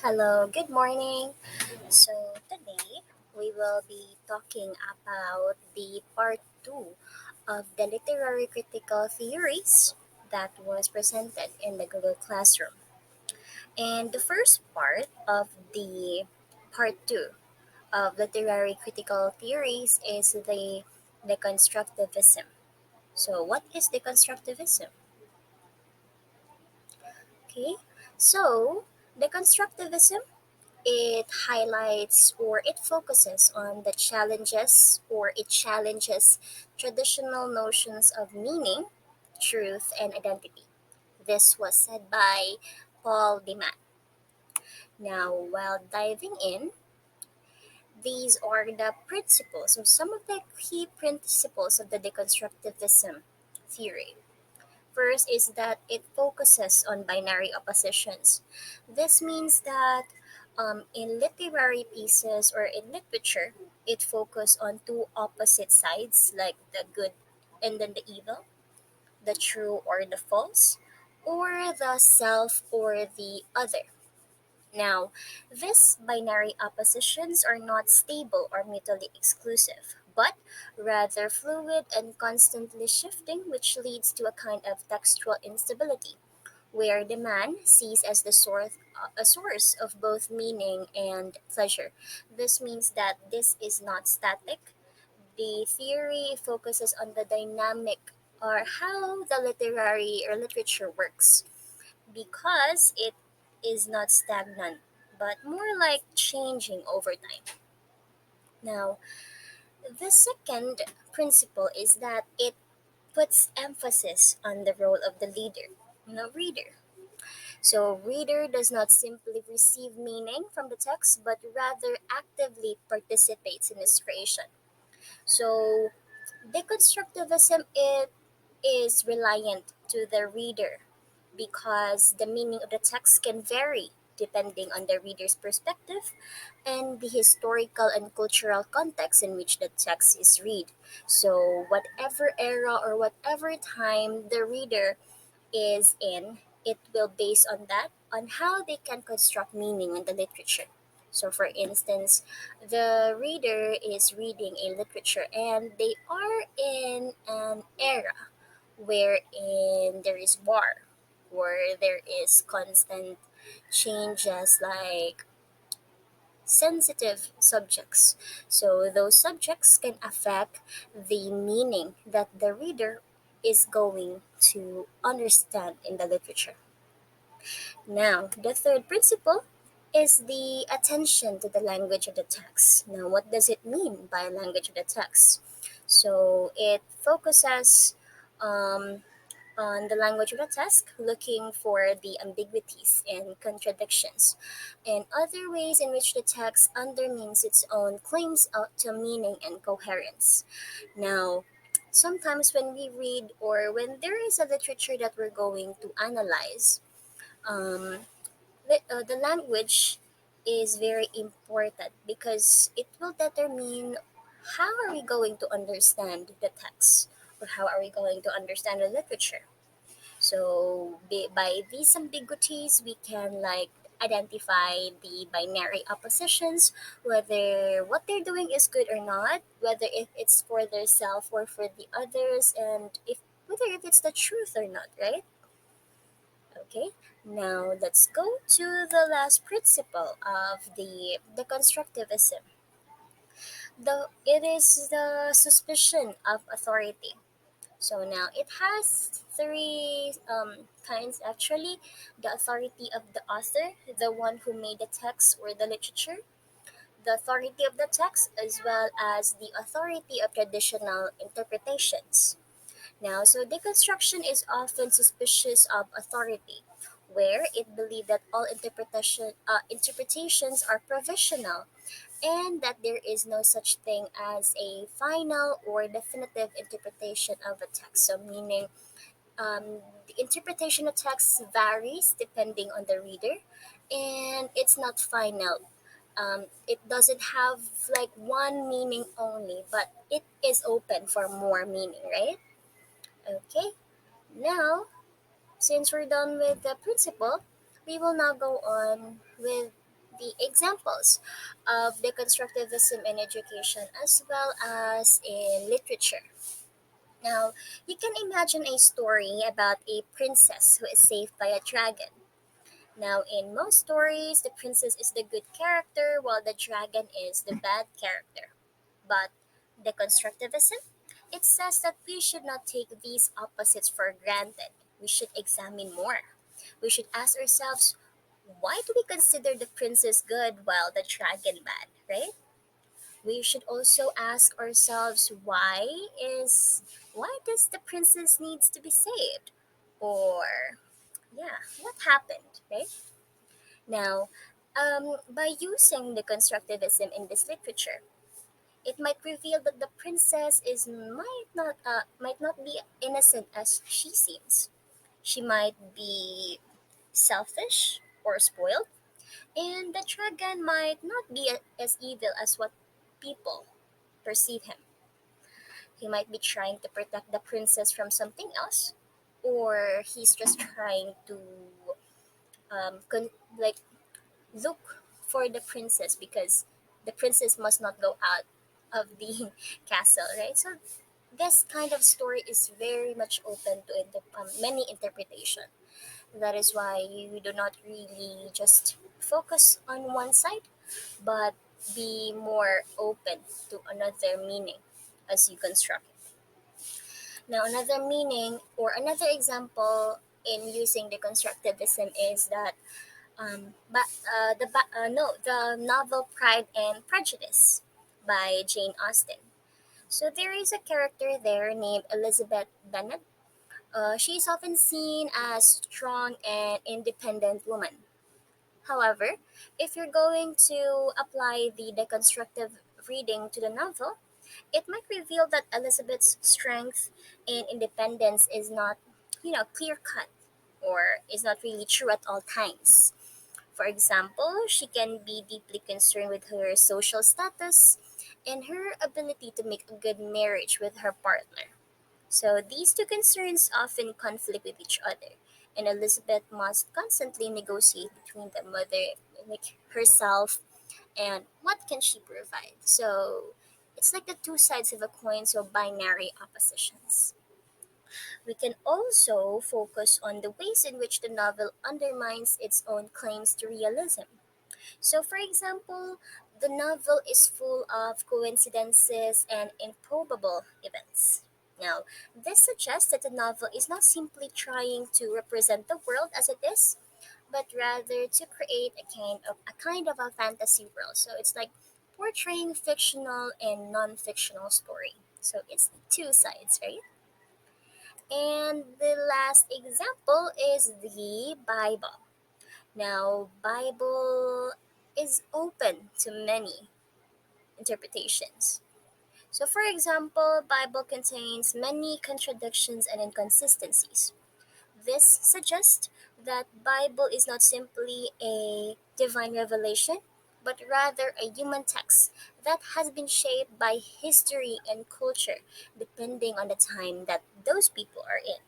Hello, good morning. So, today we will be talking about the part 2 of the literary critical theories that was presented in the Google Classroom. And the first part of the part 2 of literary critical theories is the deconstructivism. So, what is deconstructivism? Okay, so deconstructivism it highlights or it focuses on the challenges or it challenges traditional notions of meaning, truth, and identity. This was said by Paul Demat. Now, while diving in, these are the principles or some of the key principles of the deconstructivism theory. First is that it focuses on binary oppositions. This means that in literary pieces or in literature, it focuses on two opposite sides, like the good and then the evil, the true or the false, or the self or the other. Now, these binary oppositions are not stable or mutually exclusive, but rather fluid and constantly shifting, which leads to a kind of textual instability, where the man sees as a source of both meaning and pleasure. This means that this is not static. The theory focuses on the dynamic or how the literary or literature works because it is not stagnant, but more like changing over time. Now, the second principle is that it puts emphasis on the role of the leader, reader. So, reader does not simply receive meaning from the text, but rather actively participates in its creation. So, deconstructivism it is reliant to the reader because the meaning of the text can vary depending on the reader's perspective and the historical and cultural context in which the text is read. So, whatever era or whatever time the reader is in, it will base on that, on how they can construct meaning in the literature. So, for instance, the reader is reading a literature and they are in an era wherein there is war, where there is constant changes like sensitive subjects. So, those subjects can affect the meaning that the reader is going to understand in the literature. Now, the third principle is the attention to the language of the text. Now, what does it mean by language of the text? So, it focuses um, on the language of the text, looking for the ambiguities and contradictions, and other ways in which the text undermines its own claims out to meaning and coherence. Now, sometimes when we read or when there is a literature that we're going to analyze, um, the language is very important because it will determine how are we going to understand the text or how are we going to understand the literature. So by these ambiguities, we can like identify the binary oppositions, whether what they're doing is good or not, whether if it's for their self or for the others, and if whether if it's the truth or not, right? Okay, now let's go to the last principle of the constructivism. It is the suspicion of authority. So now it has three kinds actually: the authority of the author, the one who made the text or the literature, the authority of the text, as well as the authority of traditional interpretations. Now, so deconstruction is often suspicious of authority, where it believed that all interpretations are provisional and that there is no such thing as a final or definitive interpretation of a text. So, meaning the interpretation of text varies depending on the reader, and it's not final. It doesn't have like one meaning only, but it is open for more meaning, right? Okay, now since we're done with the principle, we will now go on with the examples of deconstructivism in education as well as in literature. Now, you can imagine a story about a princess who is saved by a dragon. Now, in most stories, the princess is the good character while the dragon is the bad character. But deconstructivism, it says that we should not take these opposites for granted. We should examine more. We should ask ourselves, why do we consider the princess good while the dragon bad, right? We should also ask ourselves why does the princess needs to be saved? Or yeah, what happened, right? Now, by using the constructivism in this literature, it might reveal that the princess is might not be innocent as she seems. She might be selfish or spoiled, and the dragon might not be as evil as what people perceive him. He might be trying to protect the princess from something else, or he's just trying to like look for the princess because the princess must not go out of the castle, right? So this kind of story is very much open to many interpretation. That is why you do not really just focus on one side, but be more open to another meaning as you construct it. Now, another meaning or another example in using the constructivism is that the novel Pride and Prejudice by Jane Austen. So there is a character there named Elizabeth Bennet. She is often seen as strong and independent woman. However, if you're going to apply the deconstructive reading to the novel, it might reveal that Elizabeth's strength and independence is not, clear cut or is not really true at all times. For example, she can be deeply concerned with her social status and her ability to make a good marriage with her partner. So these two concerns often conflict with each other, and Elizabeth must constantly negotiate between them, whether like herself and what can she provide. So it's like the two sides of a coin, so binary oppositions. We can also focus on the ways in which the novel undermines its own claims to realism. So, for example, the novel is full of coincidences and improbable events. Now, this suggests that the novel is not simply trying to represent the world as it is, but rather to create a kind of a fantasy world. So it's like portraying fictional and non-fictional story. So it's two sides, right? And the last example is the Bible. Now, Bible is open to many interpretations. So for example, Bible contains many contradictions and inconsistencies. This suggests that Bible is not simply a divine revelation, but rather a human text that has been shaped by history and culture depending on the time that those people are in.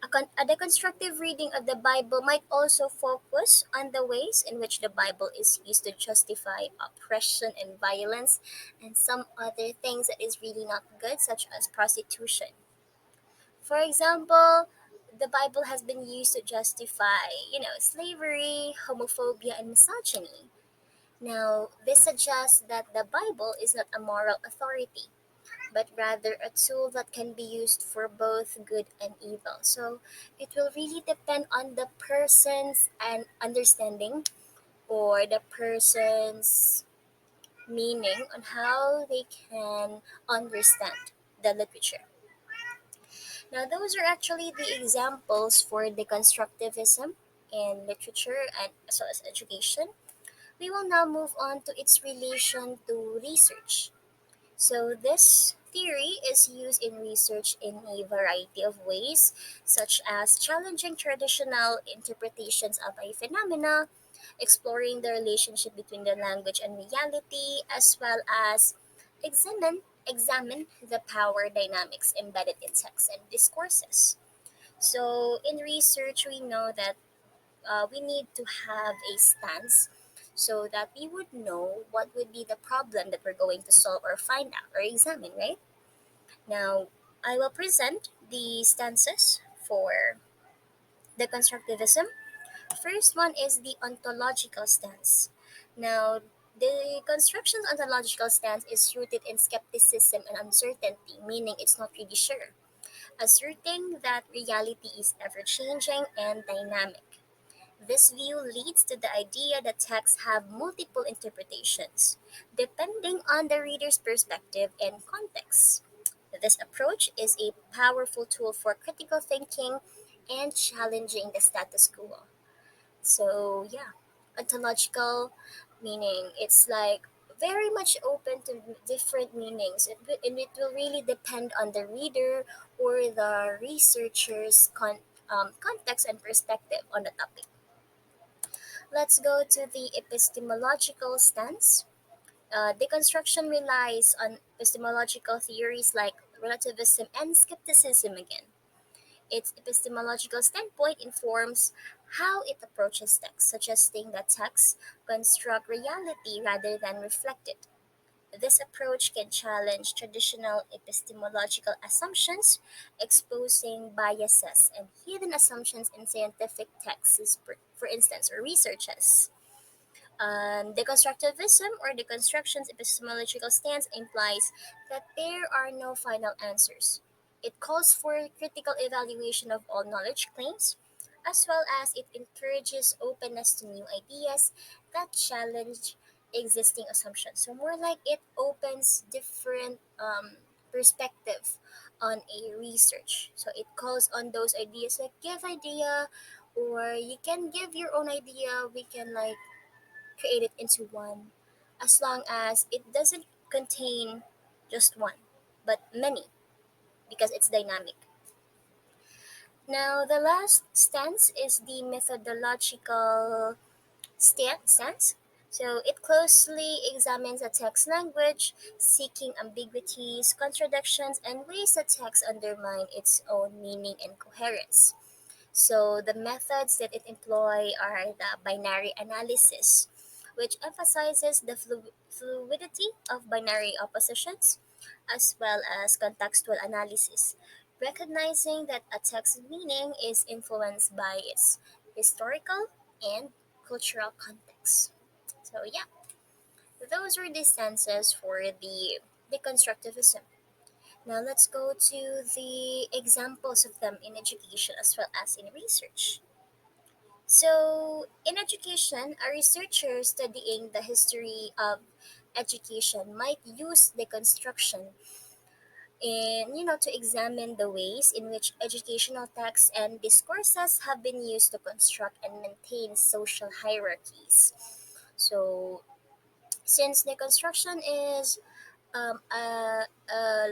A deconstructive reading of the Bible might also focus on the ways in which the Bible is used to justify oppression and violence and some other things that is really not good, such as prostitution. For example, the Bible has been used to justify, slavery, homophobia, and misogyny. Now, this suggests that the Bible is not a moral authority, but rather a tool that can be used for both good and evil. So it will really depend on the person's and understanding or the person's meaning on how they can understand the literature. Now, those are actually the examples for deconstructivism in literature and as well as education. We will now move on to its relation to research. So, this theory is used in research in a variety of ways, such as challenging traditional interpretations of a phenomena, exploring the relationship between the language and reality, as well as examine the power dynamics embedded in texts and discourses. So, in research, we know that we need to have a stance so that we would know what would be the problem that we're going to solve or find out or examine, right? Now, I will present the stances for deconstructivism. First one is the ontological stance. Now, the construction's ontological stance is rooted in skepticism and uncertainty, meaning it's not really sure, asserting that reality is ever changing and dynamic. This view leads to the idea that texts have multiple interpretations, depending on the reader's perspective and context. This approach is a powerful tool for critical thinking and challenging the status quo. So, yeah, ontological meaning, it's like very much open to different meanings, and it will really depend on the reader or the researcher's context and perspective on the topic. Let's go to the epistemological stance. Deconstruction relies on epistemological theories like relativism and skepticism again. Its epistemological standpoint informs how it approaches text, suggesting that texts construct reality rather than reflect it. This approach can challenge traditional epistemological assumptions, exposing biases and hidden assumptions in scientific texts, for instance, or researches. Deconstructivism or deconstruction's epistemological stance implies that there are no final answers. It calls for critical evaluation of all knowledge claims, as well as it encourages openness to new ideas that challenge existing assumptions. So, more like it opens different perspective on a research. So, it calls on those ideas like give idea, or you can give your own idea. We can like create it into one, as long as it doesn't contain just one, but many, because it's dynamic. Now, the last stance is the methodological stance. So, it closely examines a text language, seeking ambiguities, contradictions, and ways that text undermine its own meaning and coherence. So the methods that it employ are the binary analysis, which emphasizes the fluidity of binary oppositions, as well as contextual analysis, recognizing that a text's meaning is influenced by its historical and cultural context. So yeah, those are the stances for the deconstructivism. Now let's go to the examples of them in education as well as in research. So, in education, a researcher studying the history of education might use deconstruction to examine the ways in which educational texts and discourses have been used to construct and maintain social hierarchies. So, since deconstruction is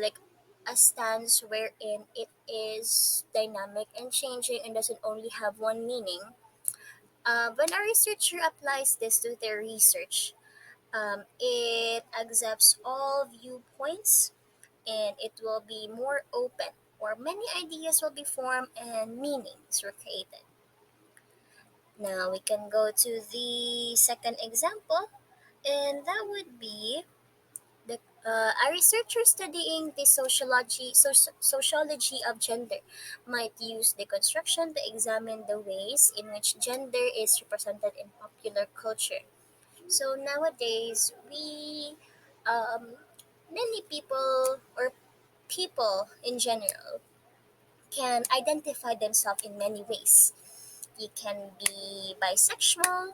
like a stance wherein it is dynamic and changing and doesn't only have one meaning. When a researcher applies this to their research, it accepts all viewpoints and it will be more open, or many ideas will be formed and meanings were created. Now we can go to the second example, and that would be a researcher studying the sociology of gender might use deconstruction to examine the ways in which gender is represented in popular culture. So nowadays, um, many people or people in general can identify themselves in many ways. You can be bisexual,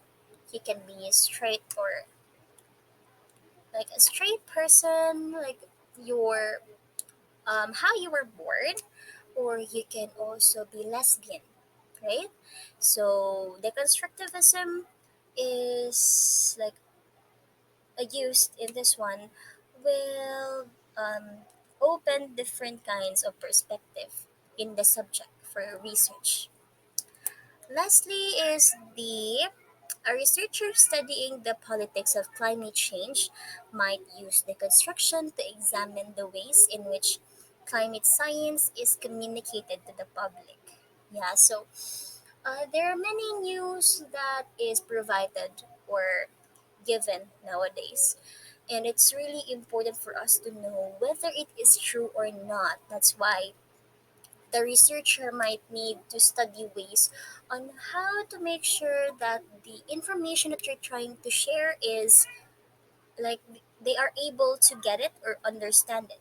you can be straight or like a straight person, like your how you were born, or you can also be lesbian, right? So deconstructivism is like used in this one will open different kinds of perspective in the subject for research. Lastly is the a researcher studying the politics of climate change might use deconstruction to examine the ways in which climate science is communicated to the public. Yeah, so there are many news that is provided or given nowadays. And it's really important for us to know whether it is true or not. That's why the researcher might need to study ways on how to make sure that the information that you're trying to share is like they are able to get it or understand it.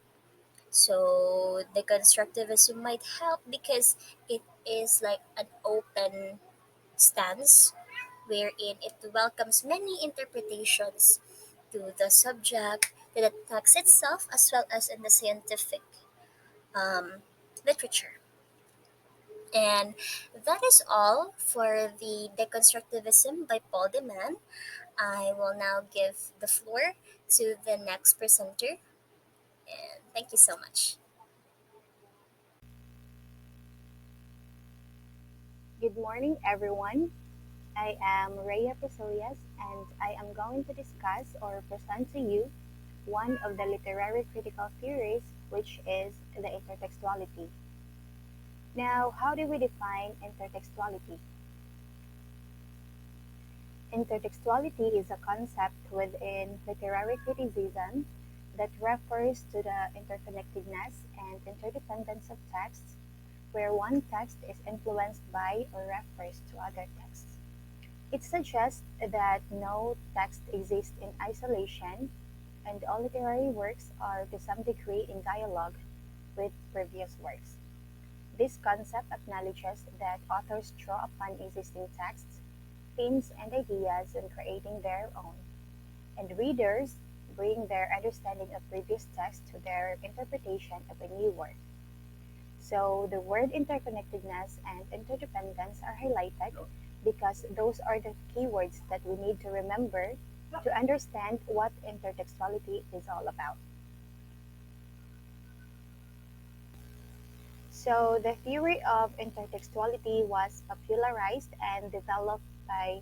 So the constructivism might help because it is like an open stance wherein it welcomes many interpretations to the subject, to the text itself, as well as in the scientific um, literature. And that is all for the Deconstructivism by Paul de Man. I will now give the floor to the next presenter, and thank you so much. Good morning, everyone. I am Rhea Priscillas, and I am going to discuss or present to you one of the literary critical theories, which is the intertextuality. Now, how do we define intertextuality? Intertextuality is a concept within literary criticism that refers to the interconnectedness and interdependence of texts, where one text is influenced by or refers to other texts. It suggests that no text exists in isolation, and all literary works are to some degree in dialogue with previous works. This concept acknowledges that authors draw upon existing texts, themes, and ideas in creating their own, and readers bring their understanding of previous texts to their interpretation of a new work. So the word interconnectedness and interdependence are highlighted because those are the keywords that we need to remember to understand what intertextuality is all about. So the theory of intertextuality was popularized and developed by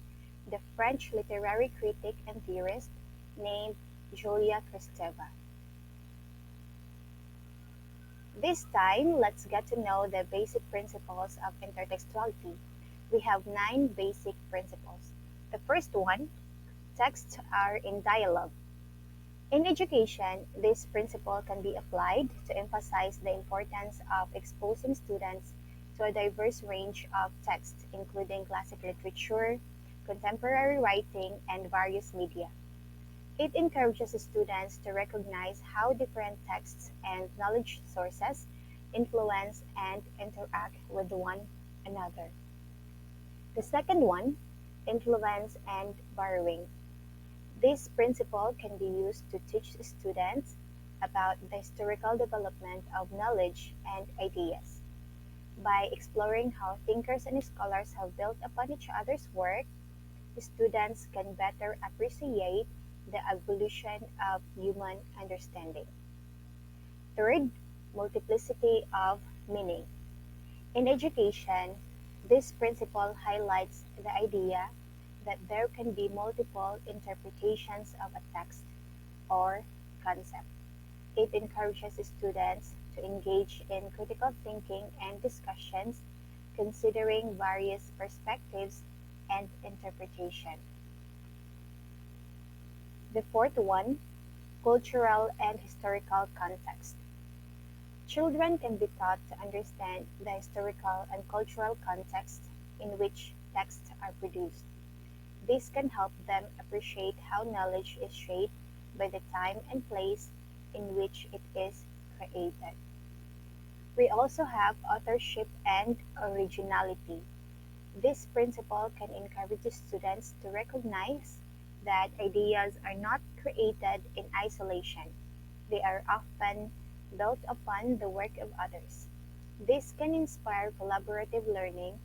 the French literary critic and theorist named Julia Kristeva. This time, let's get to know the basic principles of intertextuality. We have 9 basic principles. The first one, texts are in dialogue. In education, this principle can be applied to emphasize the importance of exposing students to a diverse range of texts, including classic literature, contemporary writing, and various media. It encourages students to recognize how different texts and knowledge sources influence and interact with one another. The second one, influence and borrowing. This principle can be used to teach students about the historical development of knowledge and ideas. By exploring how thinkers and scholars have built upon each other's work, students can better appreciate the evolution of human understanding. Third, multiplicity of meaning. In education, this principle highlights the idea that there can be multiple interpretations of a text or concept. It encourages students to engage in critical thinking and discussions, considering various perspectives and interpretation. The fourth one, cultural and historical context. Children can be taught to understand the historical and cultural context in which texts are produced. This can help them appreciate how knowledge is shaped by the time and place in which it is created. We also have authorship and originality. This principle can encourage students to recognize that ideas are not created in isolation. They are often built upon the work of others. This can inspire collaborative learning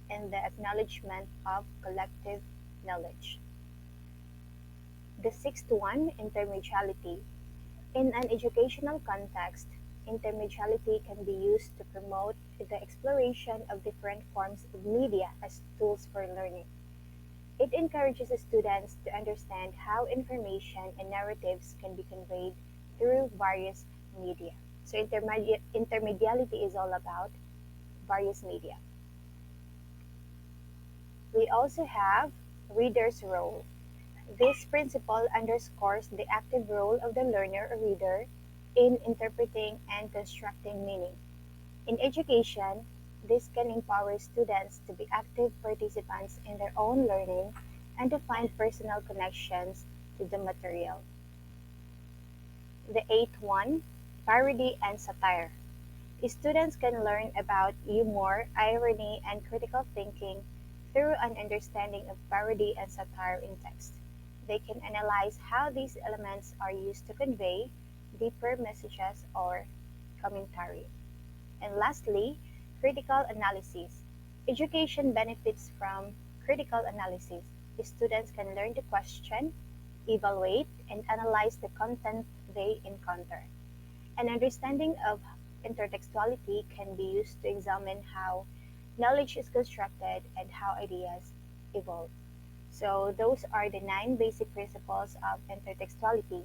and the acknowledgement of collective knowledge. The sixth one, intermediality. In an educational context, intermediality can be used to promote the exploration of different forms of media as tools for learning. It encourages students to understand how information and narratives can be conveyed through various media. So intermediality is all about various media. We also have reader's role. This principle underscores the active role of the learner or reader in interpreting and constructing meaning. In education, this can empower students to be active participants in their own learning and to find personal connections to the material. The eighth one, parody and satire. Students can learn about humor, irony, and critical thinking through an understanding of parody and satire in text. They can analyze how these elements are used to convey deeper messages or commentary. And lastly, critical analysis. Education benefits from critical analysis. Students can learn to question, evaluate, and analyze the content they encounter. An understanding of intertextuality can be used to examine how knowledge is constructed and how ideas evolve. So, those are the nine basic principles of intertextuality.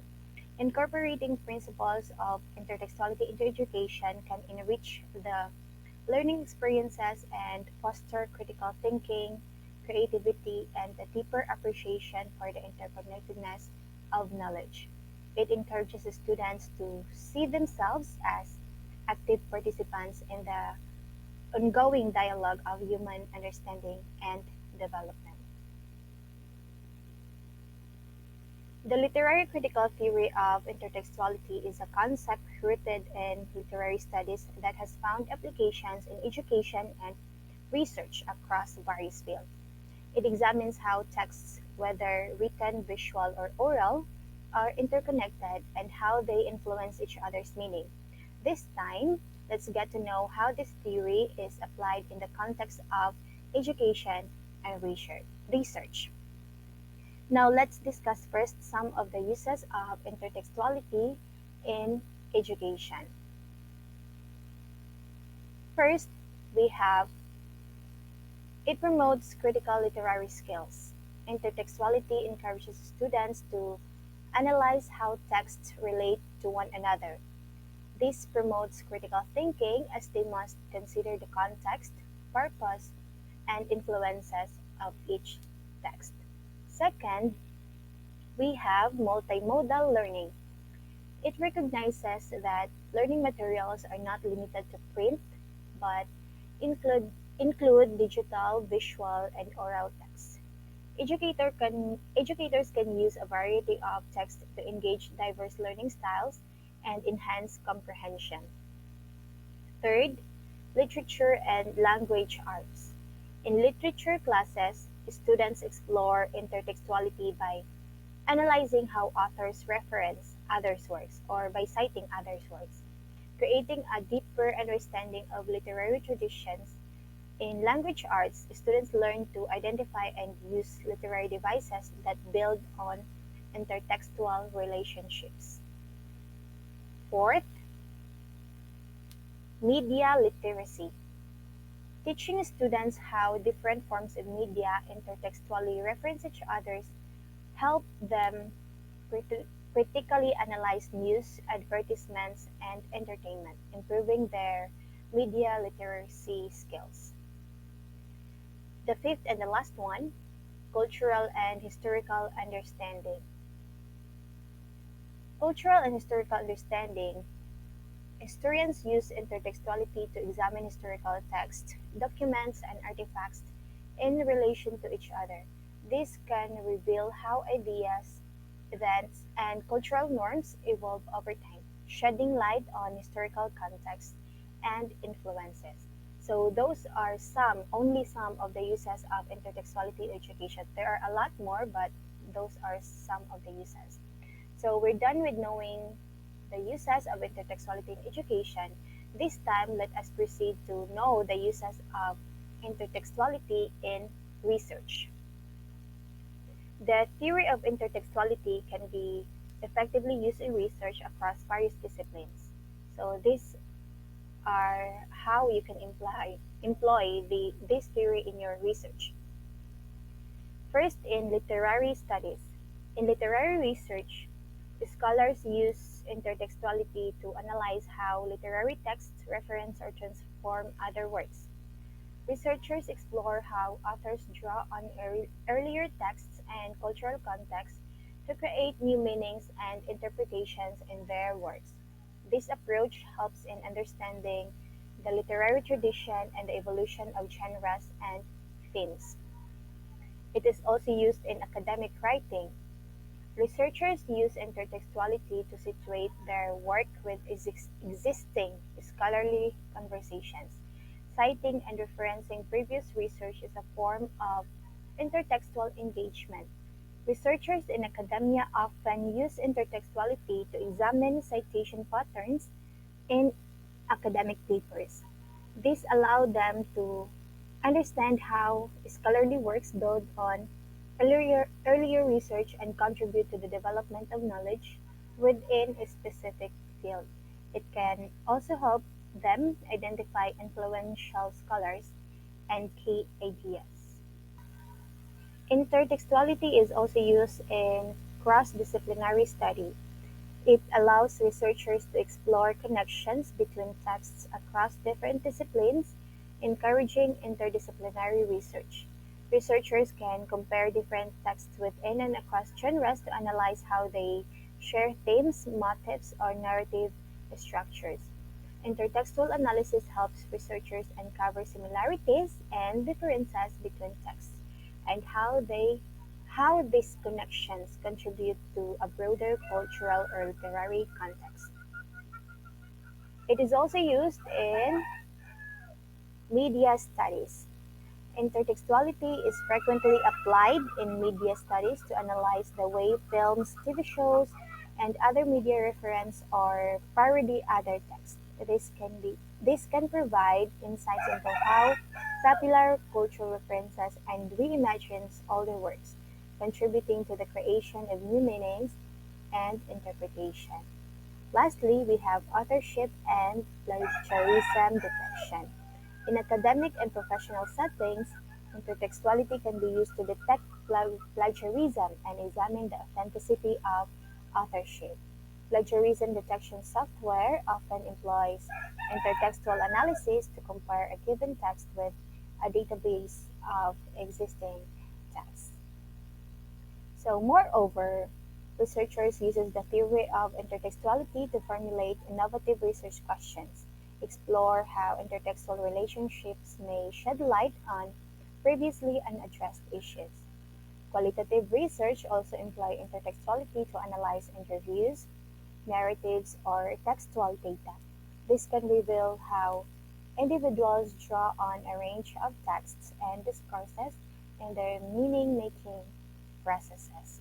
Incorporating principles of intertextuality into education can enrich the learning experiences and foster critical thinking, creativity, and a deeper appreciation for the interconnectedness of knowledge. It encourages the students to see themselves as active participants in the ongoing dialogue of human understanding and development. The literary critical theory of intertextuality is a concept rooted in literary studies that has found applications in education and research across various fields. It examines how texts, whether written, visual, or oral, are interconnected and how they influence each other's meaning. This time, let's get to know how this theory is applied in the context of education and research. Now, let's discuss first some of the uses of intertextuality in education. First, we have it promotes critical literary skills. Intertextuality encourages students to analyze how texts relate to one another. This promotes critical thinking as they must consider the context, purpose, and influences of each text. Second, we have multimodal learning. It recognizes that learning materials are not limited to print, but include digital, visual, and oral text. Educators can use a variety of text to engage diverse learning styles and enhance comprehension. Third, literature and language arts. In literature classes, students explore intertextuality by analyzing how authors reference others' works or by citing others' works, creating a deeper understanding of literary traditions. In language arts, students learn to identify and use literary devices that build on intertextual relationships. Fourth, media literacy. Teaching students how different forms of media intertextually reference each other's help them critically analyze news, advertisements, and entertainment, improving their media literacy skills. The fifth and the last one, cultural and historical understanding. Cultural and historical understanding. Historians use intertextuality to examine historical texts, documents, and artifacts in relation to each other. This can reveal how ideas, events, and cultural norms evolve over time, shedding light on historical context and influences. So those are only some of the uses of intertextuality in education. There are a lot more, but those are some of the uses. So we're done with knowing the uses of intertextuality in education. This time, let us proceed to know the uses of intertextuality in research. The theory of intertextuality can be effectively used in research across various disciplines. So these are how you can employ this theory in your research. First, in literary studies. In literary research, scholars use intertextuality to analyze how literary texts reference or transform other works. Researchers explore how authors draw on earlier texts and cultural contexts to create new meanings and interpretations in their works. This approach helps in understanding the literary tradition and the evolution of genres and themes. It is also used in academic writing. Researchers use intertextuality to situate their work with existing scholarly conversations. Citing and referencing previous research is a form of intertextual engagement. Researchers in academia often use intertextuality to examine citation patterns in academic papers. This allowed them to understand how scholarly works build on earlier research and contribute to the development of knowledge within a specific field. It can also help them identify influential scholars and key ideas. Intertextuality is also used in cross-disciplinary study. It allows researchers to explore connections between texts across different disciplines, encouraging interdisciplinary research. Researchers can compare different texts within and across genres to analyze how they share themes, motifs, or narrative structures. Intertextual analysis helps researchers uncover similarities and differences between texts and how these connections contribute to a broader cultural or literary context. It is also used in media studies. Intertextuality is frequently applied in media studies to analyze the way films, TV shows, and other media reference or parody other texts. This can provide insights into how popular cultural references and reimagines older works, contributing to the creation of new meanings and interpretation. Lastly, we have authorship and plagiarism detection. In academic and professional settings, intertextuality can be used to detect plagiarism and examine the authenticity of authorship. Plagiarism detection software often employs intertextual analysis to compare a given text with a database of existing texts. So, moreover, researchers uses the theory of intertextuality to formulate innovative research questions, explore how intertextual relationships may shed light on previously unaddressed issues. Qualitative research also employ intertextuality to analyze interviews, narratives, or textual data. This can reveal how individuals draw on a range of texts and discourses in their meaning-making processes.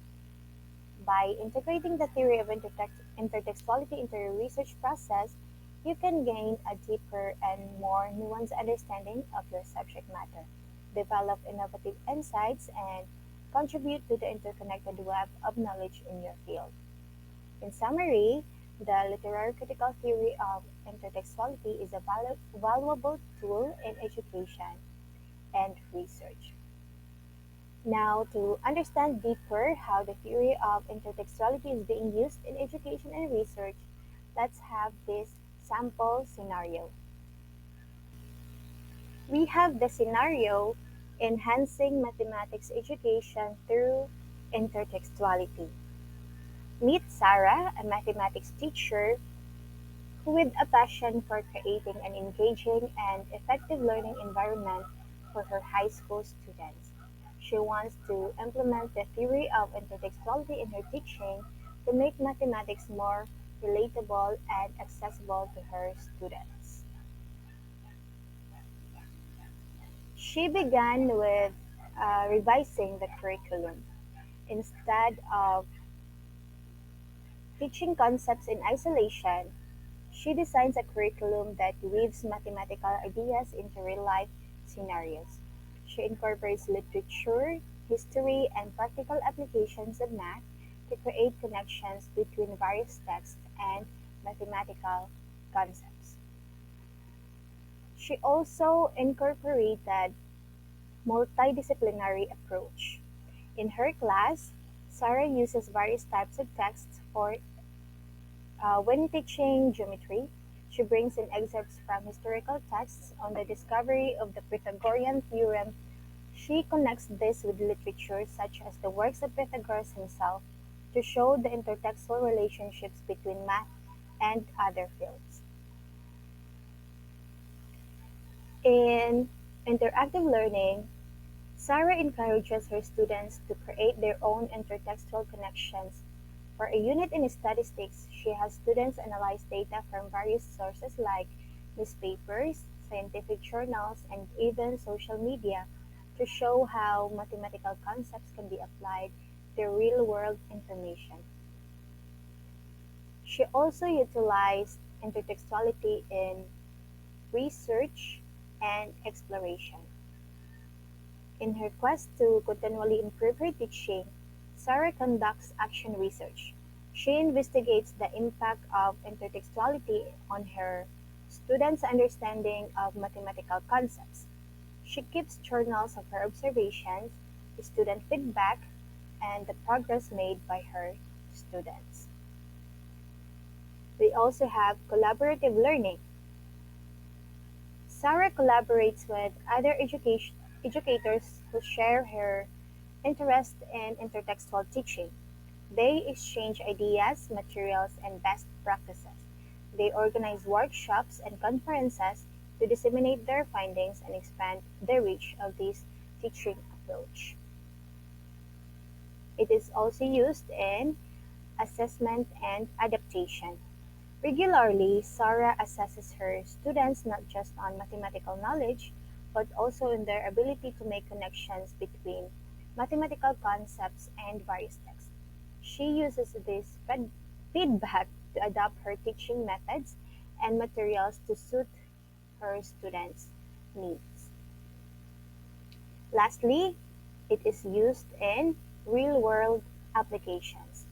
By integrating the theory of intertextuality into your research process, you can gain a deeper and more nuanced understanding of your subject matter, develop innovative insights, and contribute to the interconnected web of knowledge in your field. In summary, the literary critical theory of intertextuality is a valuable tool in education and research. Now, to understand deeper how the theory of intertextuality is being used in education and research, let's have this sample scenario. We have the scenario enhancing mathematics education through intertextuality. Meet Sarah, a mathematics teacher who with a passion for creating an engaging and effective learning environment for her high school students. She wants to implement the theory of intertextuality in her teaching to make mathematics more relatable and accessible to her students. She began with revising the curriculum. Instead of teaching concepts in isolation, she designs a curriculum that weaves mathematical ideas into real-life scenarios. She incorporates literature, history, and practical applications of math to create connections between various texts and mathematical concepts. She also incorporated multidisciplinary approach. In her class, Sarah uses various types of texts for when teaching geometry. She brings in excerpts from historical texts on the discovery of the Pythagorean theorem. She connects this with literature such as the works of Pythagoras himself to show the intertextual relationships between math and other fields. In interactive learning, Sarah encourages her students to create their own intertextual connections. For a unit in statistics, she has students analyze data from various sources like newspapers, scientific journals, and even social media to show how mathematical concepts can be applied to real-world information. She also utilized intertextuality in research and exploration. In her quest to continually improve her teaching, Sarah conducts action research. She investigates the impact of intertextuality on her students' understanding of mathematical concepts. She keeps journals of her observations, student feedback, and the progress made by her students. We also have collaborative learning. Sarah collaborates with other educators who share her interest in intertextual teaching. They exchange ideas, materials, and best practices. They organize workshops and conferences to disseminate their findings and expand the reach of this teaching approach. It is also used in assessment and adaptation. Regularly, Sarah assesses her students not just on mathematical knowledge, but also in their ability to make connections between mathematical concepts and various texts. She uses this feedback to adapt her teaching methods and materials to suit her students' needs. Lastly, it is used in real-world applications.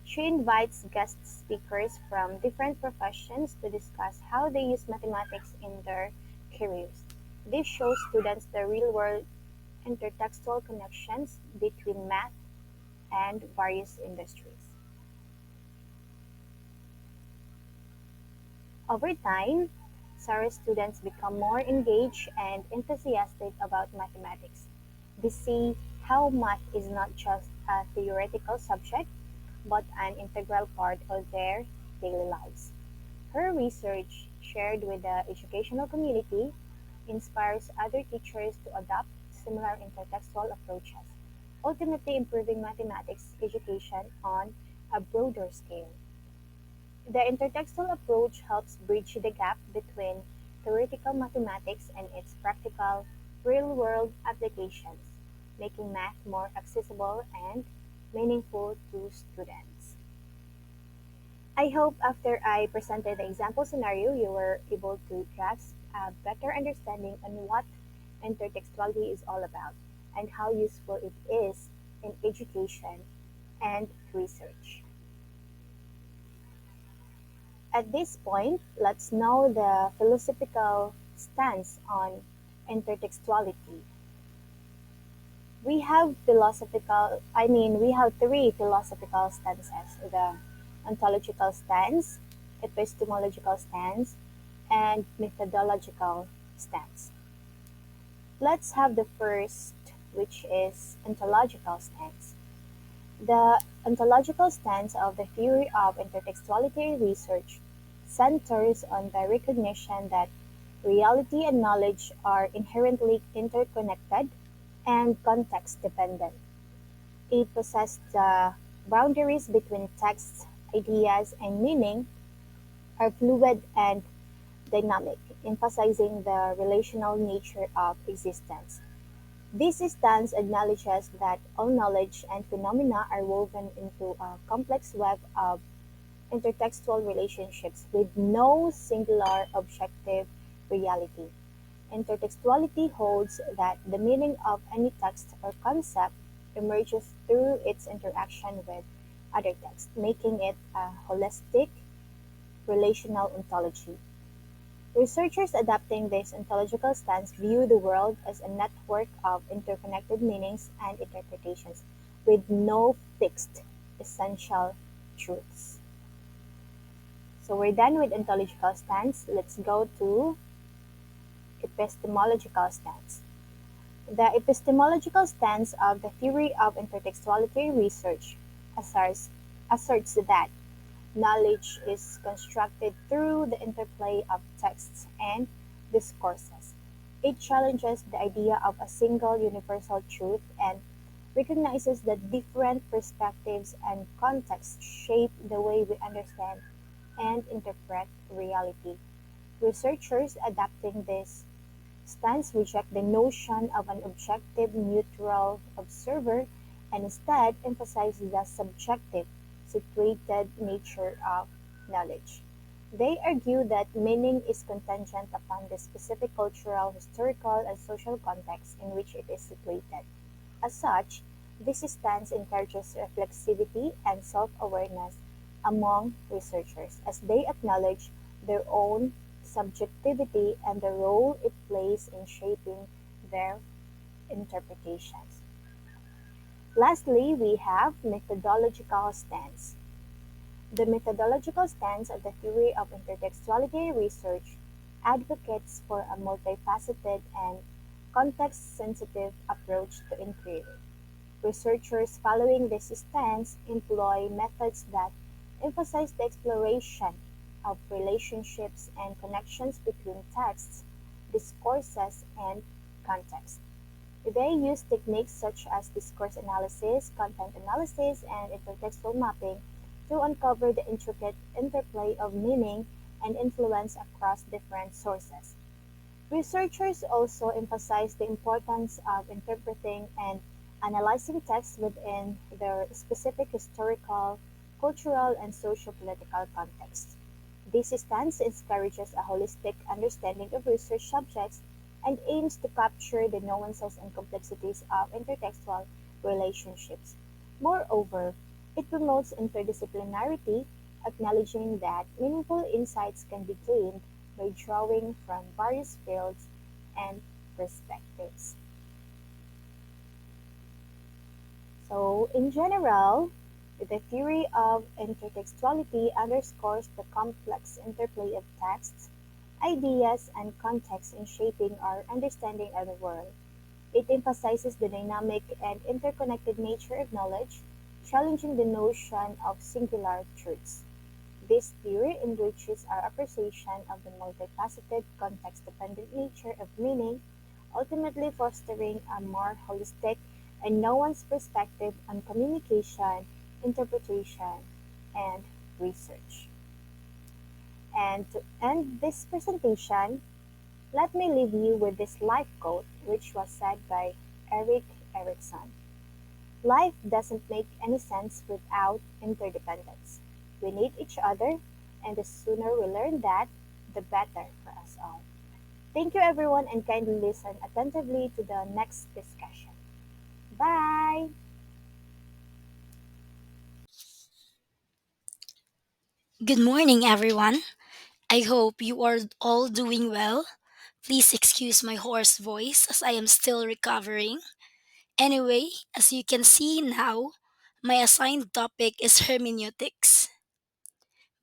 She invites guest speakers from different professions to discuss how they use mathematics in their careers. This shows students the real-world intertextual connections between math and various industries. Over time, Sarah's students become more engaged and enthusiastic about mathematics. They see how math is not just a theoretical subject, but an integral part of their daily lives. Her research, shared with the educational community, inspires other teachers to adopt similar intertextual approaches, ultimately improving mathematics education on a broader scale. The intertextual approach helps bridge the gap between theoretical mathematics and its practical, real-world applications, making math more accessible and meaningful to students. I hope after I presented the example scenario, you were able to grasp a better understanding on what intertextuality is all about and how useful it is in education and research. At this point, let's know the philosophical stance on intertextuality. We have three philosophical stances: the ontological stance, epistemological stance, and methodological stance. Let's have the first, which is ontological stance. The ontological stance of the theory of intertextuality research centers on the recognition that reality and knowledge are inherently interconnected and context-dependent. It possesses the boundaries between texts, ideas, and meaning are fluid and dynamic, emphasizing the relational nature of existence. This stance acknowledges that all knowledge and phenomena are woven into a complex web of intertextual relationships with no singular objective reality. Intertextuality holds that the meaning of any text or concept emerges through its interaction with other texts, making it a holistic relational ontology. Researchers adopting this ontological stance view the world as a network of interconnected meanings and interpretations, with no fixed essential truths. So we're done with ontological stance. Let's go to epistemological stance. The epistemological stance of the theory of intertextuality research asserts that knowledge is constructed through the interplay of texts and discourses. It challenges the idea of a single universal truth and recognizes that different perspectives and contexts shape the way we understand and interpret reality. Researchers adapting this stance reject the notion of an objective, neutral observer and instead emphasize the subjective, situated nature of knowledge. They argue that meaning is contingent upon the specific cultural, historical, and social context in which it is situated. As such, this stance encourages reflexivity and self-awareness among researchers as they acknowledge their own subjectivity and the role it plays in shaping their interpretations. Lastly, we have methodological stance. The methodological stance of the theory of intertextuality research advocates for a multifaceted and context-sensitive approach to inquiry. Researchers following this stance employ methods that emphasize the exploration of relationships and connections between texts, discourses, and context. They use techniques such as discourse analysis, content analysis, and intertextual mapping to uncover the intricate interplay of meaning and influence across different sources. Researchers also emphasize the importance of interpreting and analyzing texts within their specific historical, cultural, and socio-political context. This stance encourages a holistic understanding of research subjects and aims to capture the nuances and complexities of intertextual relationships. Moreover, it promotes interdisciplinarity, acknowledging that meaningful insights can be gained by drawing from various fields and perspectives. So, in general, the theory of intertextuality underscores the complex interplay of texts, ideas, and context in shaping our understanding of the world. It emphasizes the dynamic and interconnected nature of knowledge, challenging the notion of singular truths. This theory enriches our appreciation of the multifaceted, context-dependent nature of meaning, ultimately fostering a more holistic and nuanced perspective on communication, interpretation, and research. And to end this presentation, let me leave you with this life quote, which was said by Erik Erikson. Life doesn't make any sense without interdependence. We need each other, and the sooner we learn that, the better for us all. Thank you, everyone, and kindly listen attentively to the next discussion. Bye! Good morning, everyone. I hope you are all doing well. Please excuse my hoarse voice as I am still recovering. Anyway, as you can see now, my assigned topic is hermeneutics.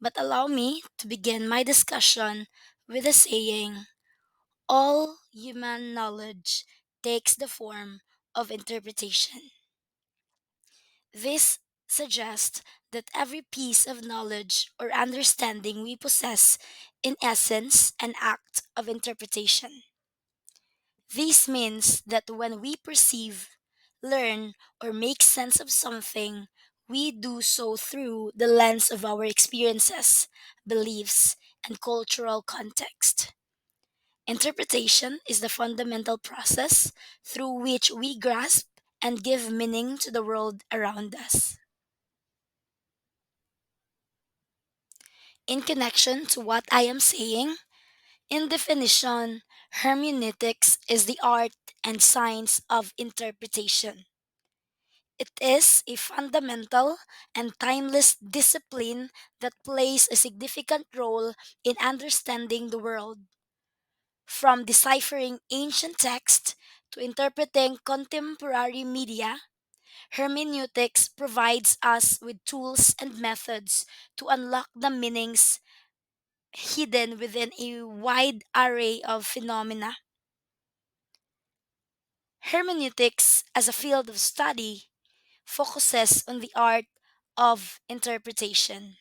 But allow me to begin my discussion with a saying: all human knowledge takes the form of interpretation. This suggests that every piece of knowledge or understanding we possess, in essence, an act of interpretation. This means that when we perceive, learn, or make sense of something, we do so through the lens of our experiences, beliefs, and cultural context. Interpretation is the fundamental process through which we grasp and give meaning to the world around us. In connection to what I am saying, in definition, hermeneutics is the art and science of interpretation. It is a fundamental and timeless discipline that plays a significant role in understanding the world, from deciphering ancient texts to interpreting contemporary media. Hermeneutics provides us with tools and methods to unlock the meanings hidden within a wide array of phenomena. Hermeneutics, as a field of study, focuses on the art of interpretation.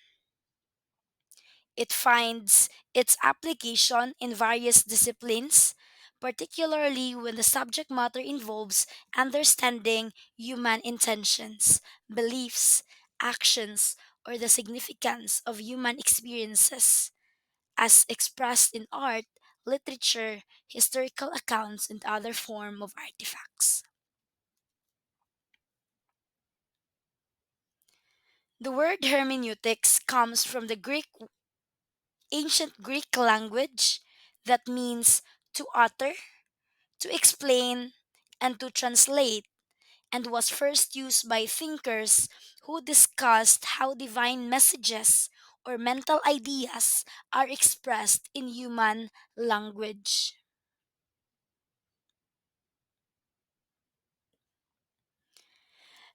It finds its application in various disciplines, particularly when the subject matter involves understanding human intentions, beliefs, actions, or the significance of human experiences, as expressed in art, literature, historical accounts, and other form of artifacts. The word hermeneutics comes from the ancient Greek language that means to utter, to explain, and to translate, and was first used by thinkers who discussed how divine messages or mental ideas are expressed in human language.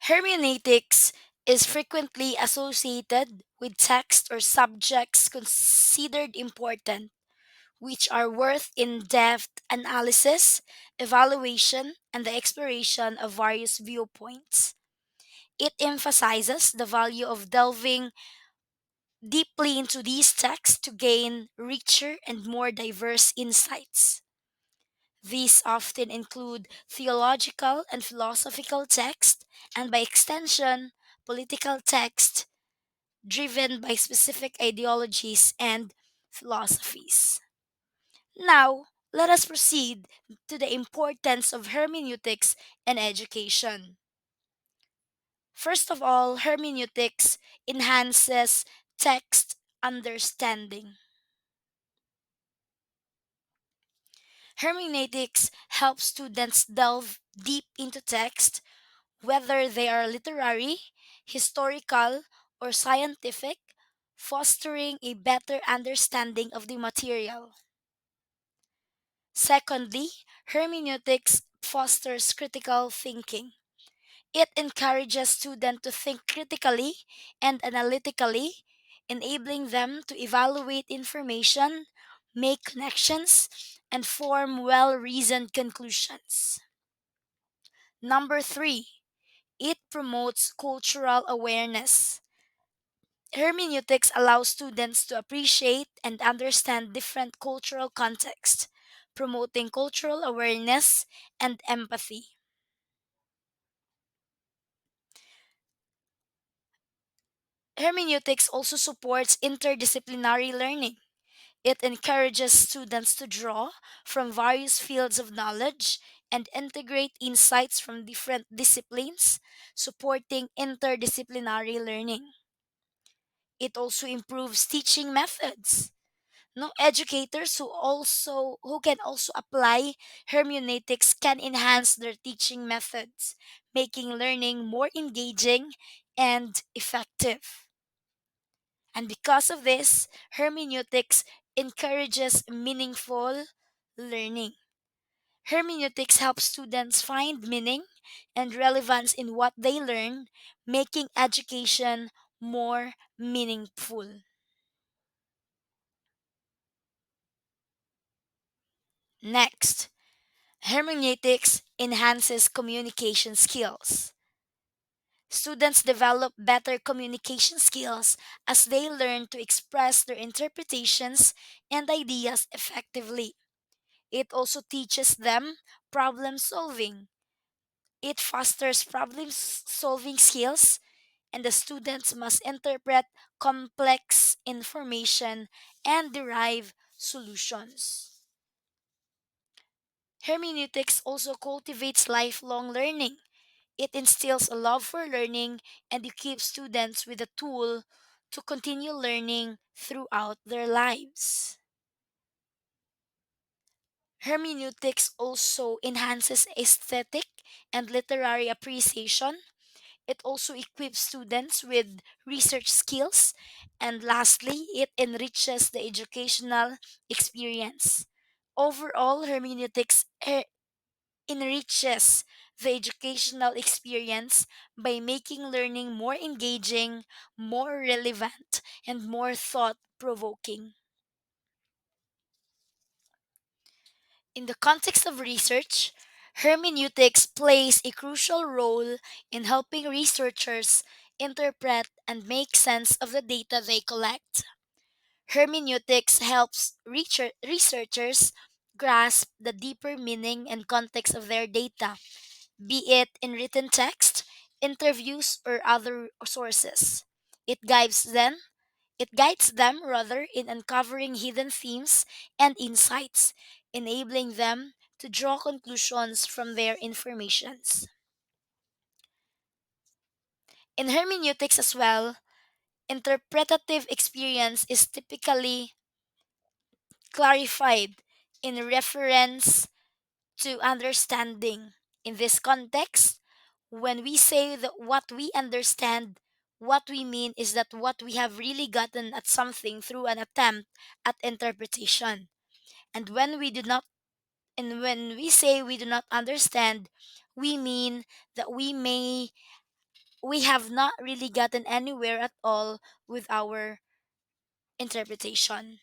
Hermeneutics is frequently associated with text or subjects considered important, which are worth in depth analysis, evaluation, and the exploration of various viewpoints. It emphasizes the value of delving deeply into these texts to gain richer and more diverse insights. These often include theological and philosophical texts, and by extension, political texts driven by specific ideologies and philosophies. Now, let us proceed to the importance of hermeneutics in education. First of all, hermeneutics enhances text understanding. Hermeneutics helps students delve deep into text, whether they are literary, historical, or scientific, fostering a better understanding of the material. Secondly, hermeneutics fosters critical thinking. It encourages students to think critically and analytically, enabling them to evaluate information, make connections, and form well reasoned conclusions. Number three, it promotes cultural awareness. Hermeneutics allows students to appreciate and understand different cultural contexts, promoting cultural awareness and empathy. Hermeneutics also supports interdisciplinary learning. It encourages students to draw from various fields of knowledge and integrate insights from different disciplines, supporting interdisciplinary learning. It also improves teaching methods. No educators who can also apply hermeneutics can enhance their teaching methods, making learning more engaging and effective. And because of this, hermeneutics encourages meaningful learning. Hermeneutics helps students find meaning and relevance in what they learn, making education more meaningful. Next, hermeneutics enhances communication skills. Students develop better communication skills as they learn to express their interpretations and ideas effectively. It also teaches them problem solving. It fosters solving skills, and the students must interpret complex information and derive solutions. Hermeneutics also cultivates lifelong learning. It instills a love for learning and equips students with a tool to continue learning throughout their lives. Hermeneutics also enhances aesthetic and literary appreciation. It also equips students with research skills. And lastly, it enriches the educational experience. Overall, hermeneutics enriches the educational experience by making learning more engaging, more relevant, and more thought provoking. In the context of research, hermeneutics plays a crucial role in helping researchers interpret and make sense of the data they collect. Hermeneutics helps researchers grasp the deeper meaning and context of their data, be it in written text, interviews, or other sources. It guides them it guides them rather in uncovering hidden themes and insights, enabling them to draw conclusions from their informations. In hermeneutics as well, interpretative experience is typically clarified in reference to understanding. In this context, when we say that what we understand, what we mean is that what we have really gotten at something through an attempt at interpretation. And when we say we do not understand, we mean that we have not really gotten anywhere at all with our interpretation.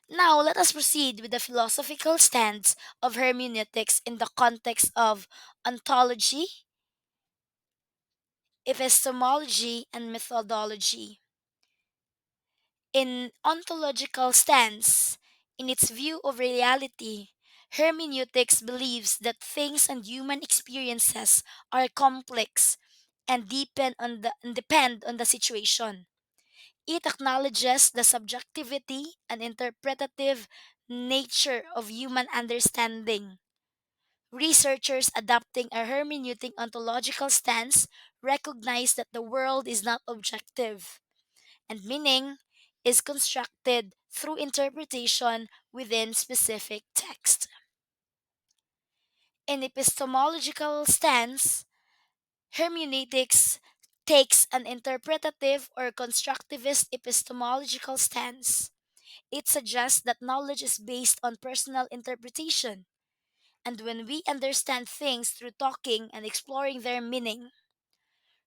Now, let us proceed with the philosophical stance of hermeneutics in the context of ontology, epistemology, and methodology. In ontological stance, in its view of reality, hermeneutics believes that things and human experiences are complex and depend on the situation. It acknowledges the subjectivity and interpretative nature of human understanding. Researchers adopting a hermeneutic ontological stance recognize that the world is not objective, and meaning is constructed through interpretation within specific text. In epistemological stance, hermeneutics takes an interpretative or constructivist epistemological stance. It suggests that knowledge is based on personal interpretation, and when we understand things through talking and exploring their meaning,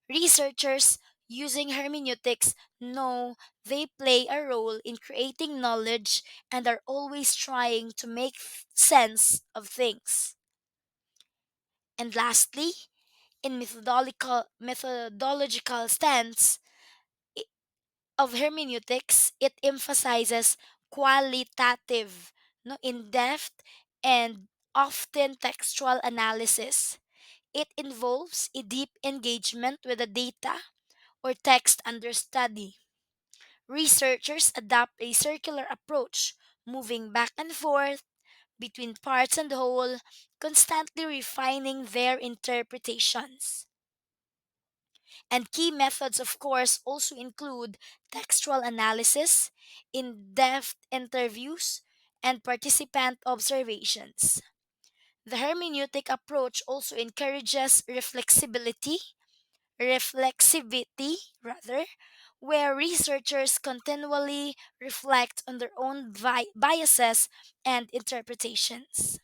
researchers using hermeneutics know they play a role in creating knowledge and are always trying to make sense of things. And lastly, in methodological stance i- of hermeneutics, it emphasizes qualitative, no, in-depth, and often textual analysis. It involves a deep engagement with the data or text under study. Researchers adopt a circular approach, moving back and forth between parts and whole, constantly refining their interpretations. And key methods, of course, also include textual analysis, in depth interviews, and participant observations. The hermeneutic approach also encourages reflexivity rather, where researchers continually reflect on their own biases and interpretations.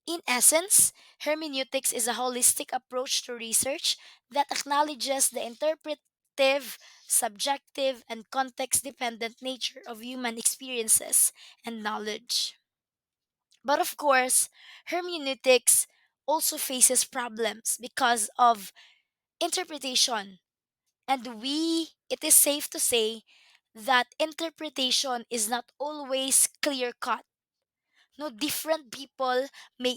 In essence, hermeneutics is a holistic approach to research that acknowledges the interpretive, subjective, and context dependent nature of human experiences and knowledge. But of course, hermeneutics also faces problems because of interpretation. And it is safe to say that interpretation is not always clear cut. No, different people may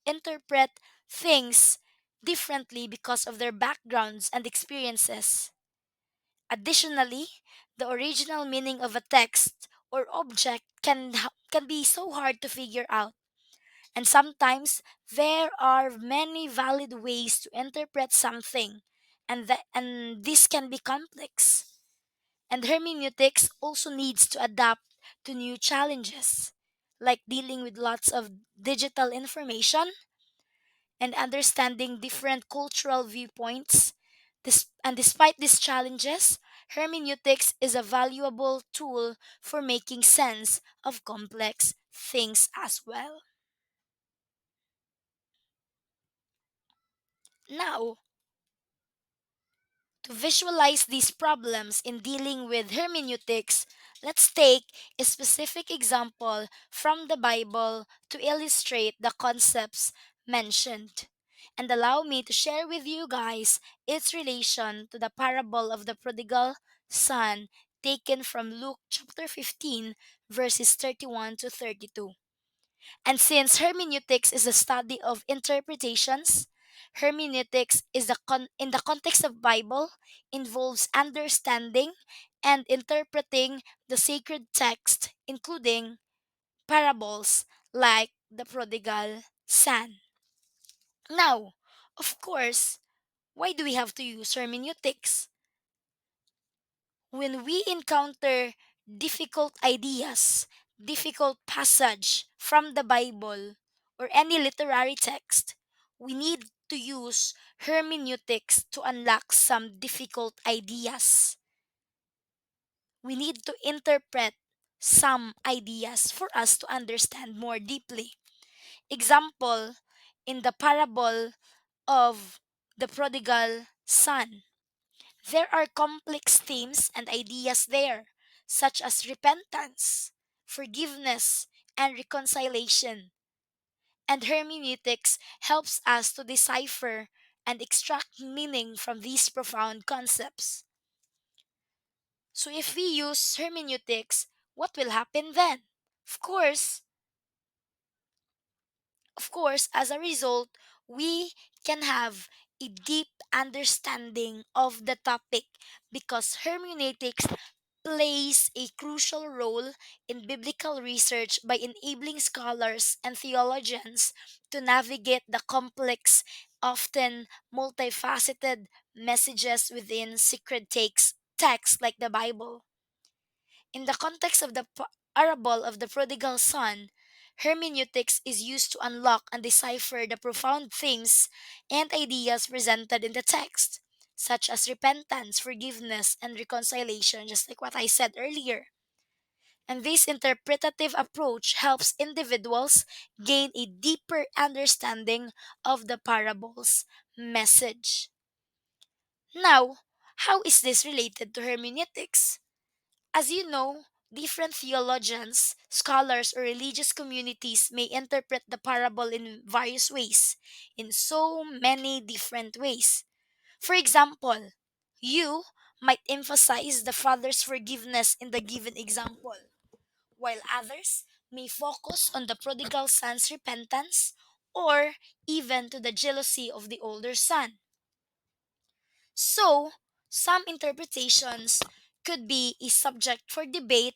interpret things differently because of their backgrounds and experiences. Additionally, the original meaning of a text or object can be so hard to figure out. And sometimes there are many valid ways to interpret something, and this can be complex. And hermeneutics also needs to adapt to new challenges, like dealing with lots of digital information and understanding different cultural viewpoints. And despite these challenges, hermeneutics is a valuable tool for making sense of complex things as well. Now, To visualize these problems in dealing with hermeneutics, let's take a specific example from the Bible to illustrate the concepts mentioned. And allow me to share with you guys its relation to the parable of the prodigal son taken from Luke chapter 15, verses 31 to 32. And since hermeneutics is a study of interpretations, hermeneutics is in the context of Bible involves understanding and interpreting the sacred text, including parables like the prodigal son. Now, of course, why do we have to use hermeneutics? When we encounter difficult ideas, difficult passage from the Bible or any literary text, we need to use hermeneutics to unlock some difficult ideas. We need to interpret some ideas for us to understand more deeply. Example, in the parable of the prodigal son, there are complex themes and ideas there, such as repentance, forgiveness, and reconciliation. And hermeneutics helps us to decipher and extract meaning from these profound concepts. So, if we use hermeneutics, what will happen then? Of course, as a result, we can have a deep understanding of the topic because hermeneutics plays a crucial role in biblical research by enabling scholars and theologians to navigate the complex, often multifaceted messages within sacred texts like the Bible. In the context of the parable of the prodigal son, hermeneutics is used to unlock and decipher the profound themes and ideas presented in the text, such as repentance, forgiveness, and reconciliation, just like what I said earlier. And this interpretative approach helps individuals gain a deeper understanding of the parable's message. Now, how is this related to hermeneutics? As you know, different theologians, scholars, or religious communities may interpret the parable in various ways, in so many different ways. For example, you might emphasize the father's forgiveness in the given example, while others may focus on the prodigal son's repentance or even to the jealousy of the older son. So, some interpretations could be a subject for debate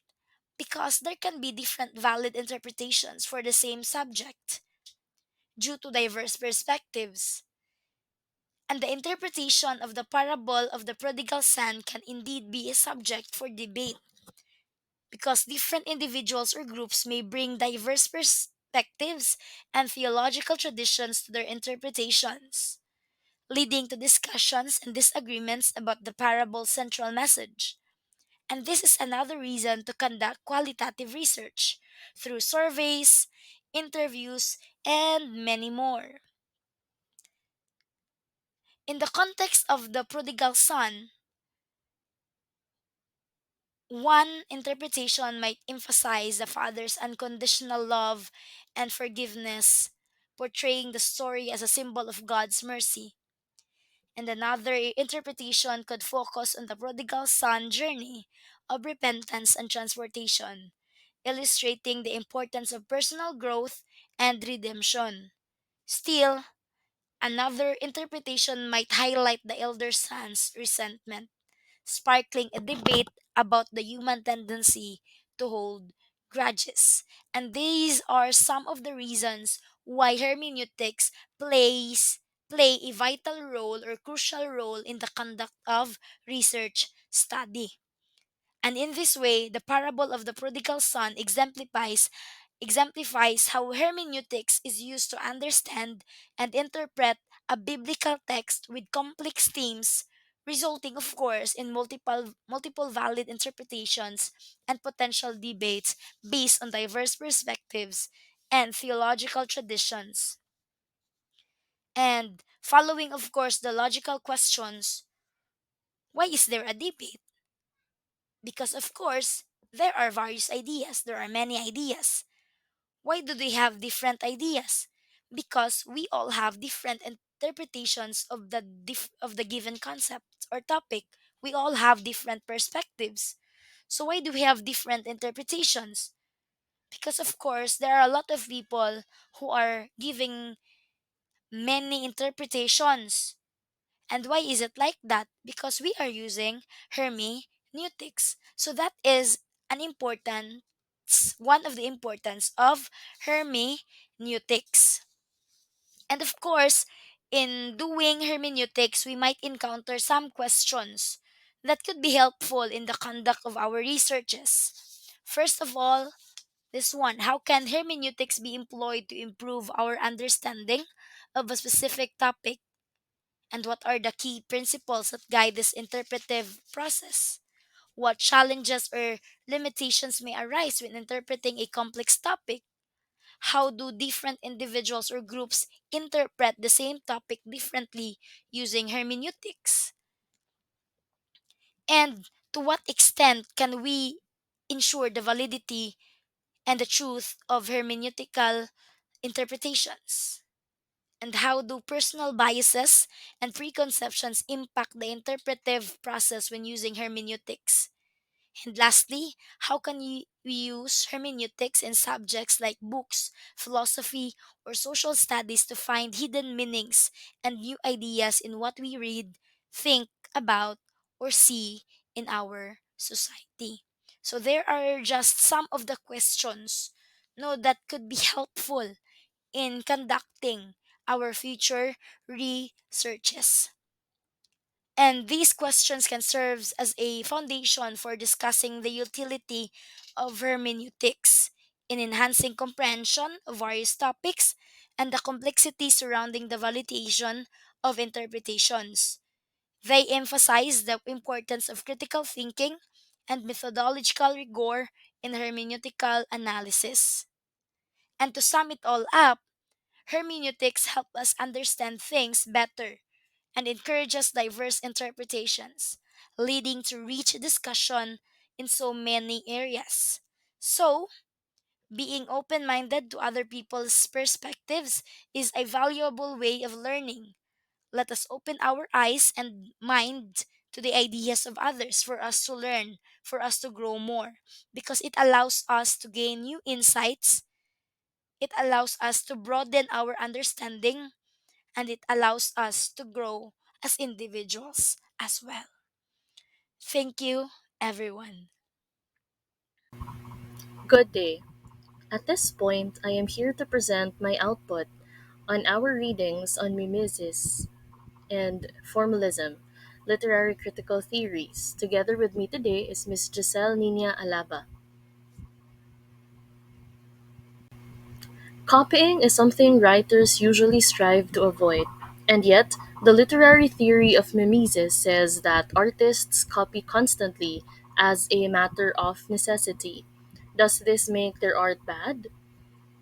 because there can be different valid interpretations for the same subject due to diverse perspectives. And the interpretation of the parable of the prodigal son can indeed be a subject for debate because different individuals or groups may bring diverse perspectives and theological traditions to their interpretations, leading to discussions and disagreements about the parable's central message. And this is another reason to conduct qualitative research through surveys, interviews, and many more. In the context of the prodigal son, one interpretation might emphasize the father's unconditional love and forgiveness, portraying the story as a symbol of God's mercy. And another interpretation could focus on the prodigal son journey of repentance and transportation, illustrating the importance of personal growth and redemption. Still, another interpretation might highlight the elder son's resentment, sparkling a debate about the human tendency to hold grudges. And these are some of the reasons why hermeneutics play a vital role or crucial role in the conduct of research study. And in this way, the parable of the prodigal son exemplifies how hermeneutics is used to understand and interpret a biblical text with complex themes, resulting of course in multiple valid interpretations and potential debates based on diverse perspectives and theological traditions. And following of course the logical questions, Why is there a debate? Because, of course, there are various ideas, there are many ideas. Why do they have different ideas? Because we all have different interpretations of of the given concept or topic. We all have different perspectives. So why do we have different interpretations? Because of course there are a lot of people who are giving many interpretations. And why is it like that? Because we are using hermeneutics. So that is an important one of the importance of hermeneutics. And of course, in doing hermeneutics, we might encounter some questions that could be helpful in the conduct of our researches. First of all, this one: how can hermeneutics be employed to improve our understanding of a specific topic? And what are the key principles that guide this interpretive process? What challenges or limitations may arise when interpreting a complex topic? How do different individuals or groups interpret the same topic differently using hermeneutics? And to what extent can we ensure the validity and the truth of hermeneutical interpretations? And how do personal biases and preconceptions impact the interpretive process when using hermeneutics? And lastly, how can we use hermeneutics in subjects like books, philosophy, or social studies to find hidden meanings and new ideas in what we read, think about, or see in our society? So there are just some of the questions, no, that could be helpful in conducting our future researches. And these questions can serve as a foundation for discussing the utility of hermeneutics in enhancing comprehension of various topics and the complexity surrounding the validation of interpretations. They emphasize the importance of critical thinking and methodological rigor in hermeneutical analysis. And to sum it all up, hermeneutics help us understand things better and encourages diverse interpretations, leading to rich discussion in so many areas. So, being open minded to other people's perspectives is a valuable way of learning. Let us open our eyes and mind to the ideas of others for us to learn, for us to grow more, because it allows us to gain new insights, it allows us to broaden our understanding, and it allows us to grow as individuals as well. Thank you, everyone. Good day. At this point, I am here to present my output on our readings on mimesis and formalism, literary critical theories. Together with me today is Miss Giselle Nina Alaba. Copying is something writers usually strive to avoid, and yet, the literary theory of mimesis says that artists copy constantly as a matter of necessity. Does this make their art bad?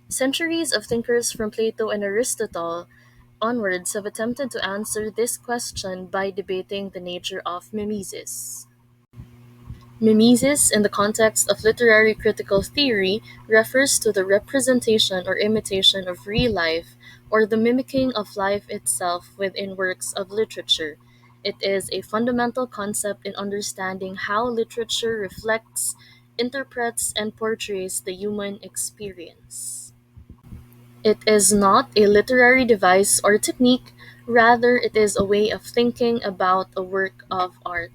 Centuries of thinkers from Plato and Aristotle onwards have attempted to answer this question by debating the nature of mimesis. Mimesis, in the context of literary critical theory, refers to the representation or imitation of real life, or the mimicking of life itself within works of literature. It is a fundamental concept in understanding how literature reflects, interprets, and portrays the human experience. It is not a literary device or technique, rather, it is a way of thinking about a work of art.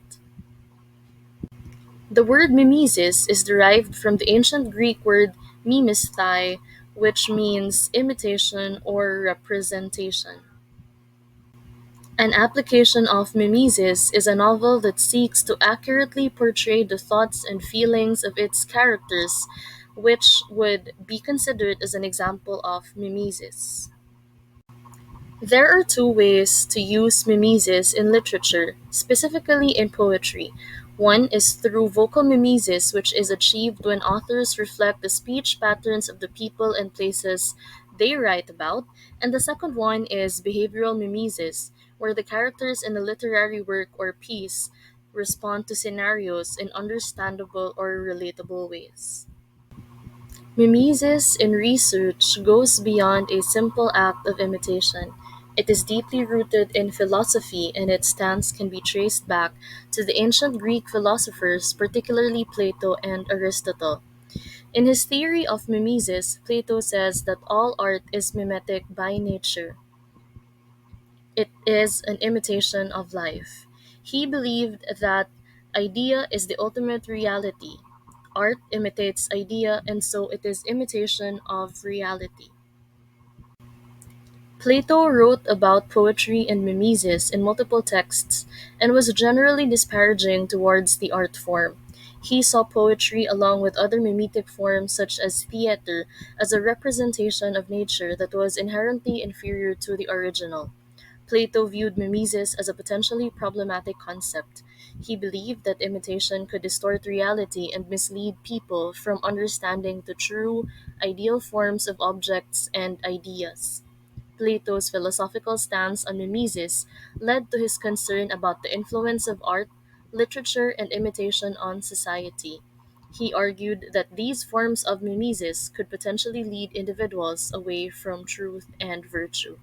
The word mimesis is derived from the ancient Greek word mimesthai, which means imitation or representation. An application of mimesis is a novel that seeks to accurately portray the thoughts and feelings of its characters, which would be considered as an example of mimesis. There are two ways to use mimesis in literature, specifically in poetry. One is through vocal mimesis, which is achieved when authors reflect the speech patterns of the people and places they write about, and the second one is behavioral mimesis, where the characters in a literary work or piece respond to scenarios in understandable or relatable ways. Mimesis in research goes beyond a simple act of imitation. It is deeply rooted in philosophy, and its stance can be traced back to the ancient Greek philosophers, particularly Plato and Aristotle. In his theory of mimesis, Plato says that all art is mimetic by nature. It is an imitation of life. He believed that idea is the ultimate reality. Art imitates idea, and so it is imitation of reality. Plato wrote about poetry and mimesis in multiple texts and was generally disparaging towards the art form. He saw poetry along with other mimetic forms such as theater as a representation of nature that was inherently inferior to the original. Plato viewed mimesis as a potentially problematic concept. He believed that imitation could distort reality and mislead people from understanding the true, ideal forms of objects and ideas. Plato's philosophical stance on mimesis led to his concern about the influence of art, literature, and imitation on society. He argued that these forms of mimesis could potentially lead individuals away from truth and virtue.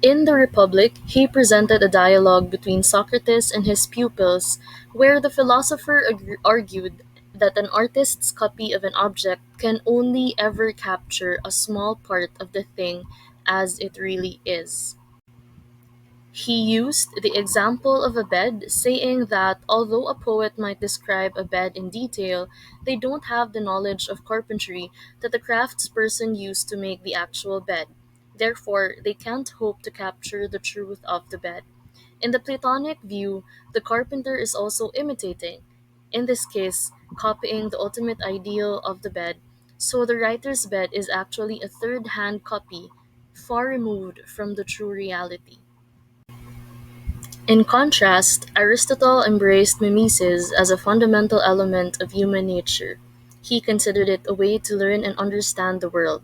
In the Republic, he presented a dialogue between Socrates and his pupils where the philosopher argued that an artist's copy of an object can only ever capture a small part of the thing as it really is. He used the example of a bed, saying that although a poet might describe a bed in detail, they don't have the knowledge of carpentry that the craftsperson used to make the actual bed. Therefore, they can't hope to capture the truth of the bed. In the Platonic view, the carpenter is also imitating, in this case, copying the ultimate ideal of the bed, so the writer's bed is actually a third hand copy, far removed from the true reality. In contrast, Aristotle embraced mimesis as a fundamental element of human nature. He considered it a way to learn and understand the world.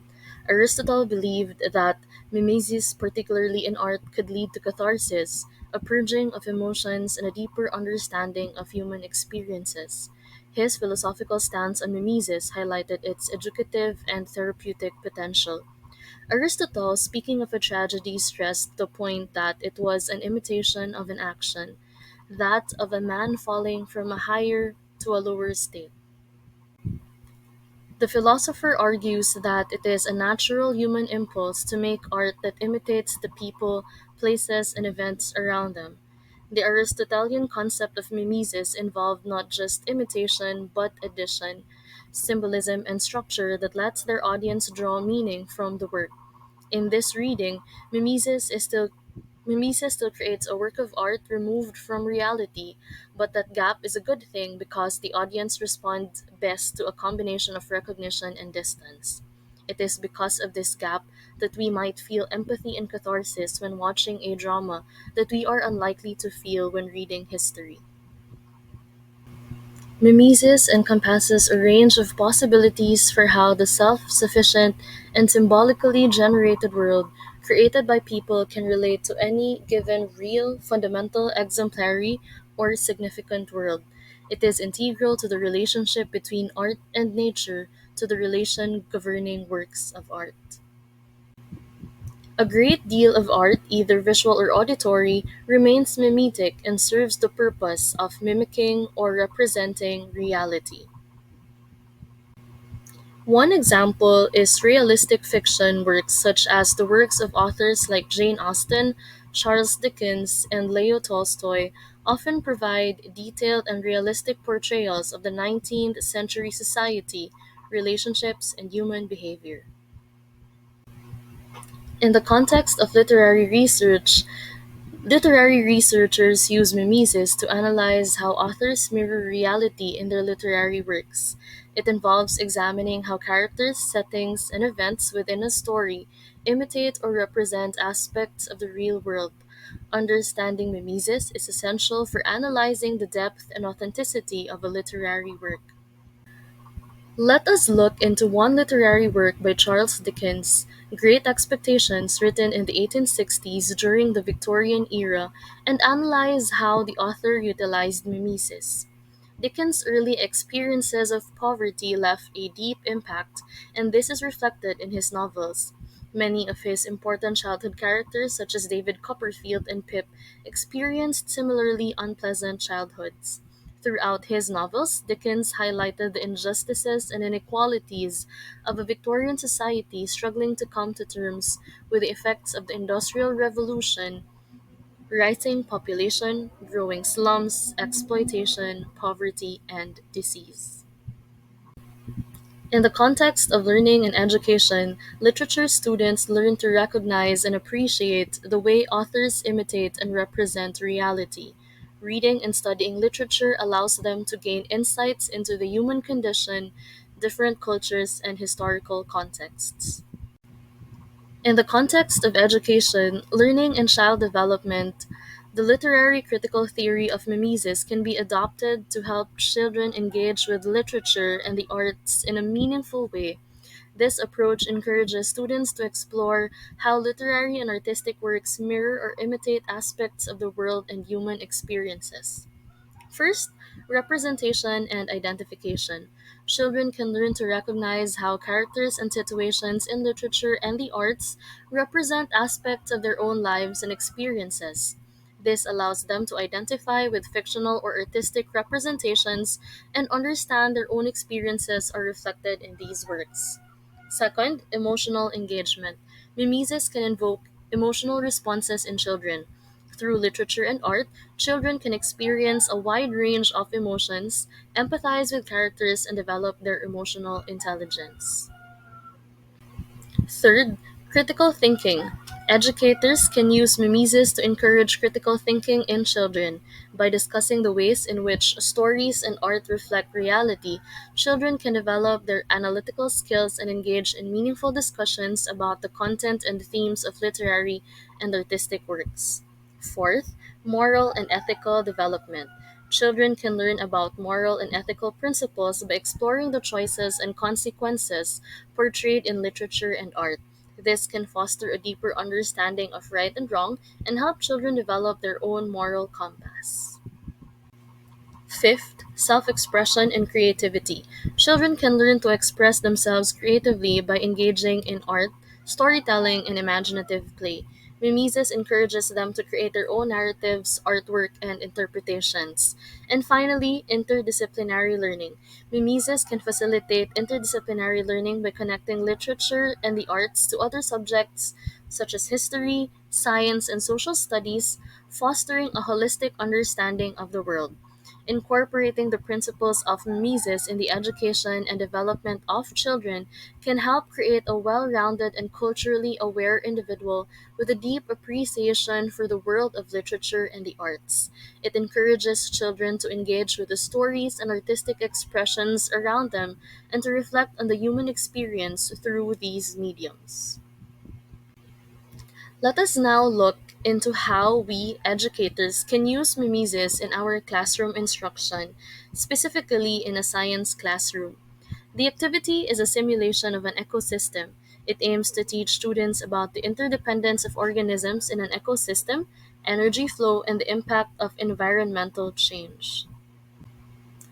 Aristotle believed that mimesis, particularly in art, could lead to catharsis, a purging of emotions, and a deeper understanding of human experiences. His philosophical stance on mimesis highlighted its educative and therapeutic potential. Aristotle, speaking of a tragedy, stressed the point that it was an imitation of an action, that of a man falling from a higher to a lower state. The philosopher argues that it is a natural human impulse to make art that imitates the people, places, and events around them. The Aristotelian concept of mimesis involved not just imitation but addition, symbolism, and structure that lets their audience draw meaning from the work. In this reading, Mimesis still creates a work of art removed from reality, but that gap is a good thing because the audience responds best to a combination of recognition and distance. It is because of this gap that we might feel empathy and catharsis when watching a drama that we are unlikely to feel when reading history. Mimesis encompasses a range of possibilities for how the self-sufficient and symbolically generated world created by people can relate to any given real, fundamental, exemplary, or significant world. It is integral to the relationship between art and nature, to the relation governing works of art. A great deal of art, either visual or auditory, remains mimetic and serves the purpose of mimicking or representing reality. One example is realistic fiction works such as the works of authors like Jane Austen, Charles Dickens, and Leo Tolstoy often provide detailed and realistic portrayals of the 19th century society, relationships, and human behavior. In the context of literary researchers use mimesis to analyze how authors mirror reality in their literary works. It involves examining how characters, settings, and events within a story imitate or represent aspects of the real world. Understanding mimesis is essential for analyzing the depth and authenticity of a literary work. Let us look into one literary work by Charles Dickens, Great Expectations, written in the 1860s during the Victorian era, and analyze how the author utilized mimesis. Dickens' early experiences of poverty left a deep impact, and this is reflected in his novels. Many of his important childhood characters, such as David Copperfield and Pip, experienced similarly unpleasant childhoods. Throughout his novels, Dickens highlighted the injustices and inequalities of a Victorian society struggling to come to terms with the effects of the Industrial Revolution: rising population, growing slums, exploitation, poverty, and disease. In the context of learning and education, literature students learn to recognize and appreciate the way authors imitate and represent reality. Reading and studying literature allows them to gain insights into the human condition, different cultures, and historical contexts. In the context of education, learning, and child development, the literary critical theory of mimesis can be adopted to help children engage with literature and the arts in a meaningful way. This approach encourages students to explore how literary and artistic works mirror or imitate aspects of the world and human experiences. First, representation and identification. Children can learn to recognize how characters and situations in literature and the arts represent aspects of their own lives and experiences. This allows them to identify with fictional or artistic representations and understand their own experiences are reflected in these works. Second, emotional engagement. Mimesis can invoke emotional responses in children. Through literature and art, children can experience a wide range of emotions, empathize with characters, and develop their emotional intelligence. Third, critical thinking. Educators can use mimesis to encourage critical thinking in children. By discussing the ways in which stories and art reflect reality, children can develop their analytical skills and engage in meaningful discussions about the content and themes of literary and artistic works. Fourth, moral and ethical development. Children can learn about moral and ethical principles by exploring the choices and consequences portrayed in literature and art. This can foster a deeper understanding of right and wrong and help children develop their own moral compass. Fifth, self expression and creativity. Children can learn to express themselves creatively by engaging in art, storytelling, and imaginative play. Mimesis encourages them to create their own narratives, artwork, and interpretations. And finally, interdisciplinary learning. Mimesis can facilitate interdisciplinary learning by connecting literature and the arts to other subjects such as history, science, and social studies, fostering a holistic understanding of the world. Incorporating the principles of mimesis in the education and development of children can help create a well rounded and culturally aware individual with a deep appreciation for the world of literature and the arts. It encourages children to engage with the stories and artistic expressions around them and to reflect on the human experience through these mediums. Let us now look into how we educators can use mimesis in our classroom instruction, specifically in a science classroom. The activity is a simulation of an ecosystem. It aims to teach students about the interdependence of organisms in an ecosystem, energy flow, and the impact of environmental change.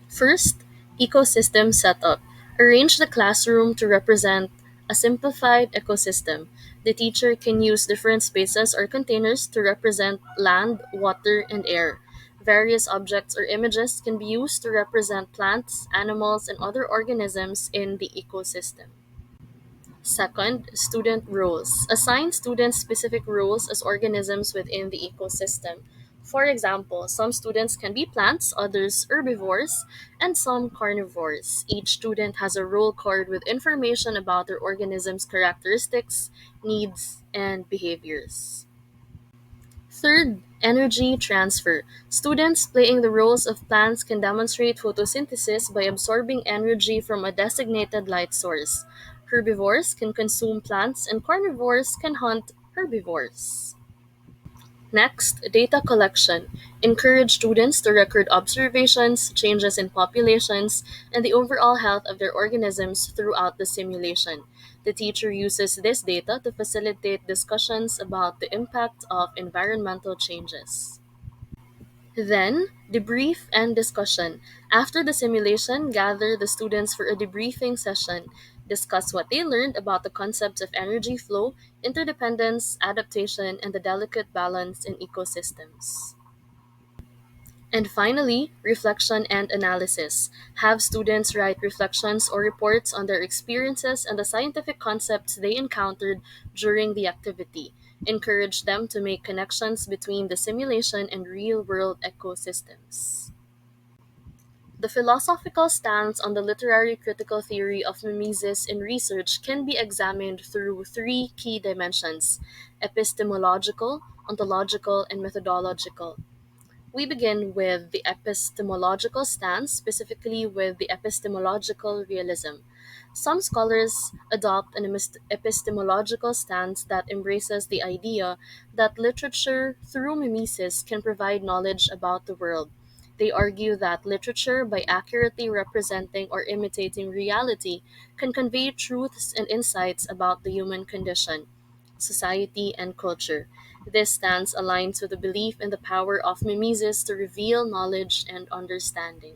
First, ecosystem setup. Arrange the classroom to represent a simplified ecosystem. The teacher can use different spaces or containers to represent land, water, and air. Various objects or images can be used to represent plants, animals, and other organisms in the ecosystem. Second, student roles. Assign students specific roles as organisms within the ecosystem. For example, some students can be plants, others herbivores, and some carnivores. Each student has a role card with information about their organism's characteristics, needs, and behaviors. Third, energy transfer. Students playing the roles of plants can demonstrate photosynthesis by absorbing energy from a designated light source. Herbivores can consume plants, and carnivores can hunt herbivores. Next, data collection. Encourage students to record observations, changes in populations, and the overall health of their organisms throughout the simulation. The teacher uses this data to facilitate discussions about the impact of environmental changes. Then, debrief and discussion. After the simulation, gather the students for a debriefing session. Discuss what they learned about the concepts of energy flow, interdependence, adaptation, and the delicate balance in ecosystems. And finally, reflection and analysis. Have students write reflections or reports on their experiences and the scientific concepts they encountered during the activity. Encourage them to make connections between the simulation and real world ecosystems. The philosophical stance on the literary critical theory of mimesis in research can be examined through three key dimensions: epistemological, ontological, and methodological. We begin with the epistemological stance, specifically with the epistemological realism. Some scholars adopt an epistemological stance that embraces the idea that literature, through mimesis, can provide knowledge about the world. They argue that literature, by accurately representing or imitating reality, can convey truths and insights about the human condition, society, and culture. This stance aligns with the belief in the power of mimesis to reveal knowledge and understanding.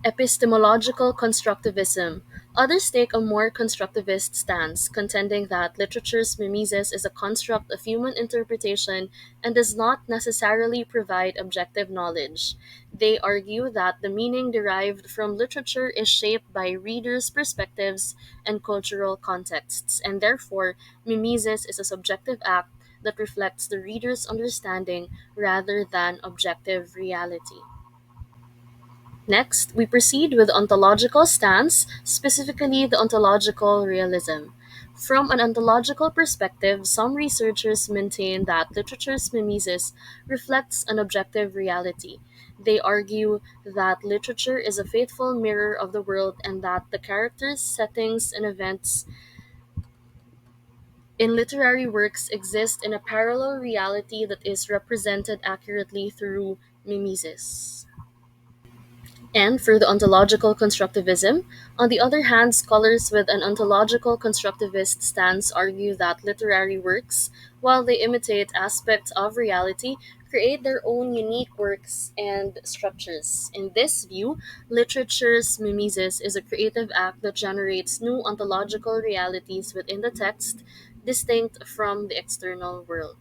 Epistemological constructivism. Others take a more constructivist stance, contending that literature's mimesis is a construct of human interpretation and does not necessarily provide objective knowledge. They argue that the meaning derived from literature is shaped by readers' perspectives and cultural contexts, and therefore, mimesis is a subjective act that reflects the reader's understanding rather than objective reality. Next, we proceed with the ontological stance, specifically the ontological realism. From an ontological perspective, some researchers maintain that literature's mimesis reflects an objective reality. They argue that literature is a faithful mirror of the world and that the characters, settings, and events in literary works exist in a parallel reality that is represented accurately through mimesis. And for the ontological constructivism, on the other hand, scholars with an ontological constructivist stance argue that literary works, while they imitate aspects of reality, create their own unique works and structures. In this view, literature's mimesis is a creative act that generates new ontological realities within the text, distinct from the external world.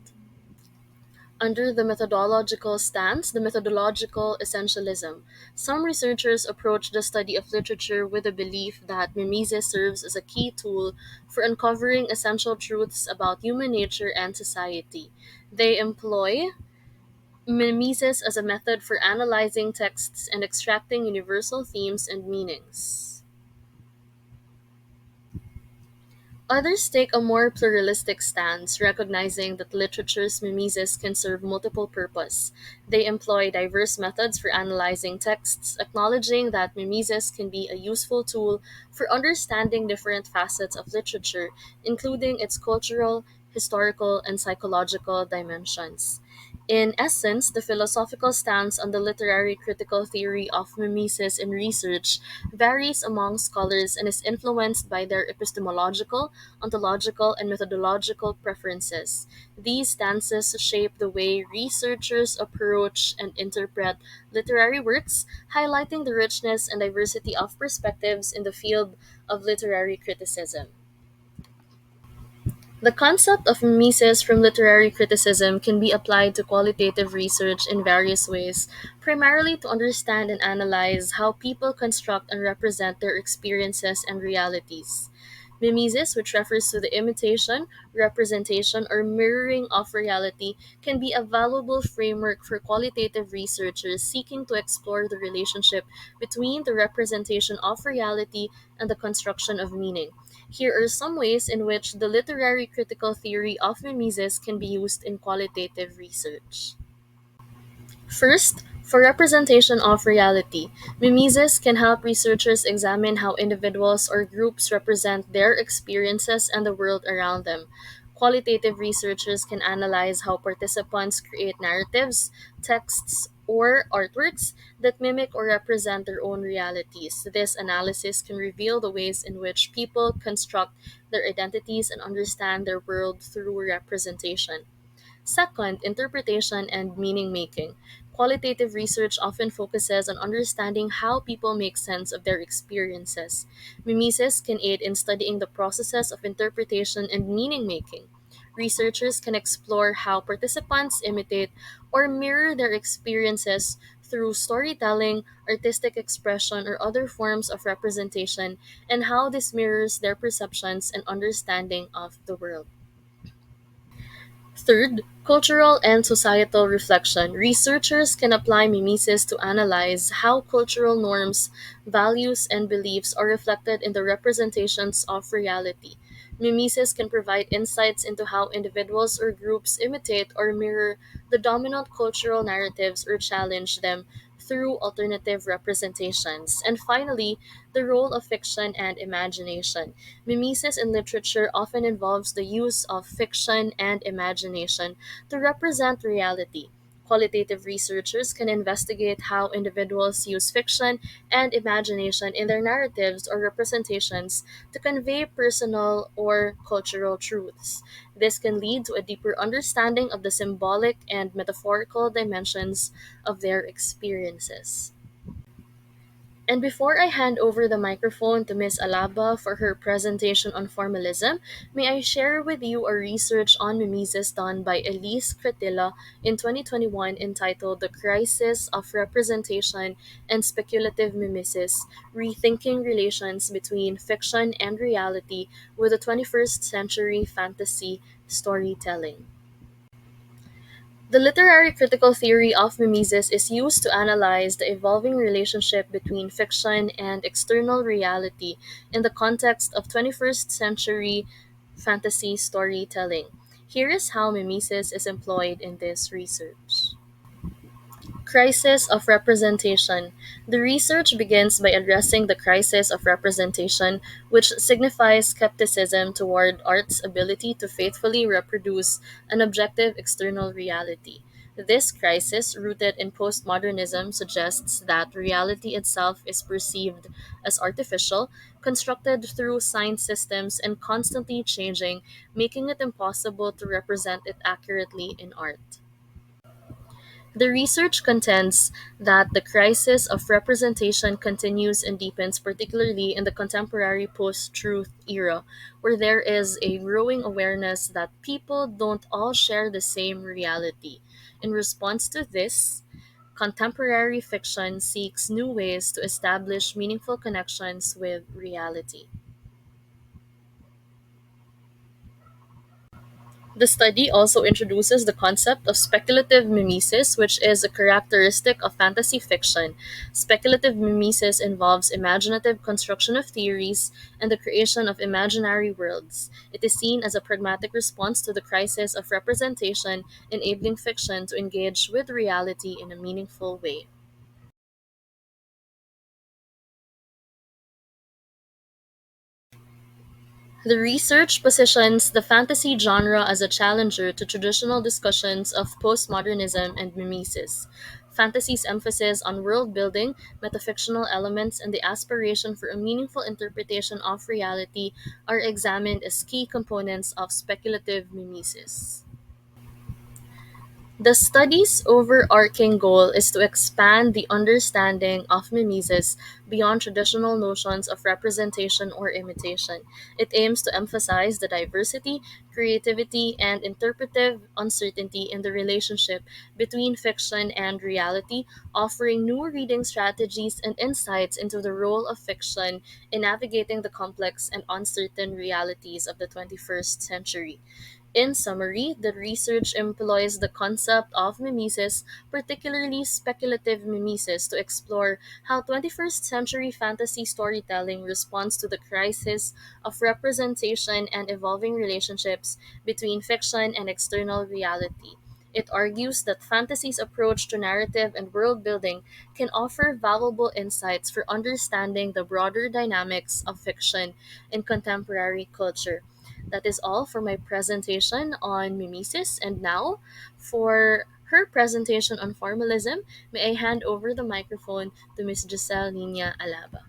Under the methodological stance, the methodological essentialism, some researchers approach the study of literature with the belief that mimesis serves as a key tool for uncovering essential truths about human nature and society. They employ mimesis as a method for analyzing texts and extracting universal themes and meanings. Others take a more pluralistic stance, recognizing that literature's mimesis can serve multiple purposes. They employ diverse methods for analyzing texts, acknowledging that mimesis can be a useful tool for understanding different facets of literature, including its cultural, historical, and psychological dimensions. In essence, the philosophical stance on the literary critical theory of mimesis in research varies among scholars and is influenced by their epistemological, ontological, and methodological preferences. These stances shape the way researchers approach and interpret literary works, highlighting the richness and diversity of perspectives in the field of literary criticism. The concept of mimesis from literary criticism can be applied to qualitative research in various ways, primarily to understand and analyze how people construct and represent their experiences and realities. Mimesis, which refers to the imitation, representation, or mirroring of reality, can be a valuable framework for qualitative researchers seeking to explore the relationship between the representation of reality and the construction of meaning. Here are some ways in which the literary critical theory of mimesis can be used in qualitative research. First, for representation of reality, mimesis can help researchers examine how individuals or groups represent their experiences and the world around them. Qualitative researchers can analyze how participants create narratives, texts, or artworks that mimic or represent their own realities. This analysis can reveal the ways in which people construct their identities and understand their world through representation. Second, interpretation and meaning making. Qualitative research often focuses on understanding how people make sense of their experiences. Mimesis can aid in studying the processes of interpretation and meaning making. Researchers can explore how participants imitate or mirror their experiences through storytelling, artistic expression, or other forms of representation, and how this mirrors their perceptions and understanding of the world. Third, cultural and societal reflection. Researchers can apply mimesis to analyze how cultural norms, values, and beliefs are reflected in the representations of reality. Mimesis can provide insights into how individuals or groups imitate or mirror the dominant cultural narratives or challenge them through alternative representations. And finally, the role of fiction and imagination. Mimesis in literature often involves the use of fiction and imagination to represent reality. Qualitative researchers can investigate how individuals use fiction and imagination in their narratives or representations to convey personal or cultural truths. This can lead to a deeper understanding of the symbolic and metaphorical dimensions of their experiences. And before I hand over the microphone to Ms. Alaba for her presentation on formalism, may I share with you a research on mimesis done by Elise Cretilla in 2021 entitled The Crisis of Representation and Speculative Mimesis: Rethinking Relations Between Fiction and Reality with the 21st Century Fantasy Storytelling. The literary critical theory of mimesis is used to analyze the evolving relationship between fiction and external reality in the context of 21st century fantasy storytelling. Here is how mimesis is employed in this research. Crisis of representation. The research begins by addressing the crisis of representation, which signifies skepticism toward art's ability to faithfully reproduce an objective external reality. This crisis, rooted in postmodernism, suggests that reality itself is perceived as artificial, constructed through science systems, and constantly changing, making it impossible to represent it accurately in art. The research contends that the crisis of representation continues and deepens, particularly in the contemporary post truth era, where there is a growing awareness that people don't all share the same reality. In response to this, contemporary fiction seeks new ways to establish meaningful connections with reality. The study also introduces the concept of speculative mimesis, which is a characteristic of fantasy fiction. Speculative mimesis involves imaginative construction of theories and the creation of imaginary worlds. It is seen as a pragmatic response to the crisis of representation, enabling fiction to engage with reality in a meaningful way. The research positions the fantasy genre as a challenger to traditional discussions of postmodernism and mimesis. Fantasy's emphasis on world building, metafictional elements, and the aspiration for a meaningful interpretation of reality are examined as key components of speculative mimesis. The study's overarching goal is to expand the understanding of mimesis beyond traditional notions of representation or imitation. It aims to emphasize the diversity, creativity, and interpretive uncertainty in the relationship between fiction and reality, offering new reading strategies and insights into the role of fiction in navigating the complex and uncertain realities of the 21st century. In summary, the research employs the concept of mimesis, particularly speculative mimesis, to explore how 21st century fantasy storytelling responds to the crisis of representation and evolving relationships between fiction and external reality. It argues that fantasy's approach to narrative and world building can offer valuable insights for understanding the broader dynamics of fiction in contemporary culture. That is all for my presentation on mimesis. And now, for her presentation on formalism, may I hand over the microphone to Miss Giselle Nina Alaba.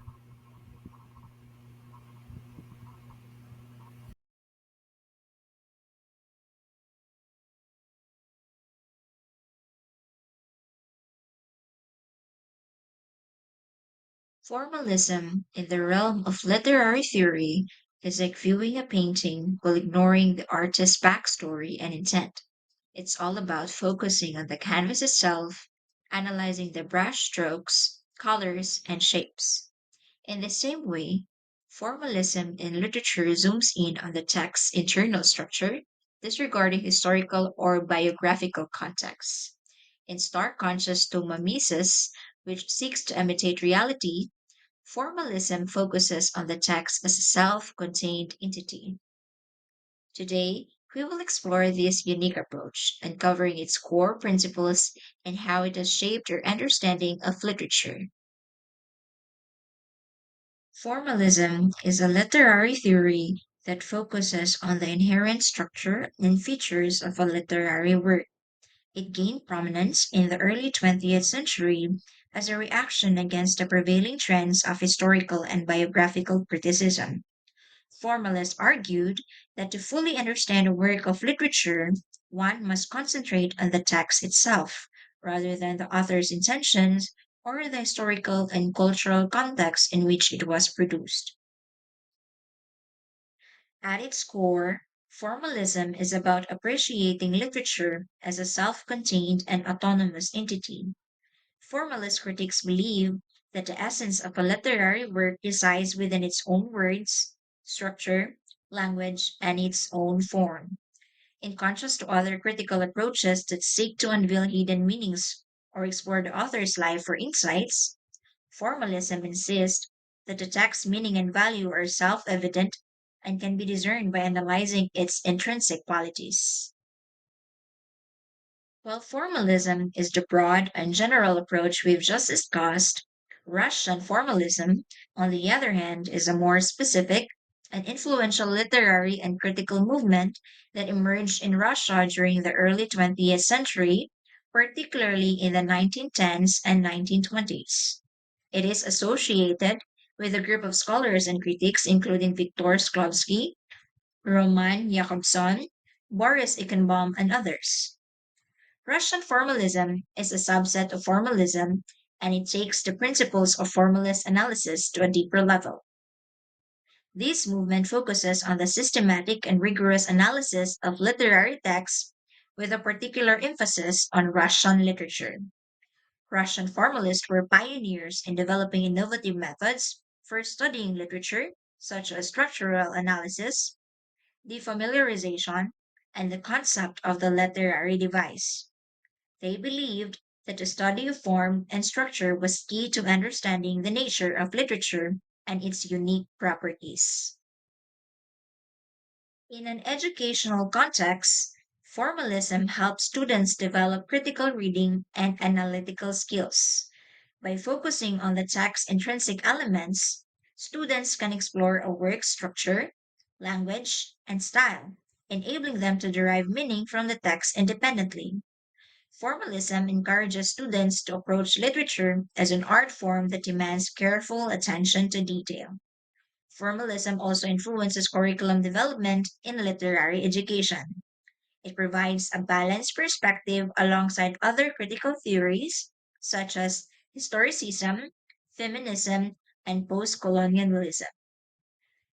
Formalism in the realm of literary theory is like viewing a painting while ignoring the artist's backstory and intent. It's all about focusing on the canvas itself, analyzing the brush strokes, colors, and shapes. In the same way, formalism in literature zooms in on the text's internal structure, disregarding historical or biographical context. In stark contrast to mimesis, which seeks to imitate reality, formalism focuses on the text as a self contained entity. Today, we will explore this unique approach, uncovering its core principles and how it has shaped our understanding of literature. Formalism is a literary theory that focuses on the inherent structure and features of a literary work. It gained prominence in the early 20th century as a reaction against the prevailing trends of historical and biographical criticism. Formalists argued that to fully understand a work of literature, one must concentrate on the text itself, rather than the author's intentions or the historical and cultural context in which it was produced. At its core, formalism is about appreciating literature as a self contained and autonomous entity. Formalist critics believe that the essence of a literary work resides within its own words, structure, language, and its own form. In contrast to other critical approaches that seek to unveil hidden meanings or explore the author's life for insights, formalism insists that the text's meaning and value are self evident and can be discerned by analyzing its intrinsic qualities. While formalism is the broad and general approach we've just discussed, Russian formalism, on the other hand, is a more specific and influential literary and critical movement that emerged in Russia during the early 20th century, particularly in the 1910s and 1920s. It is associated with a group of scholars and critics including Viktor Sklovsky, Roman Jakobson, Boris Eichenbaum, and others. Russian formalism is a subset of formalism, and it takes the principles of formalist analysis to a deeper level. This movement focuses on the systematic and rigorous analysis of literary texts with a particular emphasis on Russian literature. Russian formalists were pioneers in developing innovative methods for studying literature, such as structural analysis, defamiliarization, and the concept of the literary device. They believed that the study of form and structure was key to understanding the nature of literature and its unique properties. In an educational context, formalism helps students develop critical reading and analytical skills. By focusing on the text's intrinsic elements, students can explore a work's structure, language, and style, enabling them to derive meaning from the text independently. Formalism encourages students to approach literature as an art form that demands careful attention to detail. Formalism also influences curriculum development in literary education. It provides a balanced perspective alongside other critical theories such as historicism, feminism, and post-colonialism.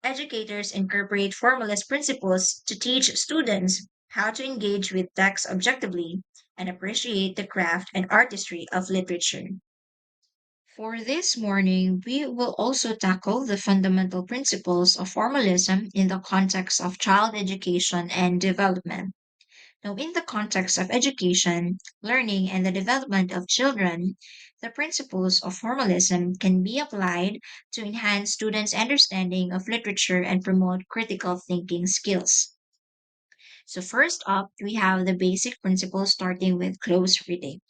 Educators incorporate formalist principles to teach students how to engage with text objectively and appreciate the craft and artistry of literature. For this morning, we will also tackle the fundamental principles of formalism in the context of child education and development. Now, in the context of education, learning, and the development of children, the principles of formalism can be applied to enhance students' understanding of literature and promote critical thinking skills. So, first up, we have the basic principles starting with close reading.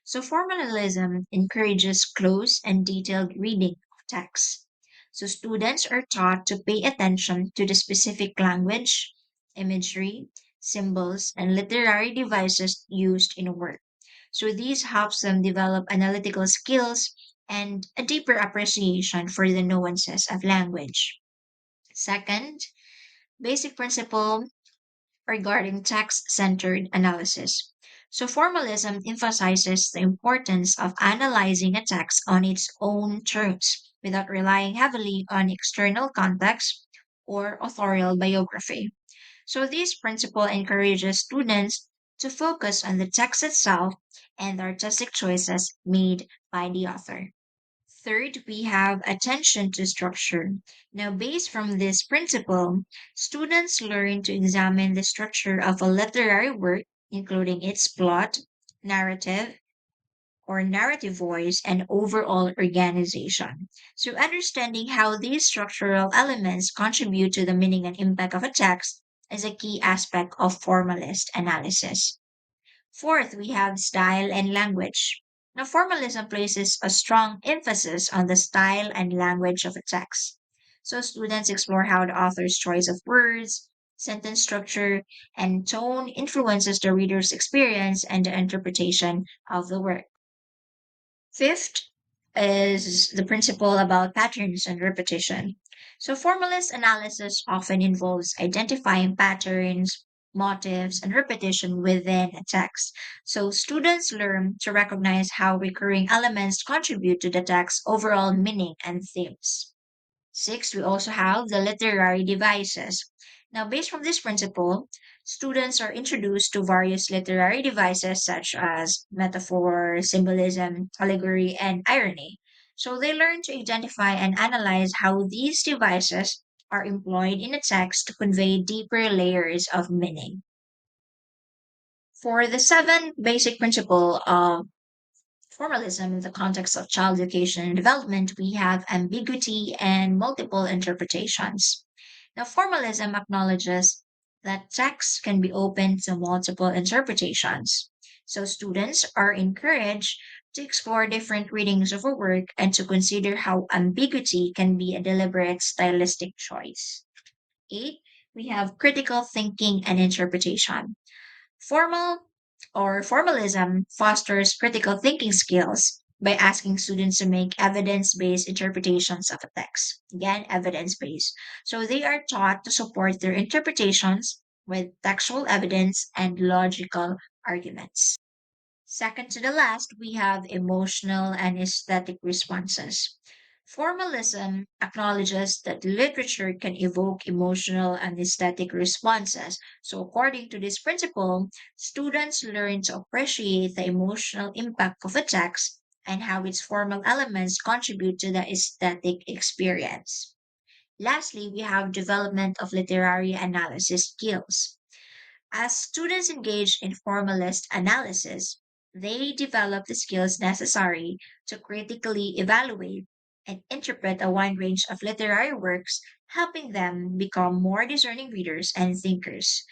So, formalism encourages close and detailed reading of text. So students are taught to pay attention to the specific language, imagery, symbols, and literary devices used in work. So these helps them develop analytical skills and a deeper appreciation for the nuances of language. Second, basic principle regarding text-centered analysis. So formalism emphasizes the importance of analyzing a text on its own terms without relying heavily on external context or authorial biography. So this principle encourages students to focus on the text itself and the artistic choices made by the author. Third, we have attention to structure. Now, based from this principle, students learn to examine the structure of a literary work, including its plot, narrative, or narrative voice, and overall organization. So, understanding how these structural elements contribute to the meaning and impact of a text is a key aspect of formalist analysis. Fourth, we have style and language. Now, formalism places a strong emphasis on the style and language of a text. So, students explore how the author's choice of words, sentence structure, and tone influences the reader's experience and the interpretation of the work. Fifth is the principle about patterns and repetition. So, formalist analysis often involves identifying patterns, motives, and repetition within a text. So, students learn to recognize how recurring elements contribute to the text's overall meaning and themes. Six, we also have the literary devices. Now, based from this principle, students are introduced to various literary devices such as metaphor, symbolism, allegory, and irony. So they learn to identify and analyze how these devices are employed in a text to convey deeper layers of meaning. For the seventh basic principle of formalism in the context of child education and development, we have ambiguity and multiple interpretations. Now, formalism acknowledges that texts can be open to multiple interpretations. So, students are encouraged to explore different readings of a work and to consider how ambiguity can be a deliberate stylistic choice. Eight, we have critical thinking and interpretation. Formal or formalism fosters critical thinking skills by asking students to make evidence based interpretations of a text. Again, evidence based. So they are taught to support their interpretations with textual evidence and logical arguments. Second to the last, we have emotional and aesthetic responses. Formalism acknowledges that literature can evoke emotional and aesthetic responses. So, according to this principle, students learn to appreciate the emotional impact of a text and how its formal elements contribute to the aesthetic experience. Lastly, we have development of literary analysis skills. As students engage in formalist analysis, they develop the skills necessary to critically evaluate and interpret a wide range of literary works, helping them become more discerning readers and thinkers.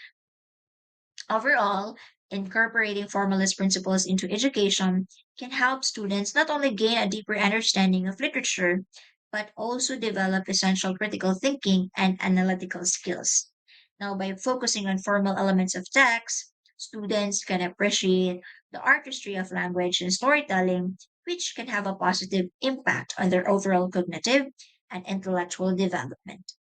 Overall, incorporating formalist principles into education can help students not only gain a deeper understanding of literature, but also develop essential critical thinking and analytical skills. Now, by focusing on formal elements of text, students can appreciate the artistry of language and storytelling, which can have a positive impact on their overall cognitive and intellectual development.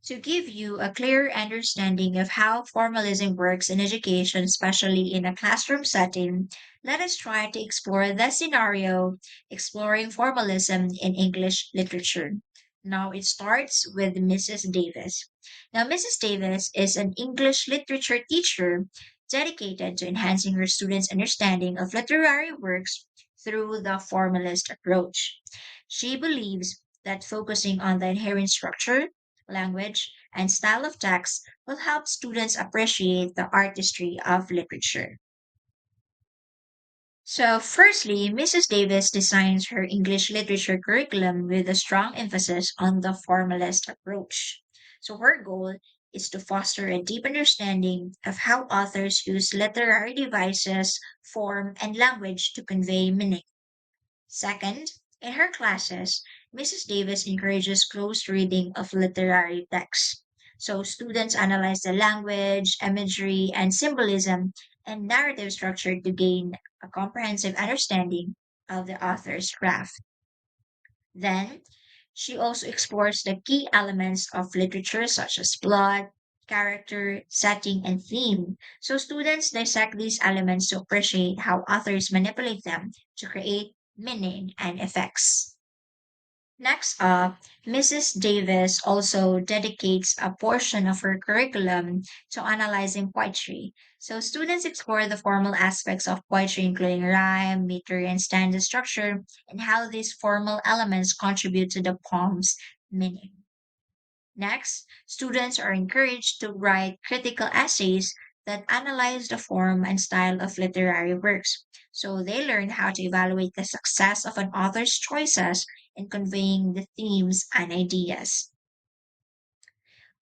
To give you a clear understanding of how formalism works in education, especially in a classroom setting, let us try to explore the scenario exploring formalism in English literature. Now it starts with Mrs. Davis. Now, Mrs. Davis is an English literature teacher dedicated to enhancing her students' understanding of literary works through the formalist approach. She believes that focusing on the inherent structure, language, and style of text will help students appreciate the artistry of literature. So, firstly, Mrs. Davis designs her English literature curriculum with a strong emphasis on the formalist approach. So, her goal is to foster a deep understanding of how authors use literary devices, form, and language to convey meaning. Second, in her classes, Mrs. Davis encourages close reading of literary texts. So students analyze the language, imagery, and symbolism and narrative structure to gain a comprehensive understanding of the author's craft. Then, she also explores the key elements of literature such as plot, character, setting, and theme. So students dissect these elements to appreciate how authors manipulate them to create meaning and effects. Next up, Mrs. Davis also dedicates a portion of her curriculum to analyzing poetry. So students explore the formal aspects of poetry, including rhyme, meter, and stanza structure, and how these formal elements contribute to the poem's meaning. Next, students are encouraged to write critical essays that analyze the form and style of literary works. So they learn how to evaluate the success of an author's choices in conveying the themes and ideas.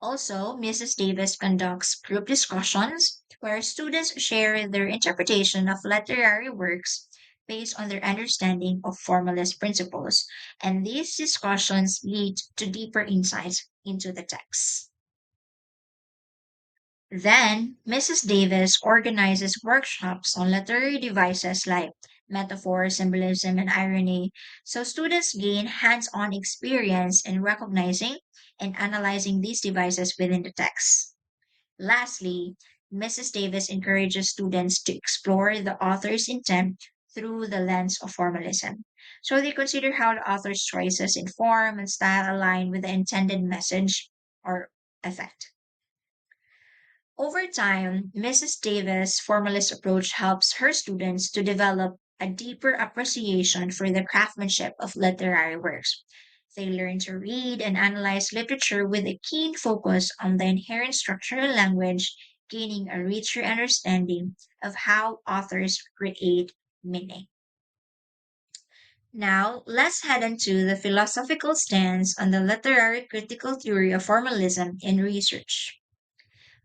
Also, Mrs. Davis conducts group discussions where students share their interpretation of literary works based on their understanding of formalist principles, and these discussions lead to deeper insights into the text. Then, Mrs. Davis organizes workshops on literary devices like metaphor, symbolism, and irony, so students gain hands on experience in recognizing and analyzing these devices within the text. Lastly, Mrs. Davis encourages students to explore the author's intent through the lens of formalism. So they consider how the author's choices in form and style align with the intended message or effect. Over time, Mrs. Davis' formalist approach helps her students to develop a deeper appreciation for the craftsmanship of literary works. They learn to read and analyze literature with a keen focus on the inherent structural language, gaining a richer understanding of how authors create meaning. Now, let's head into the philosophical stance on the literary critical theory of formalism in research.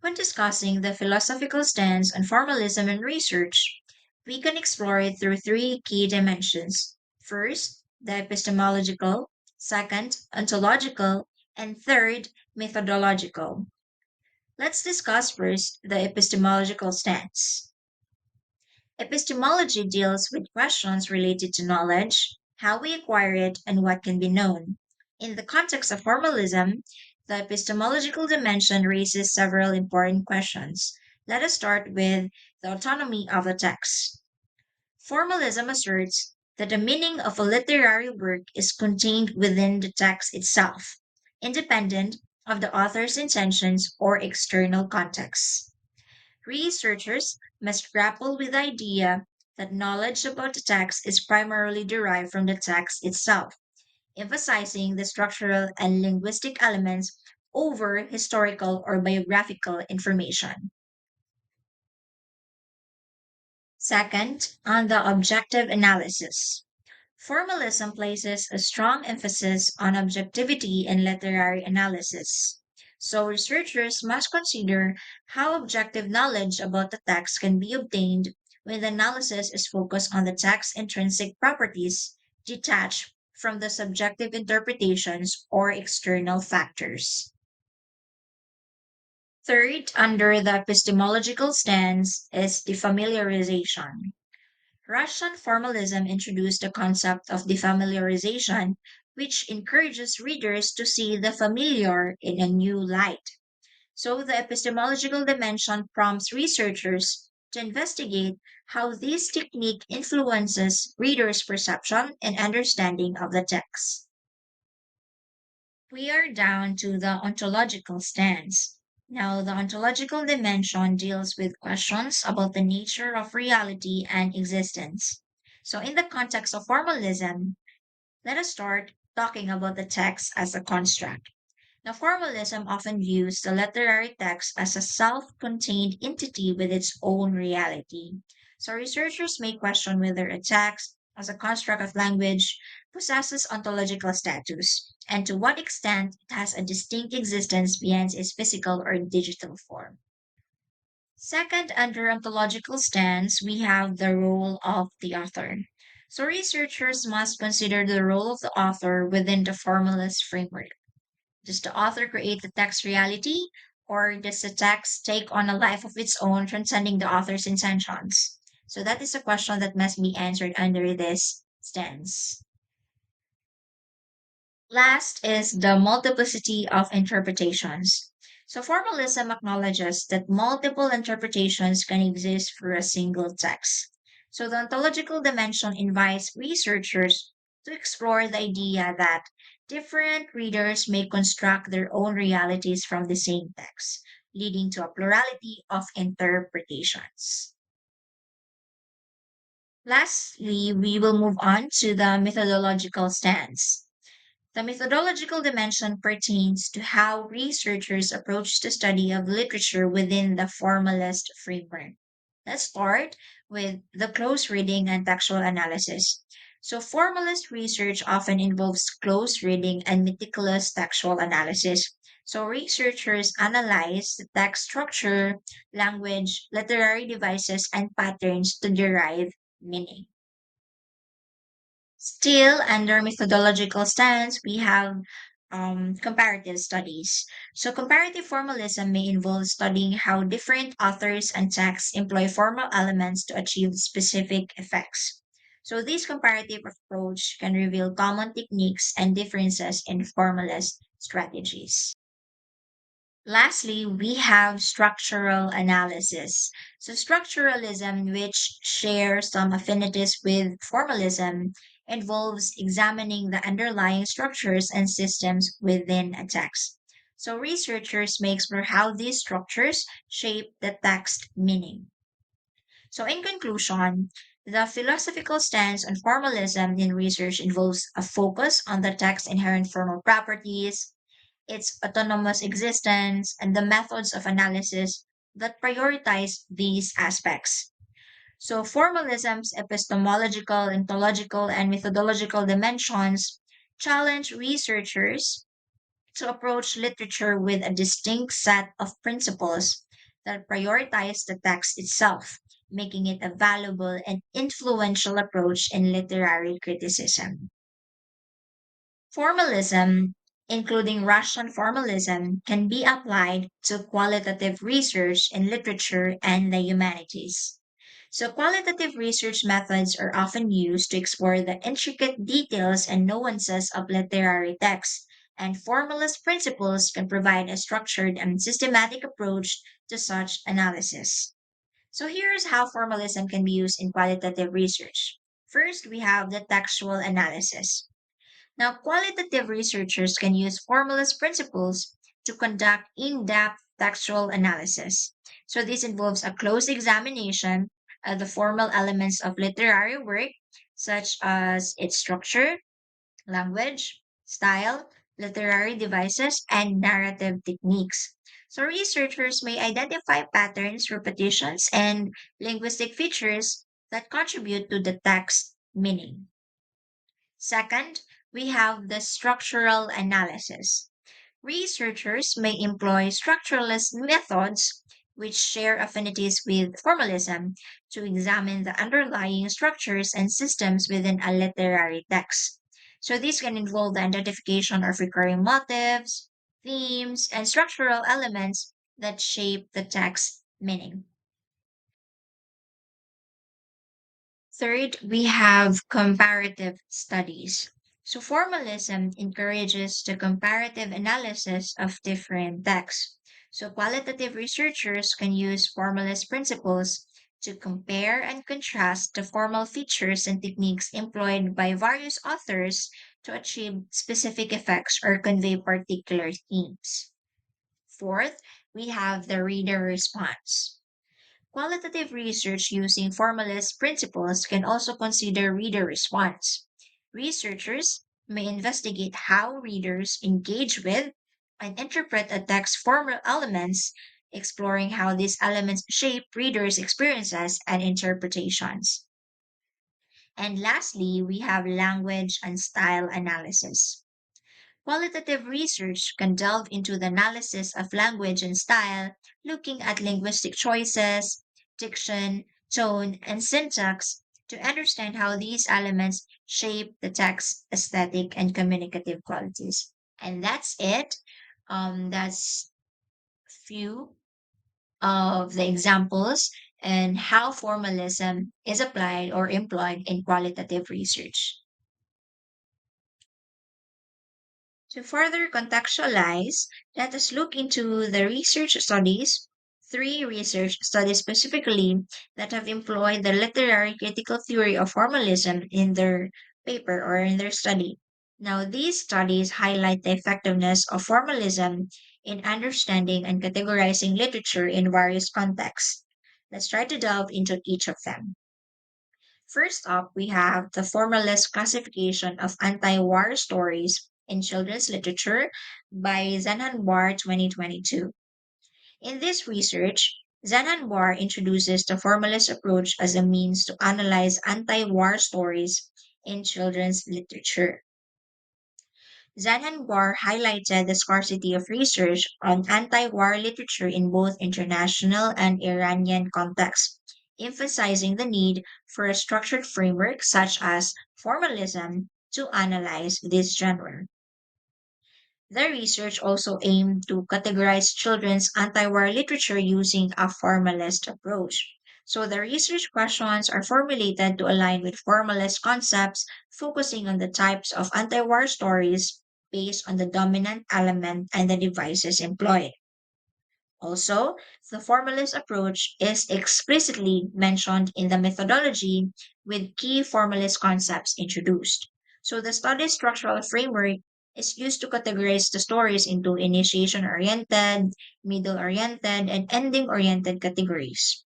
When discussing the philosophical stance on formalism in research, we can explore it through three key dimensions. First, the epistemological, second, ontological, and third, methodological. Let's discuss first the epistemological stance. Epistemology deals with questions related to knowledge, how we acquire it, and what can be known. In the context of formalism, the epistemological dimension raises several important questions. Let us start with the autonomy of the text. Formalism asserts that the meaning of a literary work is contained within the text itself, independent of the author's intentions or external context. Researchers must grapple with the idea that knowledge about the text is primarily derived from the text itself, emphasizing the structural and linguistic elements over historical or biographical information. Second, on the objective analysis. Formalism places a strong emphasis on objectivity in literary analysis. So, researchers must consider how objective knowledge about the text can be obtained when the analysis is focused on the text's intrinsic properties, detached from the subjective interpretations or external factors. Third, under the epistemological stance, is defamiliarization. Russian formalism introduced the concept of defamiliarization, which encourages readers to see the familiar in a new light. So, the epistemological dimension prompts researchers to investigate how this technique influences readers' perception and understanding of the text. We are down to the ontological stance. Now, the ontological dimension deals with questions about the nature of reality and existence. So, in the context of formalism, let us start talking about the text as a construct. Now, formalism often views the literary text as a self contained entity with its own reality. So, researchers may question whether a text, as a construct of language, possesses ontological status, and to what extent it has a distinct existence beyond its physical or digital form. Second, under ontological stance, we have the role of the author. So researchers must consider the role of the author within the formalist framework. Does the author create the text reality, or does the text take on a life of its own, transcending the author's intentions? So that is a question that must be answered under this stance. Last is the multiplicity of interpretations. So formalism acknowledges that multiple interpretations can exist for a single text. So the ontological dimension invites researchers to explore the idea that different readers may construct their own realities from the same text, leading to a plurality of interpretations. Lastly, we will move on to the methodological stance. The methodological dimension pertains to how researchers approach the study of literature within the formalist framework. Let's start with the close reading and textual analysis. So, formalist research often involves close reading and meticulous textual analysis. So, researchers analyze the text structure, language, literary devices, and patterns to derive meaning. Still, under methodological stance, we have comparative studies. So, comparative formalism may involve studying how different authors and texts employ formal elements to achieve specific effects. So, this comparative approach can reveal common techniques and differences in formalist strategies. Lastly, we have structural analysis. So, structuralism, which shares some affinities with formalism, involves examining the underlying structures and systems within a text. So, researchers may explore how these structures shape the text meaning. So, in conclusion, the philosophical stance on formalism in research involves a focus on the text's inherent formal properties, its autonomous existence, and the methods of analysis that prioritize these aspects. So, formalism's epistemological, ontological, and methodological dimensions challenge researchers to approach literature with a distinct set of principles that prioritize the text itself, making it a valuable and influential approach in literary criticism. Formalism, including Russian formalism, can be applied to qualitative research in literature and the humanities. So, qualitative research methods are often used to explore the intricate details and nuances of literary texts, and formalist principles can provide a structured and systematic approach to such analysis. So, here's how formalism can be used in qualitative research. First, we have the textual analysis. Now, qualitative researchers can use formalist principles to conduct in depth textual analysis. So, this involves a close examination of the formal elements of literary work, such as its structure, language, style, literary devices, and narrative techniques. So, researchers may identify patterns, repetitions, and linguistic features that contribute to the text meaning. Second, we have the structural analysis. Researchers may employ structuralist methods, which share affinities with formalism, to examine the underlying structures and systems within a literary text. So, these can involve the identification of recurring motifs, themes, and structural elements that shape the text meaning. Third, we have comparative studies. So, formalism encourages the comparative analysis of different texts. So, qualitative researchers can use formalist principles to compare and contrast the formal features and techniques employed by various authors to achieve specific effects or convey particular themes. Fourth, we have the reader response. Qualitative research using formalist principles can also consider reader response. Researchers may investigate how readers engage with and interpret a text's formal elements, exploring how these elements shape readers' experiences and interpretations. And lastly, we have language and style analysis. Qualitative research can delve into the analysis of language and style, looking at linguistic choices, diction, tone, and syntax to understand how these elements shape the text's aesthetic and communicative qualities. And that's it. That's few of the examples and how formalism is applied or employed in qualitative research. To further contextualize, let us look into the research studies, three research studies specifically that have employed the literary critical theory of formalism in their paper or in their study. Now, these studies highlight the effectiveness of formalism in understanding and categorizing literature in various contexts. Let's try to delve into each of them. First up, we have the formalist classification of anti-war stories in children's literature by Zanhanwar 2022. In this research, Zanhanwar introduces the formalist approach as a means to analyze anti-war stories in children's literature. Zanhanwar highlighted the scarcity of research on anti-war literature in both international and Iranian contexts, emphasizing the need for a structured framework such as formalism to analyze this genre. The research also aimed to categorize children's anti-war literature using a formalist approach. So the research questions are formulated to align with formalist concepts, focusing on the types of anti-war stories based on the dominant element and the devices employed. Also, the formalist approach is explicitly mentioned in the methodology with key formalist concepts introduced. So, the study structural framework is used to categorize the stories into initiation oriented, middle oriented, and ending oriented categories.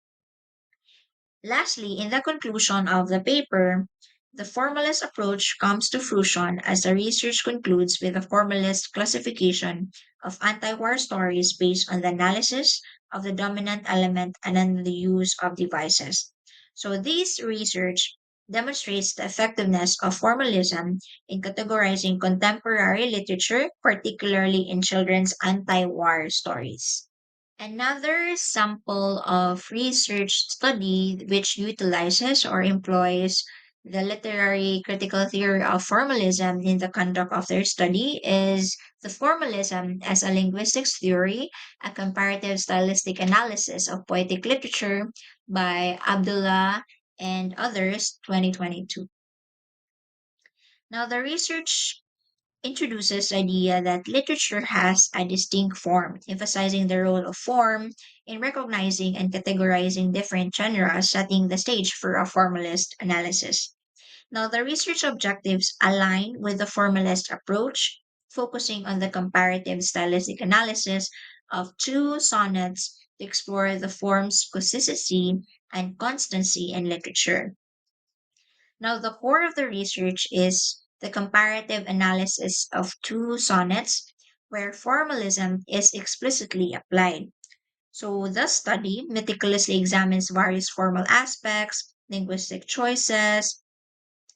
Lastly, in the conclusion of the paper, the formalist approach comes to fruition as the research concludes with a formalist classification of anti war stories based on the analysis of the dominant element and on the use of devices. So, this research demonstrates the effectiveness of formalism in categorizing contemporary literature, particularly in children's anti war stories. Another sample of research study which utilizes or employs the literary critical theory of formalism in the conduct of their study is the formalism as a linguistics theory, a comparative stylistic analysis of poetic literature by Abdullah and others, 2022. Now, the research introduces the idea that literature has a distinct form, emphasizing the role of form in recognizing and categorizing different genres, setting the stage for a formalist analysis. Now, the research objectives align with the formalist approach, focusing on the comparative stylistic analysis of two sonnets to explore the form's consistency and constancy in literature. Now, the core of the research is the comparative analysis of two sonnets where formalism is explicitly applied. So, the study meticulously examines various formal aspects, linguistic choices,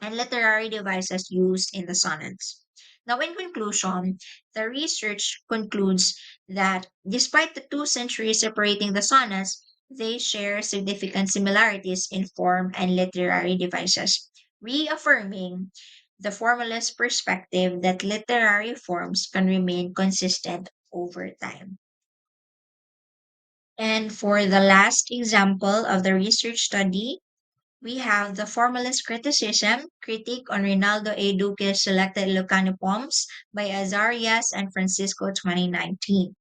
and literary devices used in the sonnets. Now, in conclusion, the research concludes that despite the 2 centuries separating the sonnets, they share significant similarities in form and literary devices, reaffirming the formalist perspective that literary forms can remain consistent over time. And for the last example of the research study, we have the formalist criticism, critique on Rinaldo A. Duque's selected Ilocano poems by Azarias and Francisco 2019.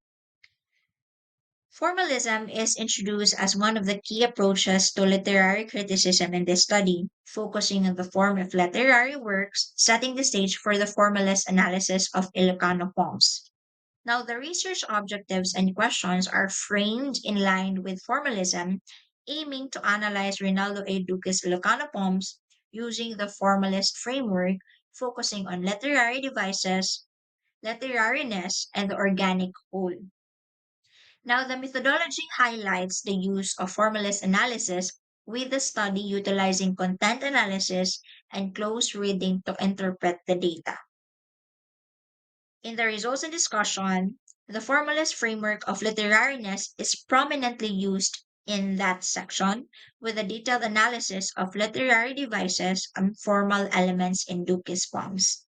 Formalism is introduced as one of the key approaches to literary criticism in this study, focusing on the form of literary works, setting the stage for the formalist analysis of Ilocano poems. Now, the research objectives and questions are framed in line with formalism, aiming to analyze Rinaldo A. Duque's Ilocano poems using the formalist framework, focusing on literary devices, literariness, and the organic whole. Now, the methodology highlights the use of formalist analysis with the study utilizing content analysis and close reading to interpret the data. In the results and discussion, the formalist framework of literariness is prominently used in that section with a detailed analysis of literary devices and formal elements in Duke's poems.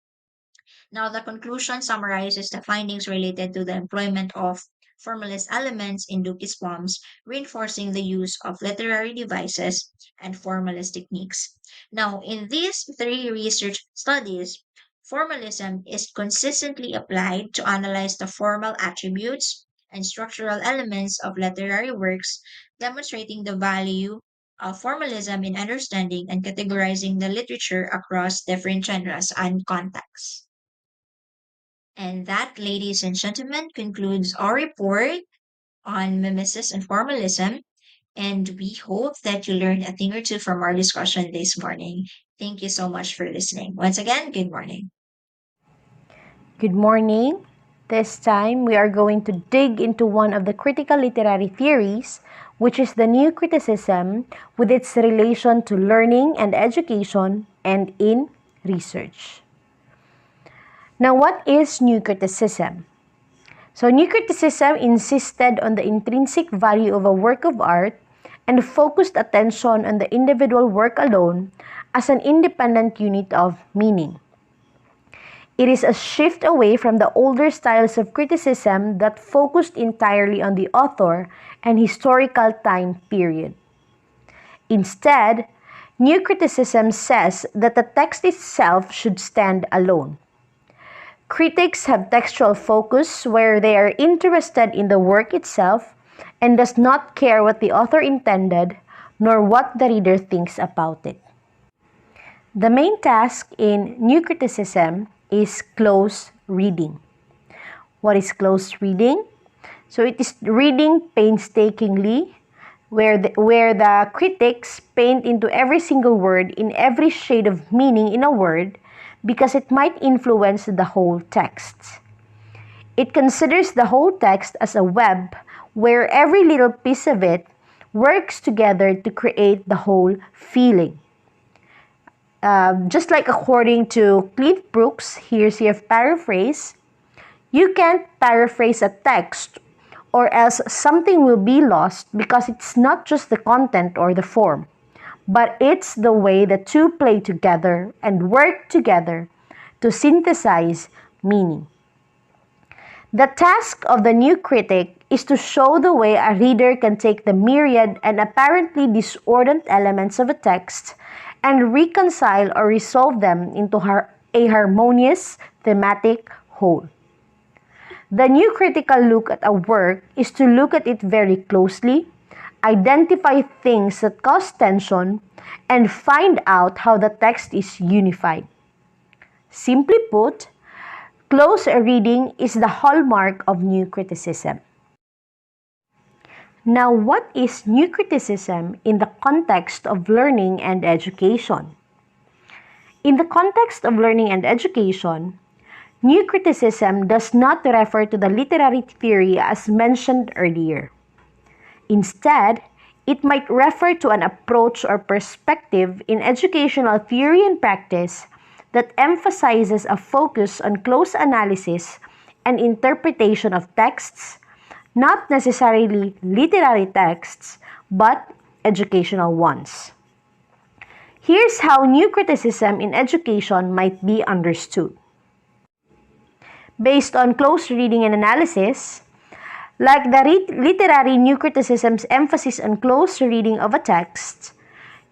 Now, the conclusion summarizes the findings related to the employment of formalist elements in Duke's poems, reinforcing the use of literary devices and formalist techniques. Now, in these three research studies, formalism is consistently applied to analyze the formal attributes and structural elements of literary works, demonstrating the value of formalism in understanding and categorizing the literature across different genres and contexts. And that, ladies and gentlemen, concludes our report on mimesis and formalism. And we hope that you learned a thing or two from our discussion this morning. Thank you so much for listening. Once again, good morning. Good morning. This time we are going to dig into one of the critical literary theories, which is the new criticism with its relation to learning and education and in research. Now, what is new criticism? So, new criticism insisted on the intrinsic value of a work of art and focused attention on the individual work alone as an independent unit of meaning. It is a shift away from the older styles of criticism that focused entirely on the author and historical time period. Instead, new criticism says that the text itself should stand alone. Critics have textual focus where they are interested in the work itself and does not care what the author intended nor what the reader thinks about it. The main task in new criticism is close reading. What is close reading? So it is reading painstakingly, where the critics paint into every single word in every shade of meaning in a word because it might influence the whole text. It considers the whole text as a web where every little piece of it works together to create the whole feeling. Just like according to Cliff Brooks, here's your paraphrase, you can't paraphrase a text or else something will be lost because it's not just the content or the form, but it's the way the two play together and work together to synthesize meaning. The task of the new critic is to show the way a reader can take the myriad and apparently discordant elements of a text and reconcile or resolve them into a harmonious thematic whole. The new critical look at a work is to look at it very closely, identify things that cause tension, and find out how the text is unified. Simply put, close reading is the hallmark of new criticism. Now, what is new criticism in the context of learning and education? In the context of learning and education, new criticism does not refer to the literary theory as mentioned earlier. Instead, it might refer to an approach or perspective in educational theory and practice that emphasizes a focus on close analysis and interpretation of texts, not necessarily literary texts, but educational ones. Here's how new criticism in education might be understood. Based on close reading and analysis, like the literary new criticism's emphasis on close reading of a text,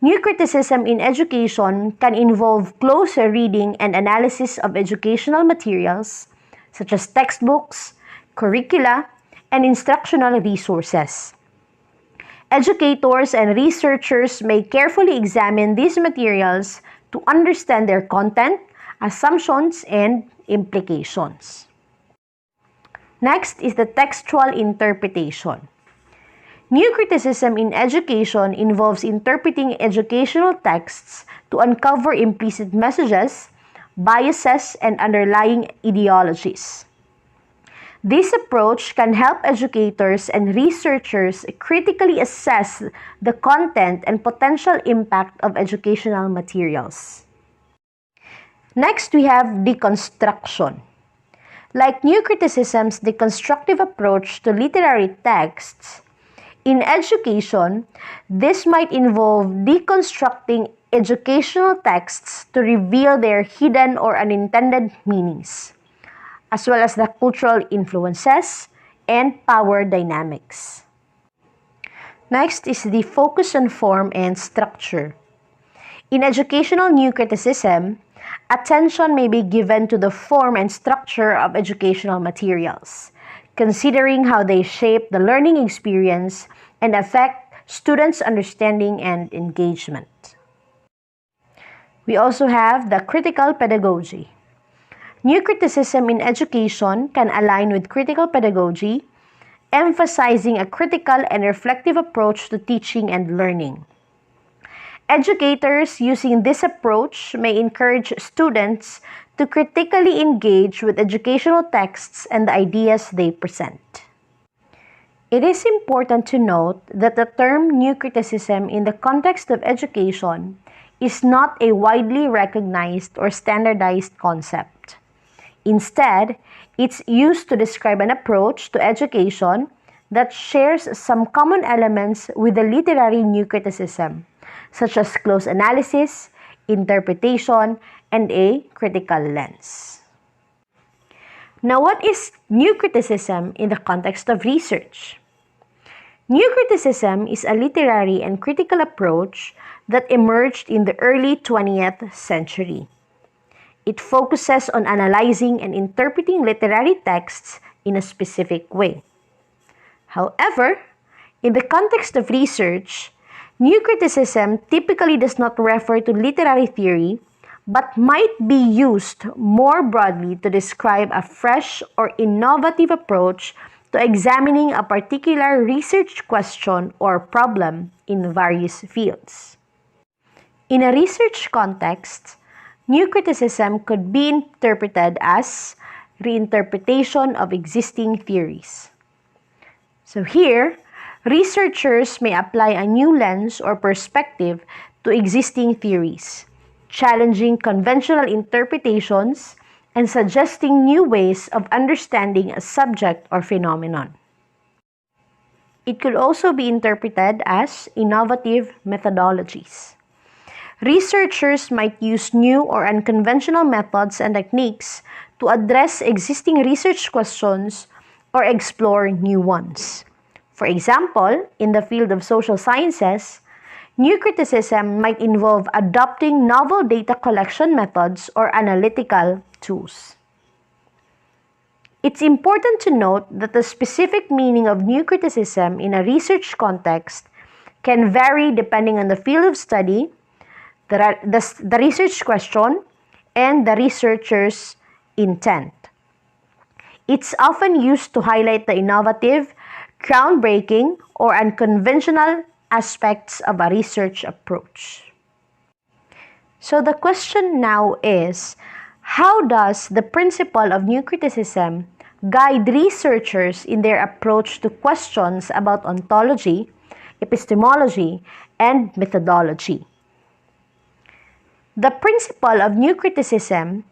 new criticism in education can involve close reading and analysis of educational materials, such as textbooks, curricula, and instructional resources. Educators and researchers may carefully examine these materials to understand their content, assumptions, and implications. Next is the textual interpretation. New criticism in education involves interpreting educational texts to uncover implicit messages, biases, and underlying ideologies. This approach can help educators and researchers critically assess the content and potential impact of educational materials. Next, we have deconstruction. Like new criticism's deconstructive approach to literary texts, In education, this might involve deconstructing educational texts to reveal their hidden or unintended meanings, as well as the cultural influences and power dynamics. Next is the focus on form and structure. In educational new criticism, attention may be given to the form and structure of educational materials, considering how they shape the learning experience and affect students' understanding and engagement. We also have the critical pedagogy. New criticism in education can align with critical pedagogy, emphasizing a critical and reflective approach to teaching and learning. Educators using this approach may encourage students to critically engage with educational texts and the ideas they present. It is important to note that the term new criticism in the context of education is not a widely recognized or standardized concept. Instead, it's used to describe an approach to education that shares some common elements with the literary new criticism, such as close analysis, interpretation, and a critical lens. Now, what is new criticism in the context of research? New criticism is a literary and critical approach that emerged in the early 20th century. It focuses on analyzing and interpreting literary texts in a specific way. However, in the context of research, new criticism typically does not refer to literary theory, but might be used more broadly to describe a fresh or innovative approach to examining a particular research question or problem in various fields. In a research context, new criticism could be interpreted as reinterpretation of existing theories. So here, researchers may apply a new lens or perspective to existing theories, challenging conventional interpretations and suggesting new ways of understanding a subject or phenomenon. It could also be interpreted as innovative methodologies. Researchers might use new or unconventional methods and techniques to address existing research questions or explore new ones. For example, in the field of social sciences, new criticism might involve adopting novel data collection methods or analytical tools. It's important to note that the specific meaning of new criticism in a research context can vary depending on the field of study, the research question, and the researcher's intent. It's often used to highlight the innovative, groundbreaking, or unconventional aspects of a research approach. So the question now is, how does the principle of new criticism guide researchers in their approach to questions about ontology, epistemology, and methodology? The principle of new criticism,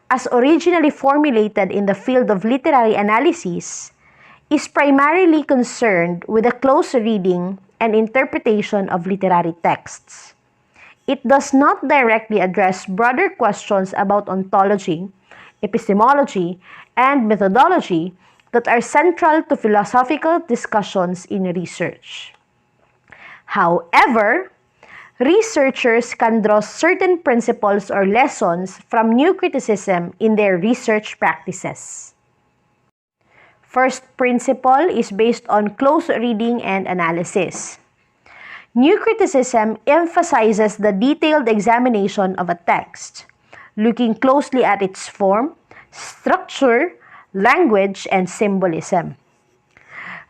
as originally formulated in the field of literary analysis, is primarily concerned with the close reading and interpretation of literary texts. It does not directly address broader questions about ontology, epistemology, and methodology that are central to philosophical discussions in research. However, researchers can draw certain principles or lessons from new criticism in their research practices. First principle is based on close reading and analysis. New criticism emphasizes the detailed examination of a text, looking closely at its form, structure, language, and symbolism.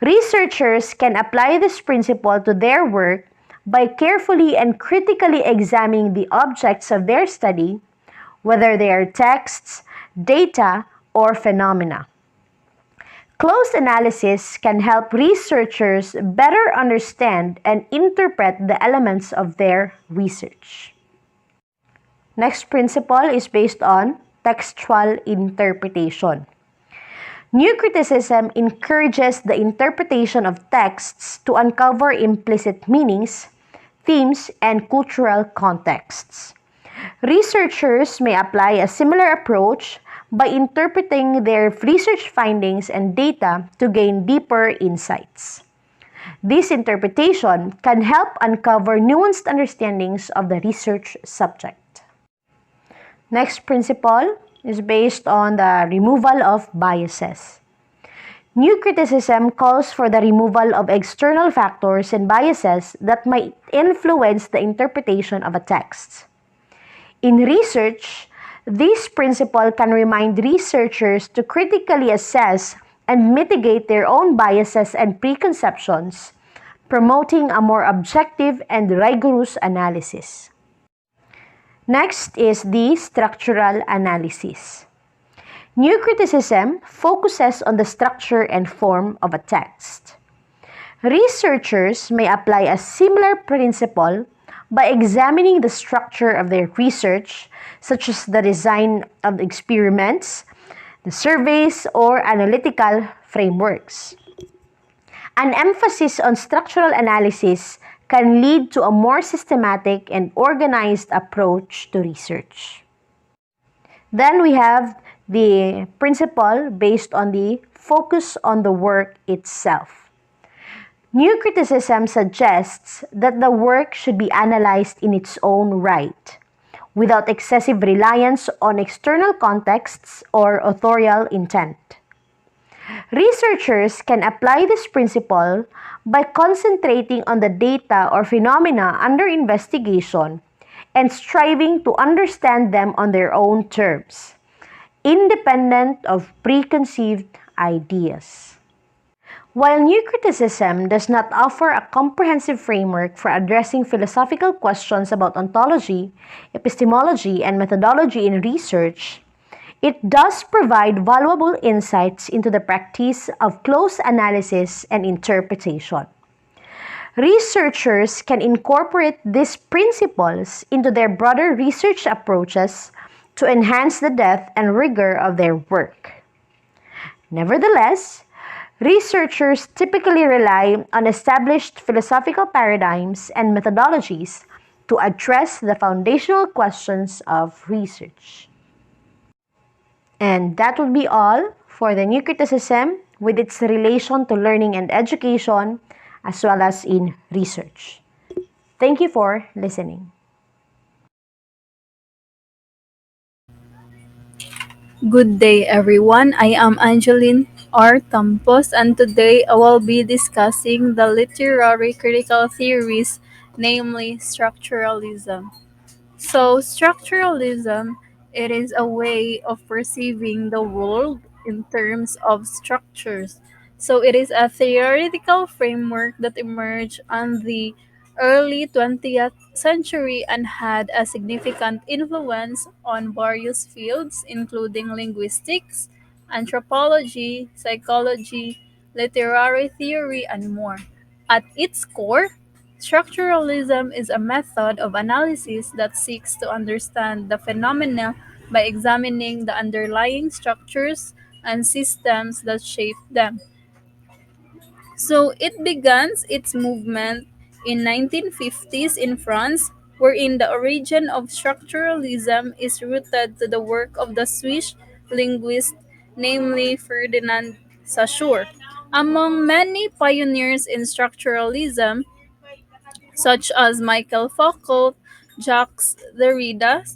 Researchers can apply this principle to their work by carefully and critically examining the objects of their study, whether they are texts, data, or phenomena. Close analysis can help researchers better understand and interpret the elements of their research. Next principle is based on textual interpretation. New criticism encourages the interpretation of texts to uncover implicit meanings, themes, and cultural contexts. Researchers may apply a similar approach by interpreting their research findings and data to gain deeper insights. This interpretation can help uncover nuanced understandings of the research subject. Next principle is based on the removal of biases. New criticism calls for the removal of external factors and biases that might influence the interpretation of a text. In research, this principle can remind researchers to critically assess and mitigate their own biases and preconceptions, promoting a more objective and rigorous analysis. Next is the structural analysis. New criticism focuses on the structure and form of a text. Researchers may apply a similar principle by examining the structure of their research, such as the design of experiments, the surveys, or analytical frameworks. An emphasis on structural analysis can lead to a more systematic and organized approach to research. Then we have the principle based on the focus on the work itself. New criticism suggests that the work should be analyzed in its own right, without excessive reliance on external contexts or authorial intent. Researchers can apply this principle by concentrating on the data or phenomena under investigation and striving to understand them on their own terms, independent of preconceived ideas. While new criticism does not offer a comprehensive framework for addressing philosophical questions about ontology, epistemology, and methodology in research, it does provide valuable insights into the practice of close analysis and interpretation. Researchers can incorporate these principles into their broader research approaches to enhance the depth and rigor of their work. Nevertheless, researchers typically rely on established philosophical paradigms and methodologies to address the foundational questions of research. And that would be all for the new criticism with its relation to learning and education as well as in research. Thank you for listening. Good day, everyone. I am Angeline R. Campos, and today I will be discussing the literary critical theories, namely structuralism. So, structuralism, it is a way of perceiving the world in terms of structures. So, it is a theoretical framework that emerged on the early 20th century and had a significant influence on various fields, including linguistics, anthropology, psychology, literary theory, and more. At its core, structuralism is a method of analysis that seeks to understand the phenomena by examining the underlying structures and systems that shape them. So it began its movement in 1950s in France, wherein the origin of structuralism is rooted to the work of the Swiss linguist, namely Ferdinand Saussure. Among many pioneers in structuralism, such as Michael Foucault, Jacques Derrida,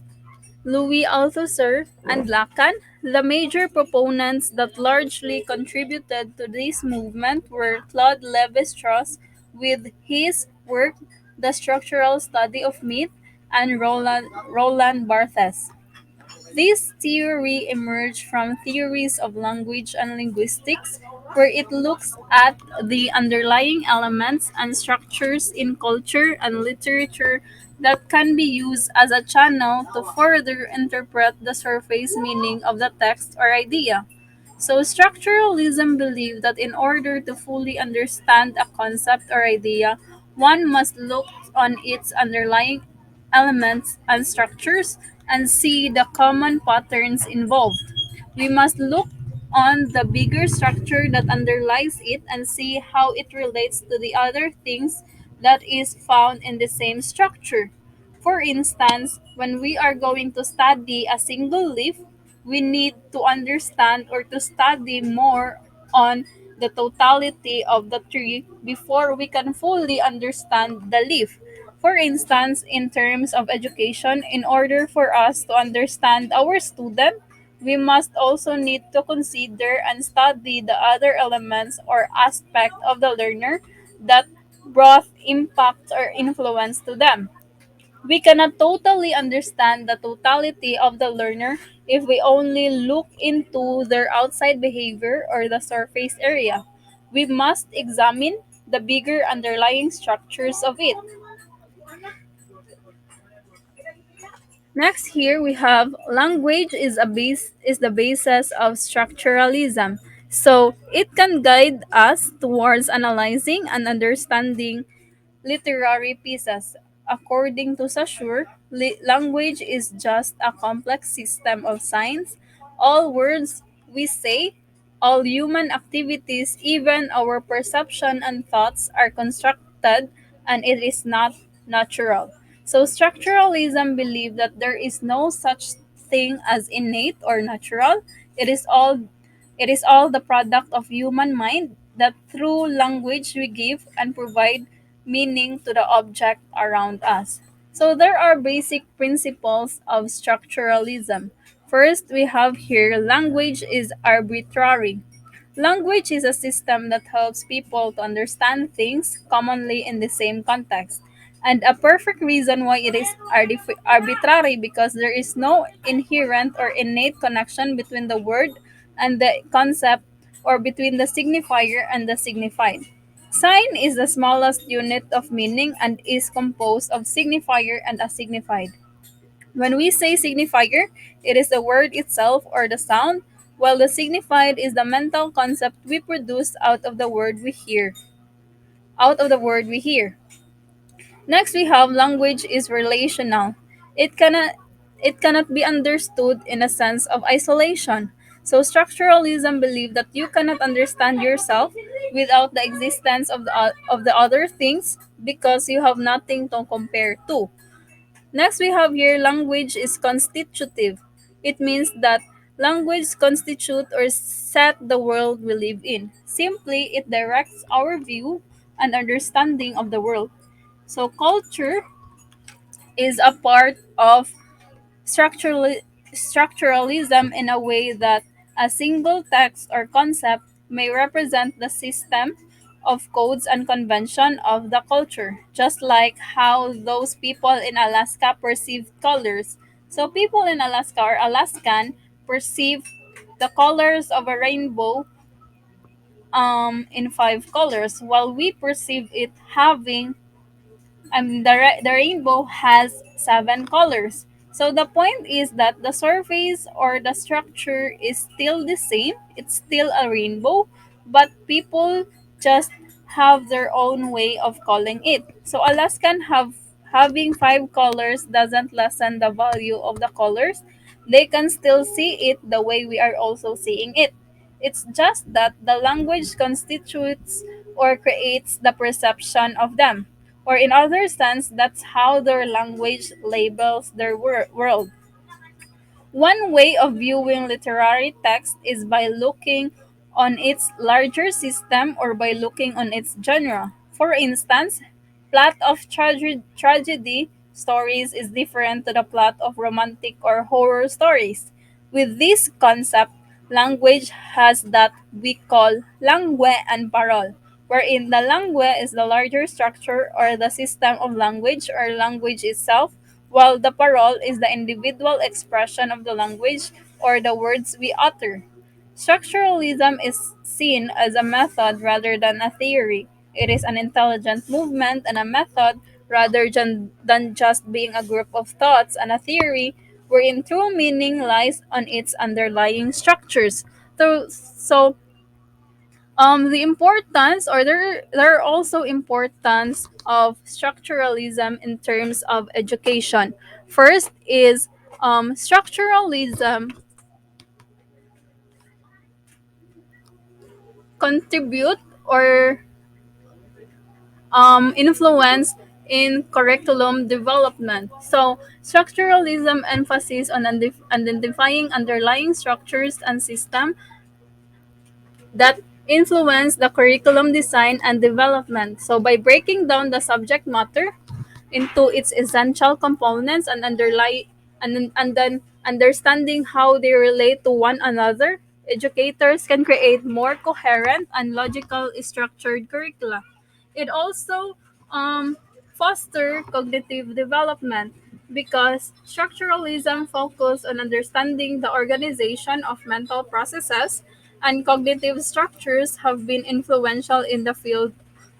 Louis Althusser, and Lacan, the major proponents that largely contributed to this movement were Claude Lévi-Strauss with his work The Structural Study of Myth and Roland Barthes. This theory emerged from theories of language and linguistics, where it looks at the underlying elements and structures in culture and literature that can be used as a channel to further interpret the surface meaning of the text or idea. So, structuralism believed that in order to fully understand a concept or idea, one must look on its underlying elements and structures and see the common patterns involved. We must look on the bigger structure that underlies it and see how it relates to the other things that is found in the same structure. For instance, when we are going to study a single leaf, we need to understand or to study more on the totality of the tree before we can fully understand the leaf. For instance, in terms of education, in order for us to understand our student, we must also need to consider and study the other elements or aspect of the learner that brought impact or influence to them. We cannot totally understand the totality of the learner if we only look into their outside behavior or the surface area. We must examine the bigger underlying structures of it. Next here we have language is the basis of structuralism. So it can guide us towards analyzing and understanding literary pieces. According to Saussure, language is just a complex system of signs. All words we say, all human activities, even our perception and thoughts are constructed and it is not natural. So structuralism believe that there is no such thing as innate or natural. It is all it is all the product of human mind that through language we give and provide meaning to the object around us. So there are basic principles of structuralism. First, we have here language is arbitrary. Language is a system that helps people to understand things commonly in the same context. And a perfect reason why it is arbitrary because there is no inherent or innate connection between the word and the concept or between the signifier and the signified. Sign is the smallest unit of meaning and is composed of signifier and a signified. When we say signifier, it is the word itself or the sound, while the signified is the mental concept we produce out of the word we hear. Next we have language is relational. It cannot it cannot be understood in a sense of isolation. So structuralism believe that you cannot understand yourself without the existence of the other things because you have nothing to compare to. Next, we have here language is constitutive. It means that language constitute or set the world we live in. Simply, it directs our view and understanding of the world. So, culture is a part of structuralism in a way that a single text or concept may represent the system of codes and convention of the culture, just like how those people in Alaska perceive colors. So people in Alaska or Alaskan perceive the colors of a rainbow in five colors, while we perceive it having the rainbow has seven colors. So the point is that the surface or the structure is still the same. It's still a rainbow, but people just have their own way of calling it. So Alaskan have having five colors doesn't lessen the value of the colors. They can still see it the way we are also seeing it. It's just that the language constitutes or creates the perception of them. Or in other sense, that's how their language labels their world. One way of viewing literary text is by looking on its larger system or by looking on its genre. For instance, plot of tragedy stories is different to the plot of romantic or horror stories. With this concept, language has that we call langue and parole, wherein the langue is the larger structure or the system of language or language itself, while the parole is the individual expression of the language or the words we utter. Structuralism is seen as a method rather than a theory. It is an intelligent movement and a method rather than just being a group of thoughts and a theory wherein true meaning lies on its underlying structures. So the importance or there are also importance of structuralism in terms of education. First is structuralism contribute or influence in curriculum development. So, structuralism emphasis on identifying underlying structures and systems that influence the curriculum design and development. So, by breaking down the subject matter into its essential components and then understanding how they relate to one another, educators can create more coherent and logical structured curricula. It also foster cognitive development because structuralism focus on understanding the organization of mental processes, and cognitive structures have been influential in the field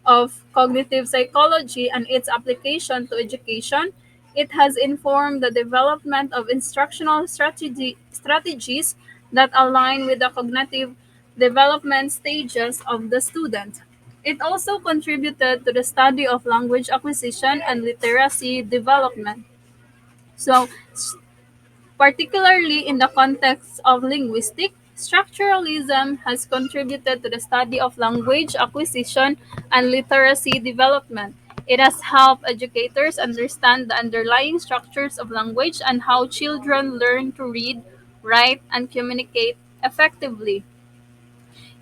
of cognitive psychology and its application to education. It has informed the development of instructional strategies that align with the cognitive development stages of the student. It also contributed to the study of language acquisition and literacy development. So, particularly in the context of linguistics, structuralism has contributed to the study of language acquisition and literacy development. It has helped educators understand the underlying structures of language and how children learn to read, write, and communicate effectively.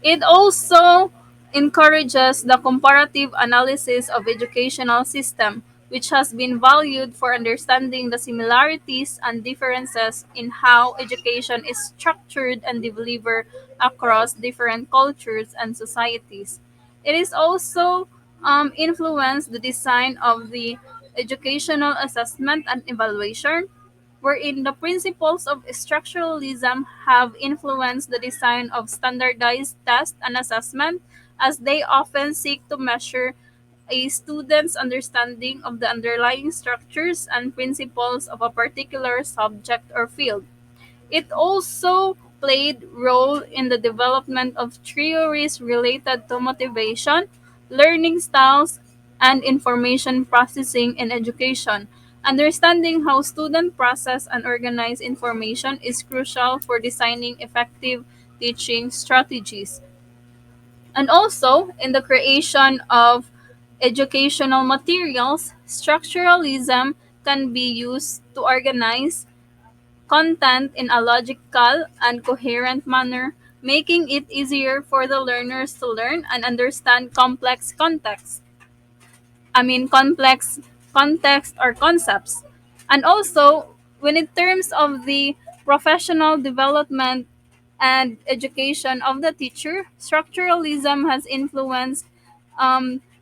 It also encourages the comparative analysis of educational system, which has been valued for understanding the similarities and differences in how education is structured and delivered across different cultures and societies. It is also influenced the design of the educational assessment and evaluation, wherein the principles of structuralism have influenced the design of standardized tests and assessment, as they often seek to measure a student's understanding of the underlying structures and principles of a particular subject or field. It also played role in the development of theories related to motivation, learning styles, and information processing in education. Understanding how students process and organize information is crucial for designing effective teaching strategies. And also, in the creation of educational materials, structuralism can be used to organize content in a logical and coherent manner, making it easier for the learners to learn and understand complex context or concepts. And also, when in terms of the professional development and education of the teacher, structuralism has influenced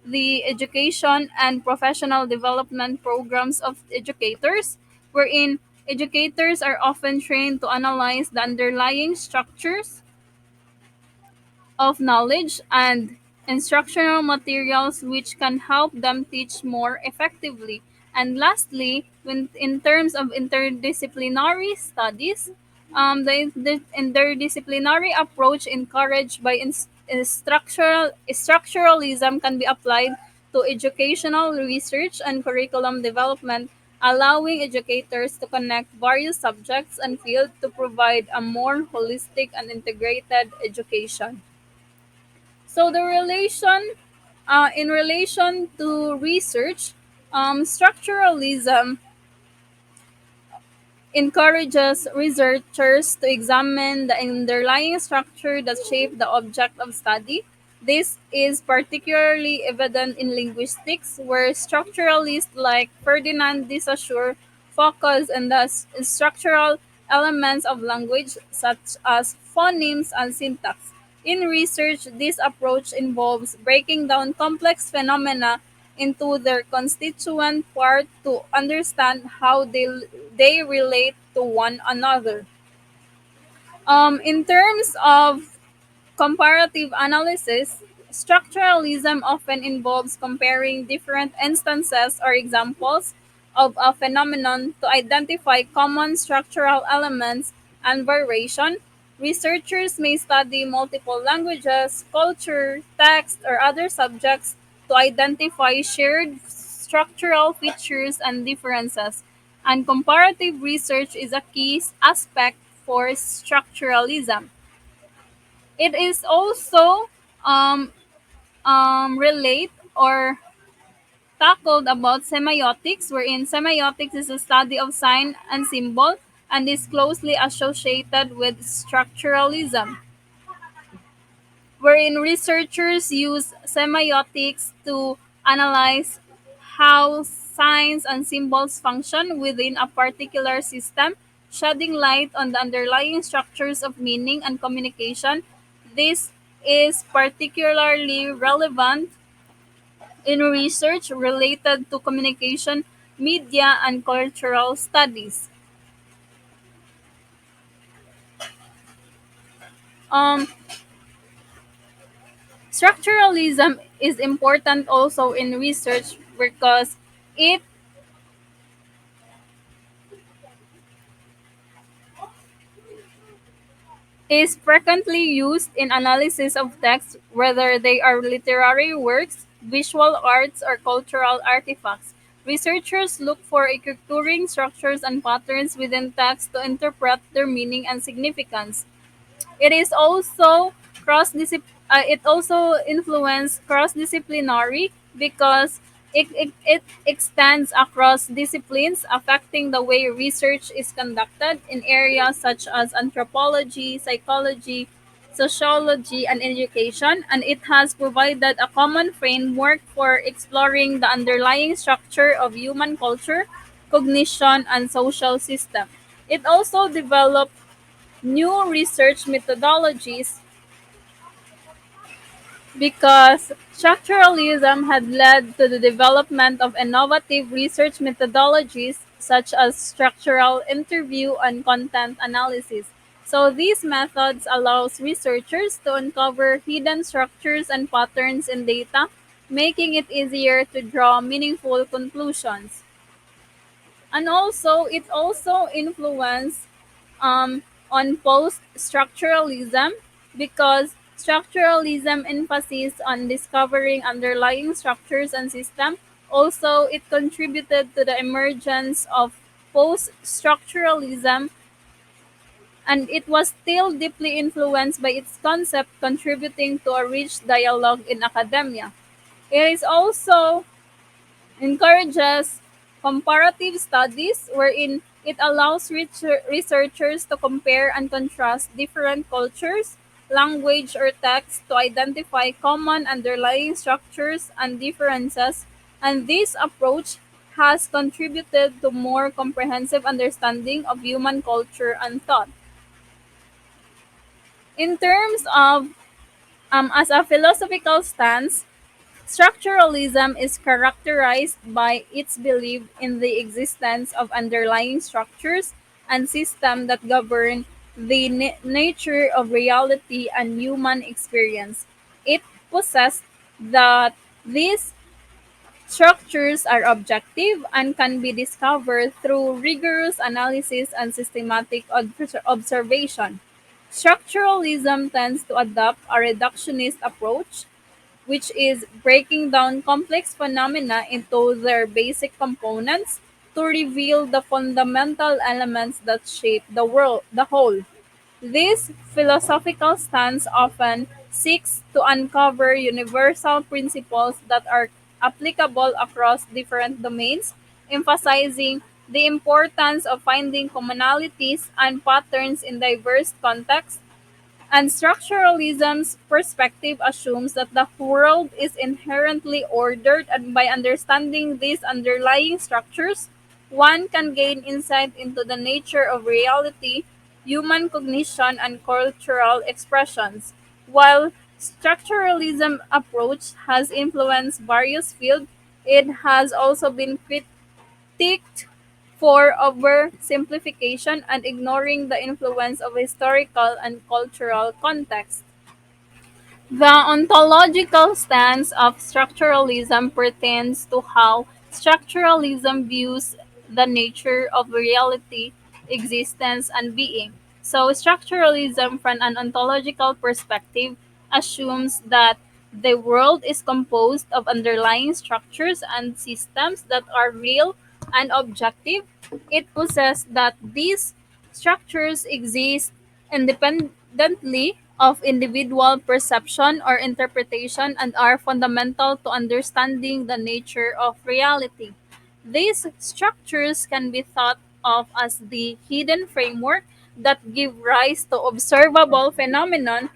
the education and professional development programs of educators, wherein educators are often trained to analyze the underlying structures of knowledge and instructional materials which can help them teach more effectively. And lastly, when in terms of interdisciplinary studies, the interdisciplinary approach encouraged by structuralism can be applied to educational research and curriculum development, allowing educators to connect various subjects and fields to provide a more holistic and integrated education. So in relation to research, structuralism encourages researchers to examine the underlying structure that shape the object of study. This is particularly evident in linguistics, where structuralists like Ferdinand de Saussure focus on the structural elements of language, such as phonemes and syntax. In research, this approach involves breaking down complex phenomena into their constituent part to understand how they relate to one another. In terms of comparative analysis, structuralism often involves comparing different instances or examples of a phenomenon to identify common structural elements and variation. Researchers may study multiple languages, culture, text, or other subjects to identify shared structural features and differences. And comparative research is a key aspect for structuralism. It is also um, relate or tackled about semiotics, wherein semiotics is a study of sign and symbol and is closely associated with structuralism, wherein researchers use semiotics to analyze how signs and symbols function within a particular system, shedding light on the underlying structures of meaning and communication. This is particularly relevant in research related to communication, media, and cultural studies. Um, Structuralism is important also in research because it is frequently used in analysis of texts, whether they are literary works, visual arts, or cultural artifacts. Researchers look for recurring structures and patterns within texts to interpret their meaning and significance. It is also it also influence cross disciplinary because it extends across disciplines, affecting the way research is conducted in areas such as anthropology, psychology, sociology, and education, and it has provided a common framework for exploring the underlying structure of human culture, cognition, and social system. It also developed new research methodologies because structuralism had led to the development of innovative research methodologies such as structural interview and content analysis. So these methods allows researchers to uncover hidden structures and patterns in data, making it easier to draw meaningful conclusions. And also it also influenced on post-structuralism because structuralism emphasis on discovering underlying structures and systems. Also, it contributed to the emergence of post-structuralism, and it was still deeply influenced by its concept, contributing to a rich dialogue in academia. It is also encourages comparative studies wherein it allows researchers to compare and contrast different cultures, language, or texts to identify common underlying structures and differences, and this approach has contributed to more comprehensive understanding of human culture and thought. In terms of as a philosophical stance, structuralism is characterized by its belief in the existence of underlying structures and systems that govern the nature of reality and human experience. It possesses that these structures are objective and can be discovered through rigorous analysis and systematic observation. Structuralism tends to adopt a reductionist approach, which is breaking down complex phenomena into their basic components to reveal the fundamental elements that shape the world, the whole. This philosophical stance often seeks to uncover universal principles that are applicable across different domains, emphasizing the importance of finding commonalities and patterns in diverse contexts, and structuralism's perspective assumes that the world is inherently ordered, and by understanding these underlying structures, one can gain insight into the nature of reality, human cognition, and cultural expressions. While structuralism approach has influenced various fields, it has also been critiqued for oversimplification and ignoring the influence of historical and cultural context. The ontological stance of structuralism pertains to how structuralism views the nature of reality, existence, and being. So, structuralism, from an ontological perspective, assumes that the world is composed of underlying structures and systems that are real and objective. It possesses that these structures exist independently of individual perception or interpretation and are fundamental to understanding the nature of reality. These structures can be thought of as the hidden framework that give rise to observable phenomenon.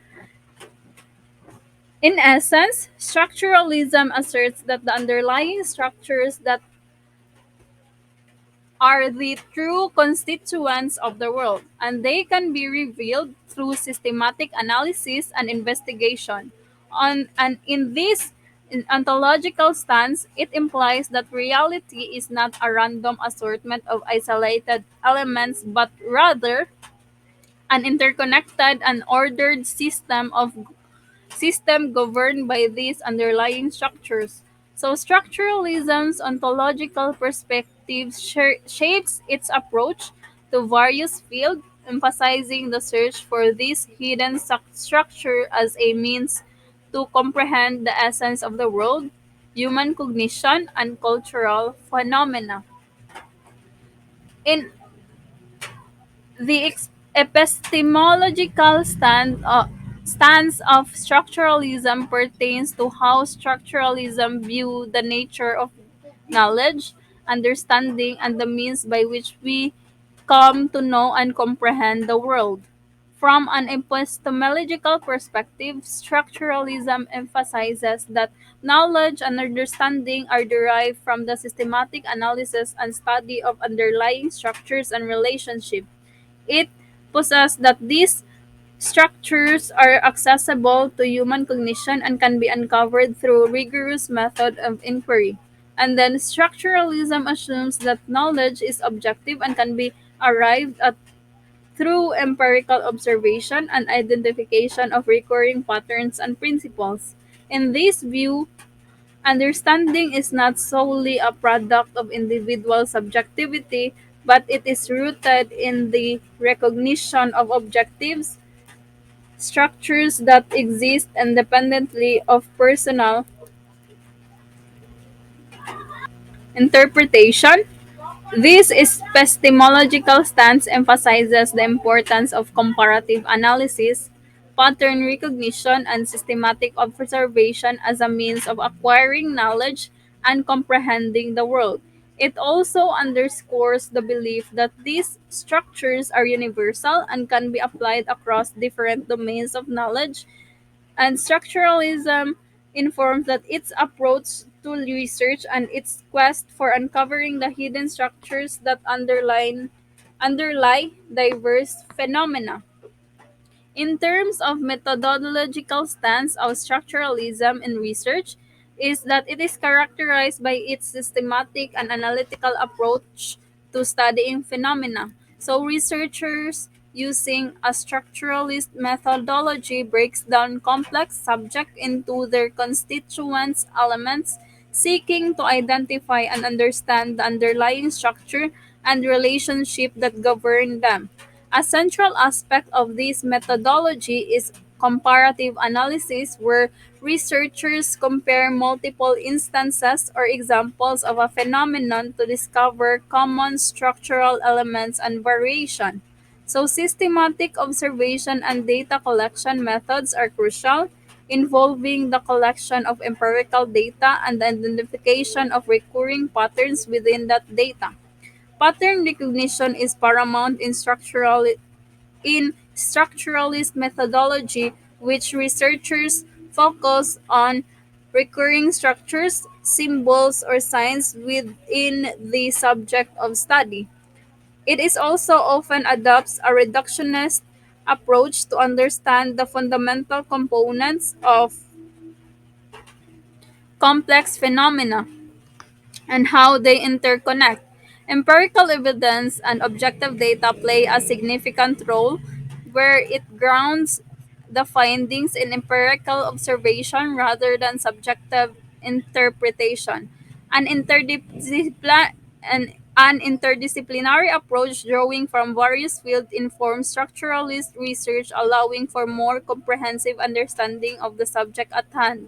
In essence, structuralism asserts that the underlying structures that are the true constituents of the world, and they can be revealed through systematic analysis and investigation. And in this ontological stance, it implies that reality is not a random assortment of isolated elements, but rather an interconnected and ordered system governed by these underlying structures. So, structuralism's ontological perspective shapes its approach to various fields, emphasizing the search for this hidden structure as a means to comprehend the essence of the world, human cognition, and cultural phenomena. In the epistemological stance of structuralism pertains to how structuralism view the nature of knowledge, understanding, and the means by which we come to know and comprehend the world. From an epistemological perspective, structuralism emphasizes that knowledge and understanding are derived from the systematic analysis and study of underlying structures and relationships. It possesses that these structures are accessible to human cognition and can be uncovered through rigorous method of inquiry. And then structuralism assumes that knowledge is objective and can be arrived at through empirical observation and identification of recurring patterns and principles. In this view, understanding is not solely a product of individual subjectivity, but it is rooted in the recognition of objectives, structures that exist independently of personal interpretation. This epistemological stance emphasizes the importance of comparative analysis, pattern recognition, and systematic observation as a means of acquiring knowledge and comprehending the world. It also underscores the belief that these structures are universal and can be applied across different domains of knowledge, and structuralism informs that its approach to research and its quest for uncovering the hidden structures that underlie diverse phenomena. In terms of methodological stance of structuralism in research, is that it is characterized by its systematic and analytical approach to studying phenomena. So researchers using a structuralist methodology breaks down complex subject into their constituents elements, seeking to identify and understand the underlying structure and relationship that govern them. A central aspect of this methodology is comparative analysis, where researchers compare multiple instances or examples of a phenomenon to discover common structural elements and variation. So, systematic observation and data collection methods are crucial, involving the collection of empirical data and the identification of recurring patterns within that data. Pattern recognition is paramount in structuralist methodology, which researchers focus on recurring structures, symbols, or signs within the subject of study. It is also often adopts a reductionist approach to understand the fundamental components of complex phenomena and how they interconnect. Empirical evidence and objective data play a significant role, where it grounds the findings in empirical observation rather than subjective interpretation. An, an interdisciplinary approach drawing from various fields informs structuralist research, allowing for more comprehensive understanding of the subject at hand.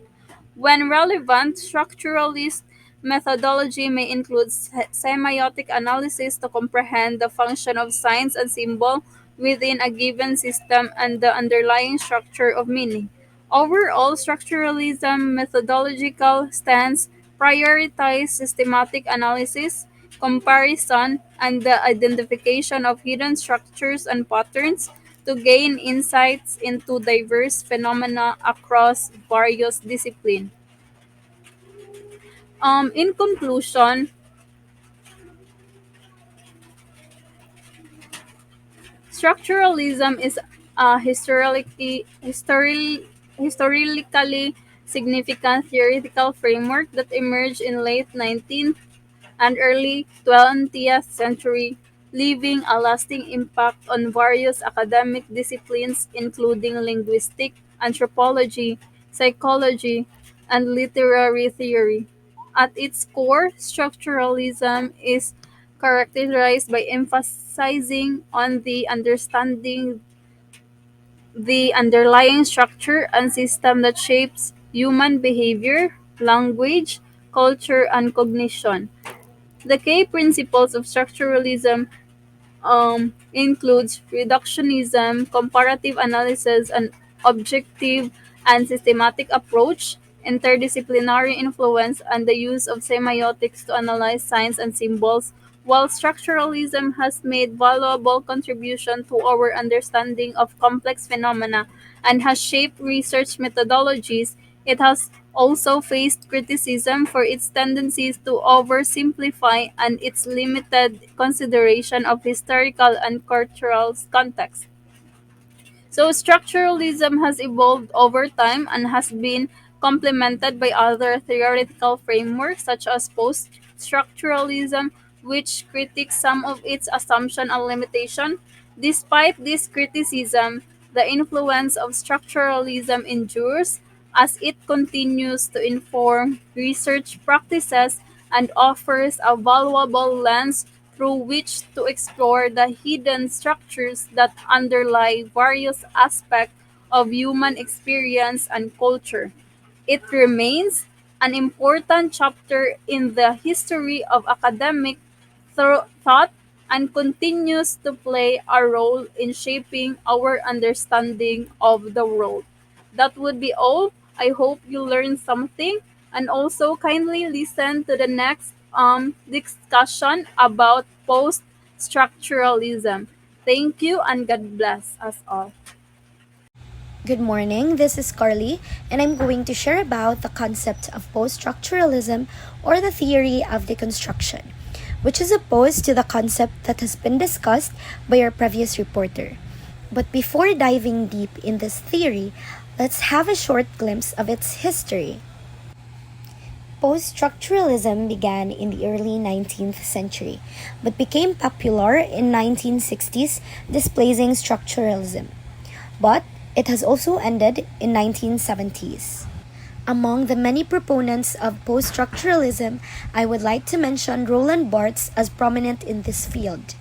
When relevant, structuralist methodology may include semiotic analysis to comprehend the function of signs and symbols, within a given system and the underlying structure of meaning. Overall, structuralism methodological stance prioritize systematic analysis, comparison, and the identification of hidden structures and patterns to gain insights into diverse phenomena across various disciplines. In conclusion, structuralism is a historically significant theoretical framework that emerged in late 19th and early 20th century, leaving a lasting impact on various academic disciplines including linguistics, anthropology, psychology, and literary theory. At its core, structuralism is characterized by emphasizing on the understanding the underlying structure and system that shapes human behavior, language, culture, and cognition. The key principles of structuralism includes reductionism, comparative analysis, an objective and systematic approach, interdisciplinary influence, and the use of semiotics to analyze signs and symbols. While structuralism has made valuable contribution to our understanding of complex phenomena and has shaped research methodologies, it has also faced criticism for its tendencies to oversimplify and its limited consideration of historical and cultural context. So structuralism has evolved over time and has been complemented by other theoretical frameworks such as post-structuralism, which critiques some of its assumption and limitation. Despite this criticism, the influence of structuralism endures as it continues to inform research practices and offers a valuable lens through which to explore the hidden structures that underlie various aspects of human experience and culture. It remains an important chapter in the history of academic thought and continues to play a role in shaping our understanding of the world. That would be all. I hope you learned something and also kindly listen to the next discussion about post structuralism. Thank you and God bless us all. Good morning, this is Carly, and I'm going to share about the concept of post structuralism or the theory of deconstruction, which is opposed to the concept that has been discussed by our previous reporter. But before diving deep in this theory, let's have a short glimpse of its history. Post structuralism began in the early 19th century, but became popular in 1960s, displacing structuralism. But it has also ended in 1970s. Among the many proponents of post-structuralism, I would like to mention Roland Barthes as prominent in this field.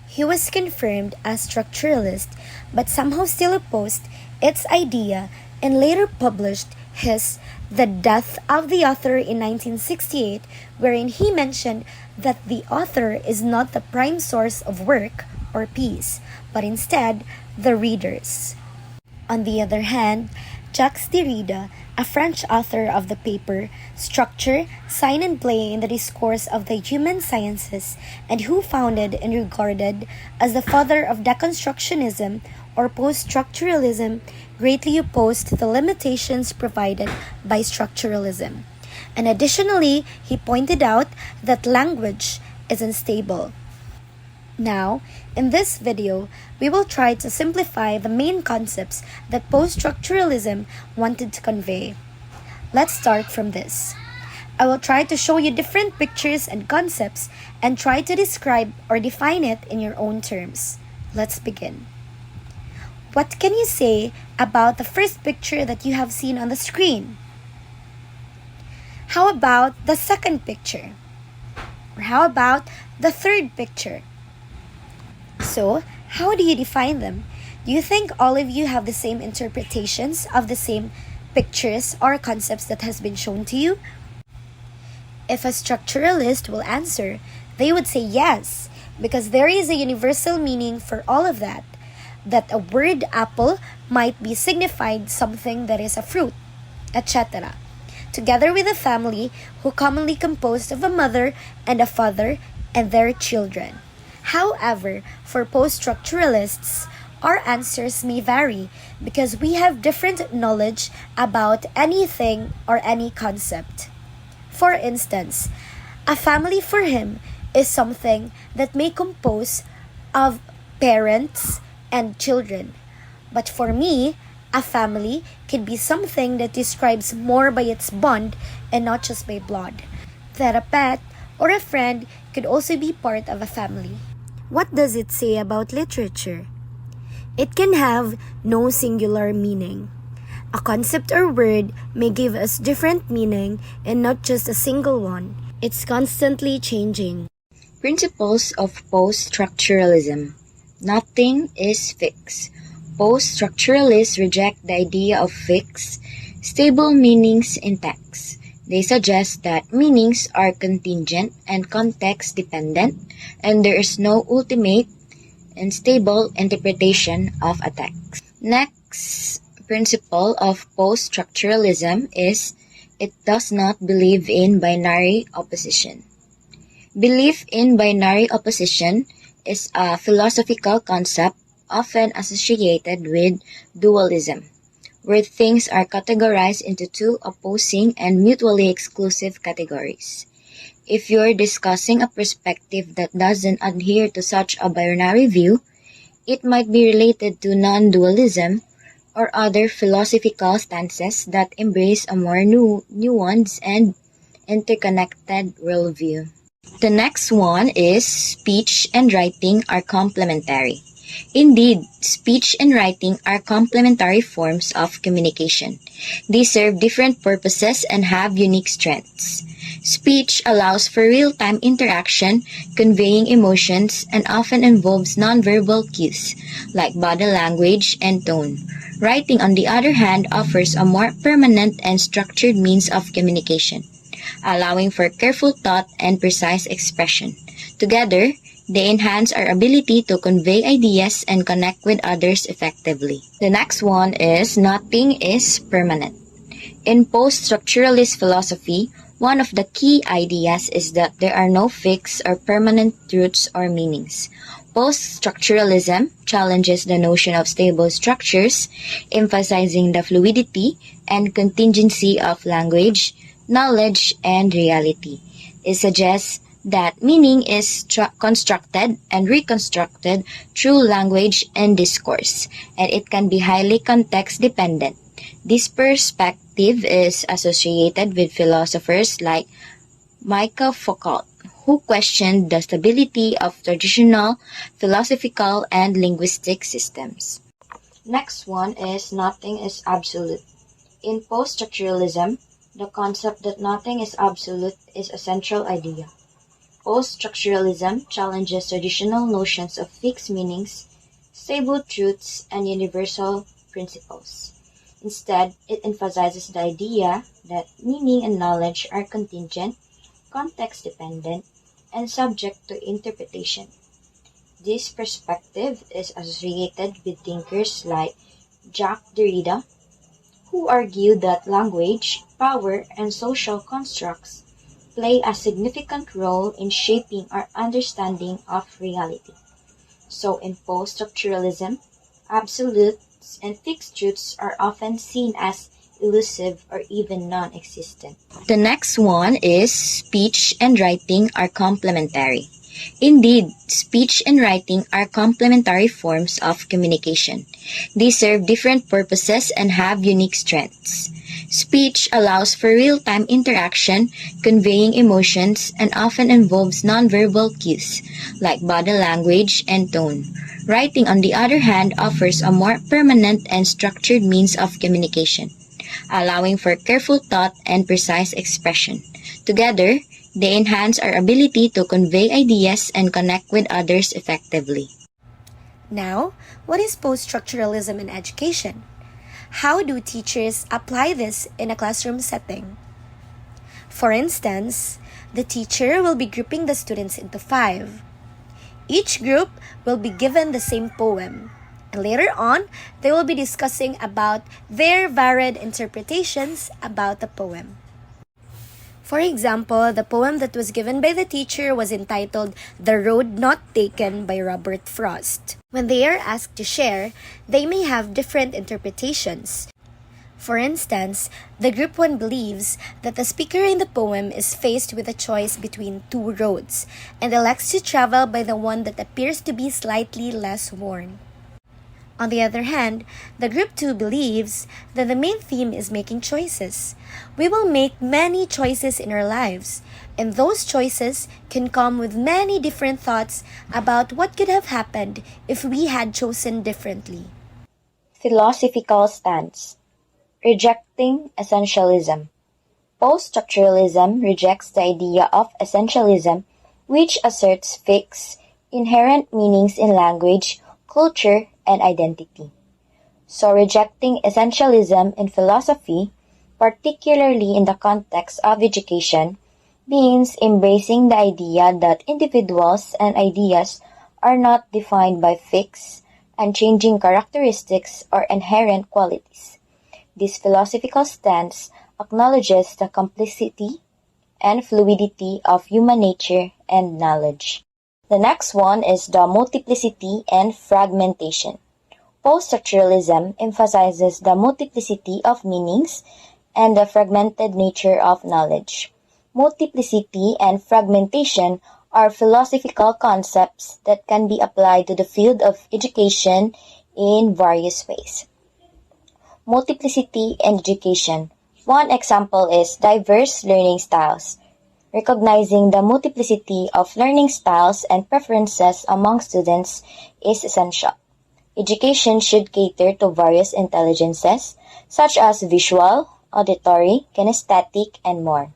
He was confirmed as structuralist, but somehow still opposed its idea and later published his The Death of the Author in 1968, wherein he mentioned that the author is not the prime source of work or piece, but instead the readers. On the other hand, Jacques Derrida, a French author of the paper Structure, Sign and Play in the Discourse of the Human Sciences, and who founded and regarded as the father of deconstructionism or post-structuralism, greatly opposed the limitations provided by structuralism. And additionally, he pointed out that language is unstable. Now, in this video, we will try to simplify the main concepts that post-structuralism wanted to convey. Let's start from this. I will try to show you different pictures and concepts and try to describe or define it in your own terms. Let's begin. What can you say about the first picture that you have seen on the screen? How about the second picture? Or how about the third picture? So, how do you define them? Do you think all of you have the same interpretations of the same pictures or concepts that has been shown to you? If a structuralist will answer, they would say yes, because there is a universal meaning for all of that. that a word apple might be signified something that is a fruit, etc., together with a family who commonly composed of a mother and a father and their children. However, for post-structuralists, our answers may vary because we have different knowledge about anything or any concept. For instance, a family for him is something that may compose of parents and children. But for me, a family can be something that describes more by its bond and not just by blood. That a pet or a friend could also be part of a family. What does it say about literature? It can have no singular meaning. A concept or word may give us different meaning and not just a single one. It's constantly changing. Principles of post-structuralism. Nothing is fixed. Post-structuralists reject the idea of fixed, stable meanings in text. They suggest that meanings are contingent and context-dependent, and there is no ultimate and stable interpretation of a text. Next principle of post-structuralism is it does not believe in binary opposition. Belief in binary opposition is a philosophical concept often associated with dualism, where things are categorized into two opposing and mutually exclusive categories. If you're discussing a perspective that doesn't adhere to such a binary view, it might be related to non-dualism or other philosophical stances that embrace a more nuanced and interconnected worldview. The next one is speech and writing are complementary. Indeed, speech and writing are complementary forms of communication. They serve different purposes and have unique strengths. Speech allows for real-time interaction, conveying emotions, and often involves nonverbal cues like body language and tone. Writing, on the other hand, offers a more permanent and structured means of communication, allowing for careful thought and precise expression. Together, they enhance our ability to convey ideas and connect with others effectively. The next one is nothing is permanent. In post-structuralist philosophy, one of the key ideas is that there are no fixed or permanent truths or meanings. Post-structuralism challenges the notion of stable structures, emphasizing the fluidity and contingency of language, knowledge, and reality. It suggests that meaning is constructed and reconstructed through language and discourse, and it can be highly context-dependent. This perspective is associated with philosophers like Michel Foucault, who questioned the stability of traditional philosophical and linguistic systems. Next one is nothing is absolute. In post-structuralism, the concept that nothing is absolute is a central idea. Post-structuralism challenges traditional notions of fixed meanings, stable truths, and universal principles. Instead, it emphasizes the idea that meaning and knowledge are contingent, context-dependent, and subject to interpretation. This perspective is associated with thinkers like Jacques Derrida, who argue that language, power, and social constructs play a significant role in shaping our understanding of reality. So in post-structuralism, absolutes and fixed truths are often seen as elusive or even non-existent. The next one is speech and writing are complementary. Indeed, speech and writing are complementary forms of communication. They serve different purposes and have unique strengths. Speech allows for real-time interaction, conveying emotions, and often involves nonverbal cues like body language and tone. Writing, on the other hand, offers a more permanent and structured means of communication, allowing for careful thought and precise expression. Together, they enhance our ability to convey ideas and connect with others effectively. Now, what is post-structuralism in education? How do teachers apply this in a classroom setting? For instance, the teacher will be grouping the students into 5. Each group will be given the same poem. And later on, they will be discussing about their varied interpretations about the poem. For example, the poem that was given by the teacher was entitled The Road Not Taken by Robert Frost. When they are asked to share, they may have different interpretations. For instance, the group 1 believes that the speaker in the poem is faced with a choice between two roads and elects to travel by the one that appears to be slightly less worn. On the other hand, the group 2 believes that the main theme is making choices. We will make many choices in our lives, and those choices can come with many different thoughts about what could have happened if we had chosen differently. Philosophical stance. Rejecting essentialism. Post-structuralism rejects the idea of essentialism, which asserts fixed, inherent meanings in language, culture, and identity. So rejecting essentialism in philosophy, particularly in the context of education, means embracing the idea that individuals and ideas are not defined by fixed, unchanging characteristics or inherent qualities. This philosophical stance acknowledges the complexity and fluidity of human nature and knowledge. The next one is the multiplicity and fragmentation. Post-structuralism emphasizes the multiplicity of meanings and the fragmented nature of knowledge. Multiplicity and fragmentation are philosophical concepts that can be applied to the field of education in various ways. Multiplicity in education. One example is diverse learning styles. Recognizing the multiplicity of learning styles and preferences among students is essential. Education should cater to various intelligences, such as visual, auditory, kinesthetic, and more.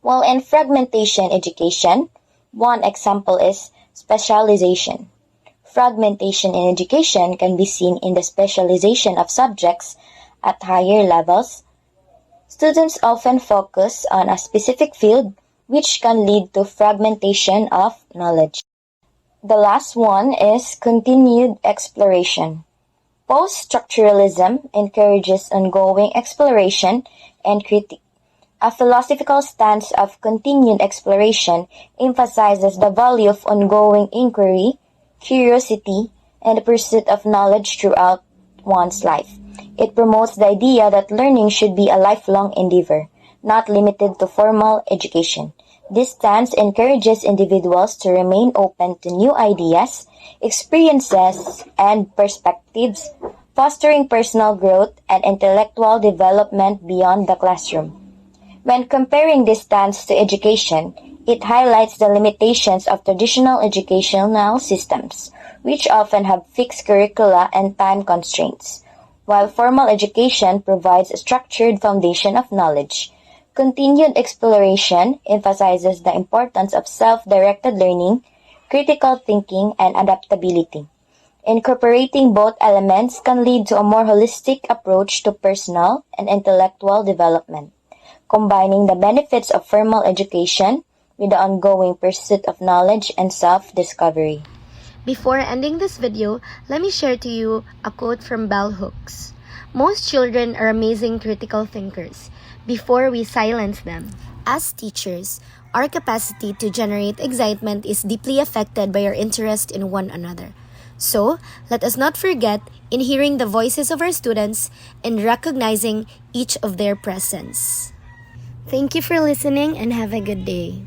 While in fragmentation education, one example is specialization. Fragmentation in education can be seen in the specialization of subjects at higher levels. Students often focus on a specific field, which can lead to fragmentation of knowledge. The last one is continued exploration. Post-structuralism encourages ongoing exploration and critique. A philosophical stance of continued exploration emphasizes the value of ongoing inquiry, curiosity, and the pursuit of knowledge throughout one's life. It promotes the idea that learning should be a lifelong endeavor, not limited to formal education. This stance encourages individuals to remain open to new ideas, experiences, and perspectives, fostering personal growth and intellectual development beyond the classroom. When comparing this stance to education, it highlights the limitations of traditional educational systems, which often have fixed curricula and time constraints. While formal education provides a structured foundation of knowledge, continued exploration emphasizes the importance of self-directed learning, critical thinking, and adaptability. Incorporating both elements can lead to a more holistic approach to personal and intellectual development, combining the benefits of formal education with the ongoing pursuit of knowledge and self-discovery. Before ending this video, let me share to you a quote from Bell Hooks. Most children are amazing critical thinkers before we silence them. As teachers, our capacity to generate excitement is deeply affected by our interest in one another. So, let us not forget in hearing the voices of our students and recognizing each of their presence. Thank you for listening and have a good day.